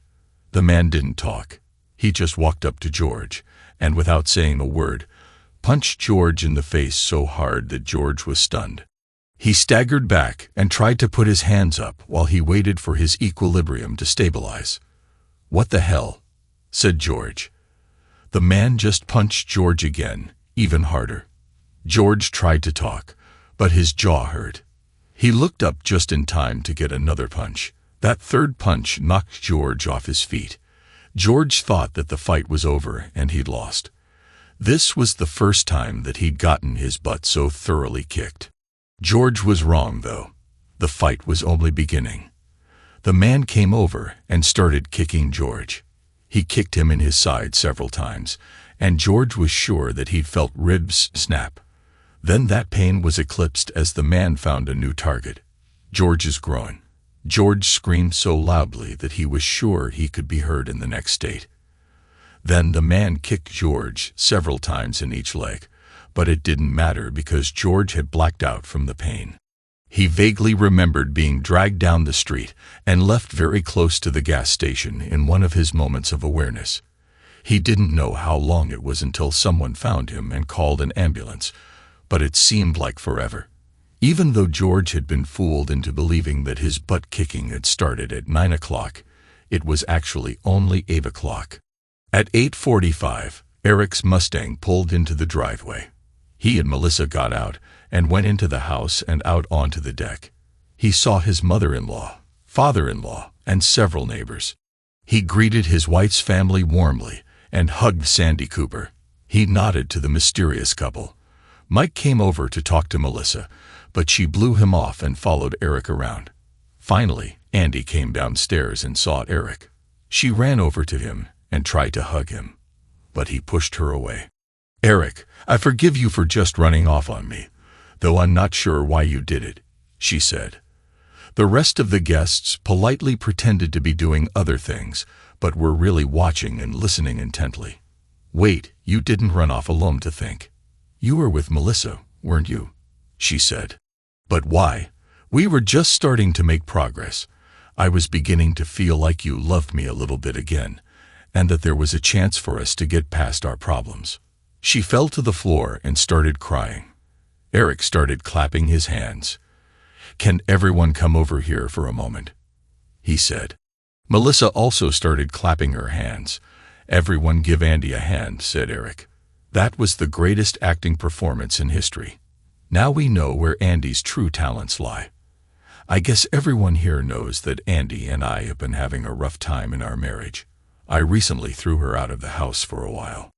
The man didn't talk. He just walked up to George and, without saying a word, punched George in the face so hard that George was stunned. He staggered back and tried to put his hands up while he waited for his equilibrium to stabilize. "What the hell?" said George. The man just punched George again, even harder. George tried to talk, but his jaw hurt. He looked up just in time to get another punch. That third punch knocked George off his feet. George thought that the fight was over and he'd lost. This was the first time that he'd gotten his butt so thoroughly kicked. George was wrong, though. The fight was only beginning. The man came over and started kicking George. He kicked him in his side several times, and George was sure that he'd felt ribs snap. Then that pain was eclipsed as the man found a new target: George's groin. George screamed so loudly that he was sure he could be heard in the next state. Then the man kicked George several times in each leg, but it didn't matter because George had blacked out from the pain. He vaguely remembered being dragged down the street and left very close to the gas station in one of his moments of awareness. He didn't know how long it was until someone found him and called an ambulance, but it seemed like forever. Even though George had been fooled into believing that his butt kicking had started at 9 o'clock, it was actually only 8 o'clock. At 8:45, Eric's Mustang pulled into the driveway. He and Melissa got out and went into the house and out onto the deck. He saw his mother-in-law, father-in-law, and several neighbors. He greeted his wife's family warmly and hugged Sandy Cooper. He nodded to the mysterious couple. Mike came over to talk to Melissa, but she blew him off and followed Eric around. Finally, Andy came downstairs and saw Eric. She ran over to him and tried to hug him, but he pushed her away. "Eric, I forgive you for just running off on me, though I'm not sure why you did it," she said. The rest of the guests politely pretended to be doing other things, but were really watching and listening intently. "Wait, you didn't run off alone to think. You were with Melissa, weren't you?" she said. "But why? We were just starting to make progress. I was beginning to feel like you loved me a little bit again, and that there was a chance for us to get past our problems." She fell to the floor and started crying. Eric started clapping his hands. "Can everyone come over here for a moment?" he said. Melissa also started clapping her hands. "Everyone give Andy a hand," said Eric. That was the greatest acting performance in history. Now we know where Andy's true talents lie. I guess everyone here knows that Andy and I have been having a rough time in our marriage. I recently threw her out of the house for a while.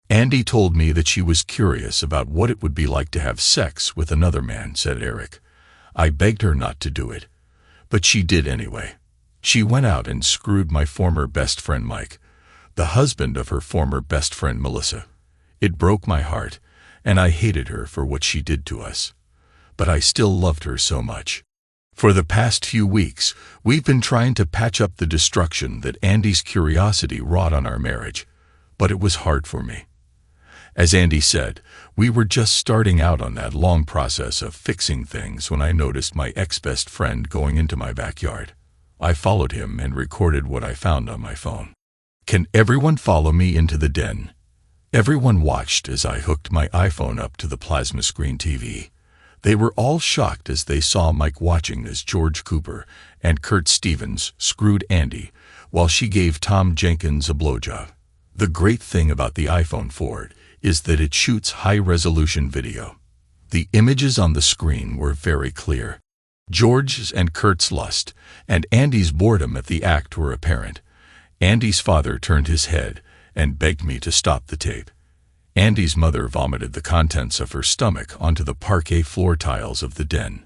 Andy told me that she was curious about what it would be like to have sex with another man, said Eric. I begged her not to do it, but she did anyway. She went out and screwed my former best friend Mike, the husband of her former best friend Melissa. It broke my heart, and I hated her for what she did to us. But I still loved her so much. For the past few weeks, we've been trying to patch up the destruction that Andy's curiosity wrought on our marriage, but it was hard for me. As Andy said, we were just starting out on that long process of fixing things when I noticed my ex-best friend going into my backyard. I followed him and recorded what I found on my phone. Can everyone follow me into the den? Everyone watched as I hooked my iPhone up to the plasma screen TV. They were all shocked as they saw Mike watching as George Cooper and Kurt Stevens screwed Andy while she gave Tom Jenkins a blowjob. The great thing about the iPhone 4 is that it shoots high-resolution video. The images on the screen were very clear. George's and Kurt's lust and Andy's boredom at the act were apparent. Andy's father turned his head and begged me to stop the tape. Andy's mother vomited the contents of her stomach onto the parquet floor tiles of the den.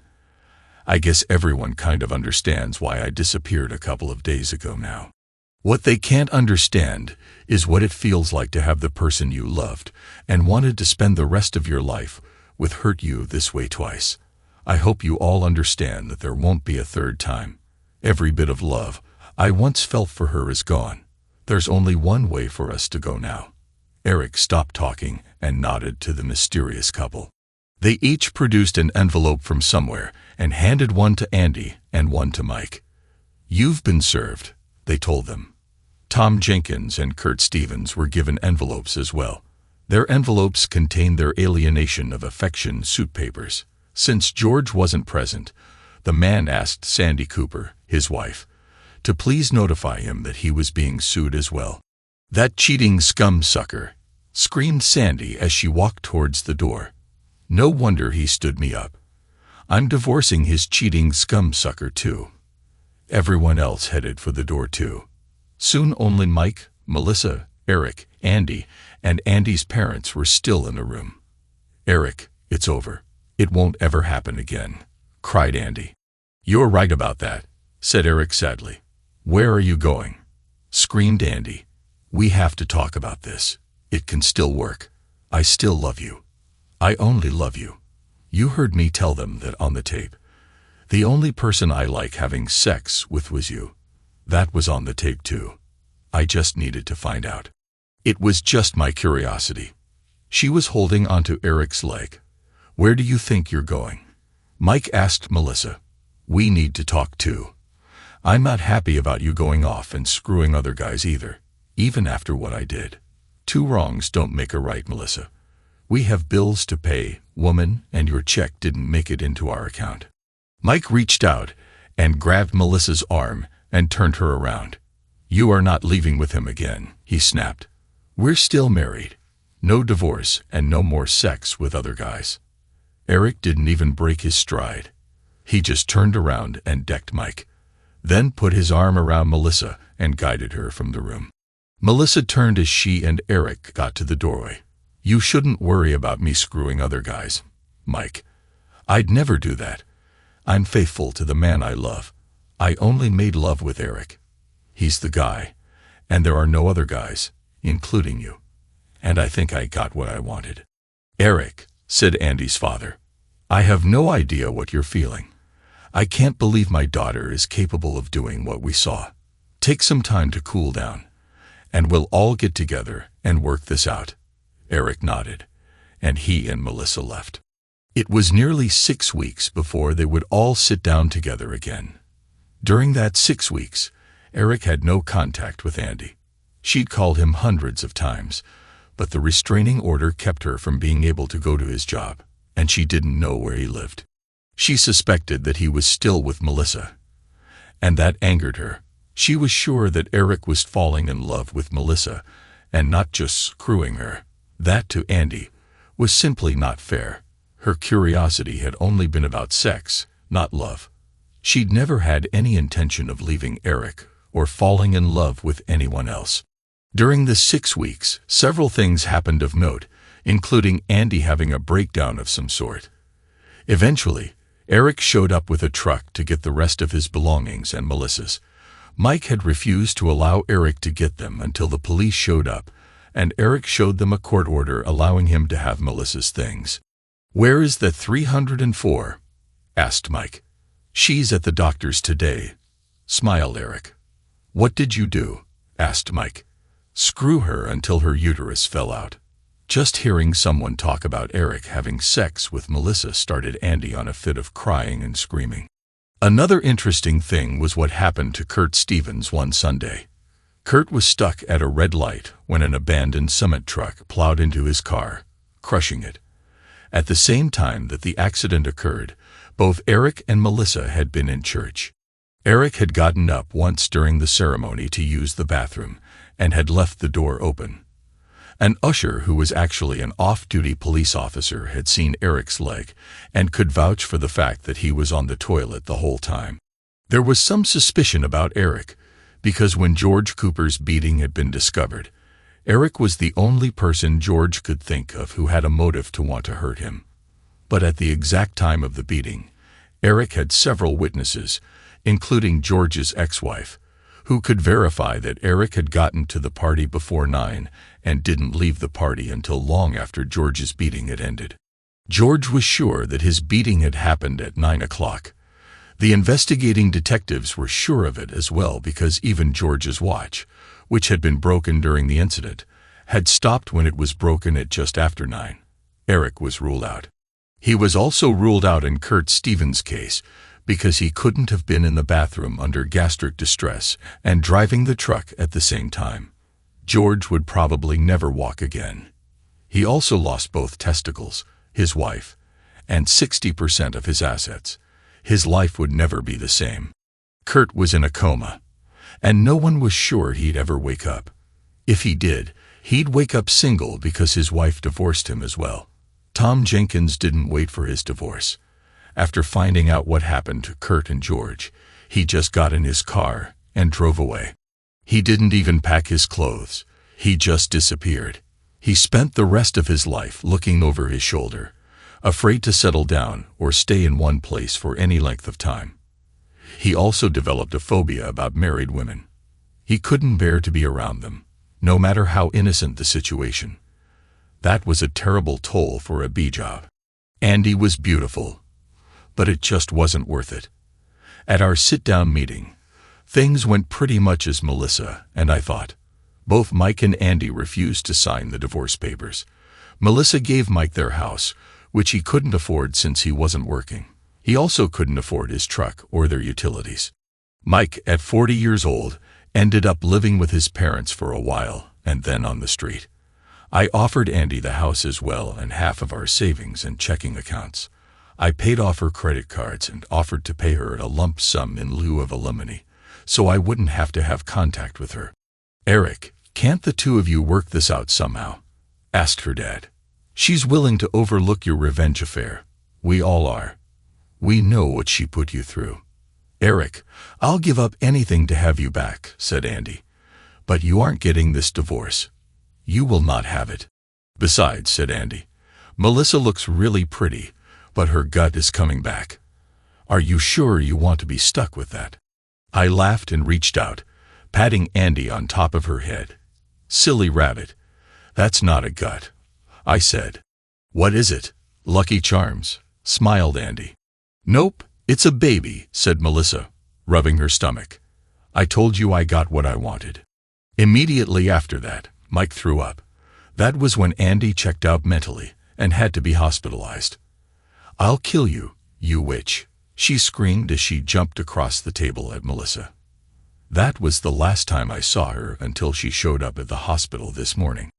I guess everyone kind of understands why I disappeared a couple of days ago now. What they can't understand is what it feels like to have the person you loved and wanted to spend the rest of your life with hurt you this way twice. I hope you all understand that there won't be a third time. Every bit of love I once felt for her is gone. There's only one way for us to go now. Eric stopped talking and nodded to the mysterious couple. They each produced an envelope from somewhere and handed one to Andy and one to Mike. You've been served, they told them. Tom Jenkins and Kurt Stevens were given envelopes as well. Their envelopes contained their alienation of affection suit papers. Since George wasn't present, the man asked Sandy Cooper, his wife, to please notify him that he was being sued as well. That cheating scum sucker, screamed Sandy as she walked towards the door. No wonder he stood me up. I'm divorcing his cheating scumsucker too. Everyone else headed for the door too. Soon only Mike, Melissa, Eric, Andy, and Andy's parents were still in the room. "Eric, it's over. It won't ever happen again," cried Andy. "You're right about that," said Eric sadly. "Where are you going?" screamed Andy. "We have to talk about this. It can still work. I still love you. I only love you. You heard me tell them that on the tape. The only person I like having sex with was you. That was on the tape too. I just needed to find out. It was just my curiosity." She was holding onto Eric's leg. "Where do you think you're going?" Mike asked Melissa. "We need to talk too. I'm not happy about you going off and screwing other guys either, even after what I did. Two wrongs don't make a right, Melissa. We have bills to pay, woman, and your check didn't make it into our account." Mike reached out and grabbed Melissa's arm and turned her around. "You are not leaving with him again," he snapped. "We're still married. No divorce and no more sex with other guys." Eric didn't even break his stride. He just turned around and decked Mike, then put his arm around Melissa and guided her from the room. Melissa turned as she and Eric got to the doorway. "You shouldn't worry about me screwing other guys, Mike. I'd never do that. I'm faithful to the man I love. I only made love with Eric. He's the guy, and there are no other guys, including you. And I think I got what I wanted." "Eric," said Andy's father, "I have no idea what you're feeling. I can't believe my daughter is capable of doing what we saw. Take some time to cool down, and we'll all get together and work this out." Eric nodded, and he and Melissa left. It was nearly 6 weeks before they would all sit down together again. During that 6 weeks, Eric had no contact with Andy. She'd called him hundreds of times, but the restraining order kept her from being able to go to his job, and she didn't know where he lived. She suspected that he was still with Melissa, and that angered her. She was sure that Eric was falling in love with Melissa and not just screwing her. That, to Andy, was simply not fair. Her curiosity had only been about sex, not love. She'd never had any intention of leaving Eric or falling in love with anyone else. During the 6 weeks, several things happened of note, including Andy having a breakdown of some sort. Eventually, Eric showed up with a truck to get the rest of his belongings and Melissa's. Mike had refused to allow Eric to get them until the police showed up, and Eric showed them a court order allowing him to have Melissa's things. "Where is the 304? asked Mike. "She's at the doctor's today," smiled Eric. "What did you do?" asked Mike. "Screw her until her uterus fell out." Just hearing someone talk about Eric having sex with Melissa started Andy on a fit of crying and screaming. Another interesting thing was what happened to Kurt Stevens one Sunday. Kurt was stuck at a red light when an abandoned cement truck plowed into his car, crushing it. At the same time that the accident occurred, both Eric and Melissa had been in church. Eric had gotten up once during the ceremony to use the bathroom and had left the door open. An usher who was actually an off-duty police officer had seen Eric's leg and could vouch for the fact that he was on the toilet the whole time. There was some suspicion about Eric, because when George Cooper's beating had been discovered, Eric was the only person George could think of who had a motive to want to hurt him. But at the exact time of the beating, Eric had several witnesses, including George's ex-wife, who could verify that Eric had gotten to the party before 9 and didn't leave the party until long after George's beating had ended. George was sure that his beating had happened at 9 o'clock. The investigating detectives were sure of it as well because even George's watch, which had been broken during the incident, had stopped when it was broken at just after 9. Eric was ruled out. He was also ruled out in Kurt Stevens' case because he couldn't have been in the bathroom under gastric distress and driving the truck at the same time. George would probably never walk again. He also lost both testicles, his wife, and 60% of his assets. His life would never be the same. Kurt was in a coma, and no one was sure he'd ever wake up. If he did, He'd wake up single because his wife divorced him as well. Tom Jenkins didn't wait for his divorce. After finding out what happened to Kurt and George, he just got in his car and drove away. He didn't even pack his clothes. He just disappeared. He spent the rest of his life looking over his shoulder, afraid to settle down or stay in one place for any length of time. He also developed a phobia about married women. He couldn't bear to be around them, no matter how innocent the situation. That was a terrible toll for a B job. Andy was beautiful, but it just wasn't worth it. At our sit-down meeting, things went pretty much as Melissa and I thought. Both Mike and Andy refused to sign the divorce papers. Melissa gave Mike their house, which he couldn't afford since he wasn't working. He also couldn't afford his truck or their utilities. Mike, at 40 years old, ended up living with his parents for a while and then on the street. I offered Andy the house as well and half of our savings and checking accounts. I paid off her credit cards and offered to pay her a lump sum in lieu of alimony, so I wouldn't have to have contact with her. "Eric, can't the two of you work this out somehow?" asked her dad. "She's willing to overlook your revenge affair. We all are. We know what she put you through." "Eric, I'll give up anything to have you back," said Andy. "But you aren't getting this divorce. You will not have it." "Besides," said Andy, "Melissa looks really pretty, but her gut is coming back. Are you sure you want to be stuck with that?" I laughed and reached out, patting Andy on top of her head. "Silly rabbit. That's not a gut," I said. "What is it? Lucky Charms?" smiled Andy. "Nope, it's a baby," said Melissa, rubbing her stomach. "I told you I got what I wanted." Immediately after that, Mike threw up. That was when Andy checked out mentally and had to be hospitalized. "I'll kill you, you witch," she screamed as she jumped across the table at Melissa. That was the last time I saw her until she showed up at the hospital this morning.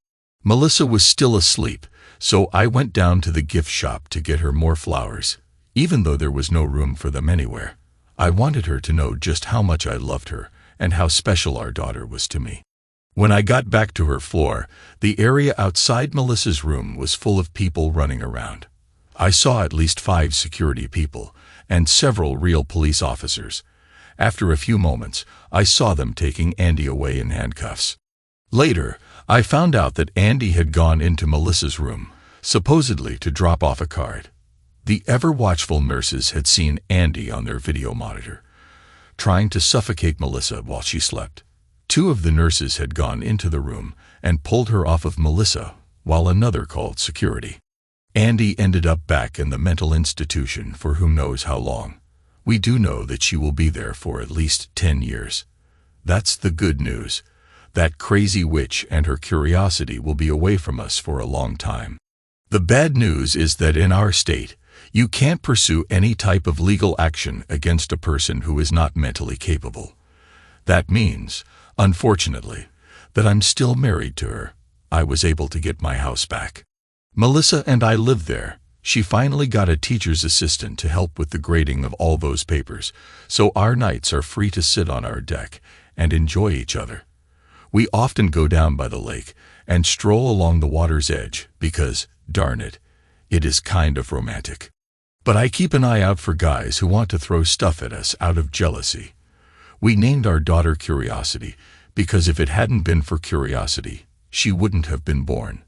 Melissa was still asleep, so I went down to the gift shop to get her more flowers, even though there was no room for them anywhere. I wanted her to know just how much I loved her and how special our daughter was to me. When I got back to her floor, the area outside Melissa's room was full of people running around. I saw at least 5 security people and several real police officers. After a few moments, I saw them taking Andy away in handcuffs. Later, I found out that Andy had gone into Melissa's room, supposedly to drop off a card. The ever-watchful nurses had seen Andy on their video monitor, trying to suffocate Melissa while she slept. 2 of the nurses had gone into the room and pulled her off of Melissa, while another called security. Andy ended up back in the mental institution for who knows how long. We do know that she will be there for at least 10 years. That's the good news. That crazy witch and her curiosity will be away from us for a long time. The bad news is that in our state, you can't pursue any type of legal action against a person who is not mentally capable. That means, unfortunately, that I'm still married to her. I was able to get my house back. Melissa and I lived there. She finally got a teacher's assistant to help with the grading of all those papers, so our nights are free to sit on our deck and enjoy each other. We often go down by the lake and stroll along the water's edge because, darn it, it is kind of romantic. But I keep an eye out for guys who want to throw stuff at us out of jealousy. We named our daughter Curiosity because if it hadn't been for curiosity, she wouldn't have been born.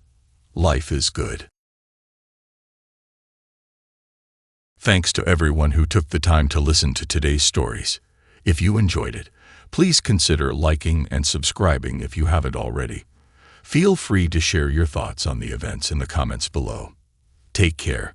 Life is good. Thanks to everyone who took the time to listen to today's stories. If you enjoyed it, please consider liking and subscribing if you haven't already. Feel free to share your thoughts on the events in the comments below. Take care.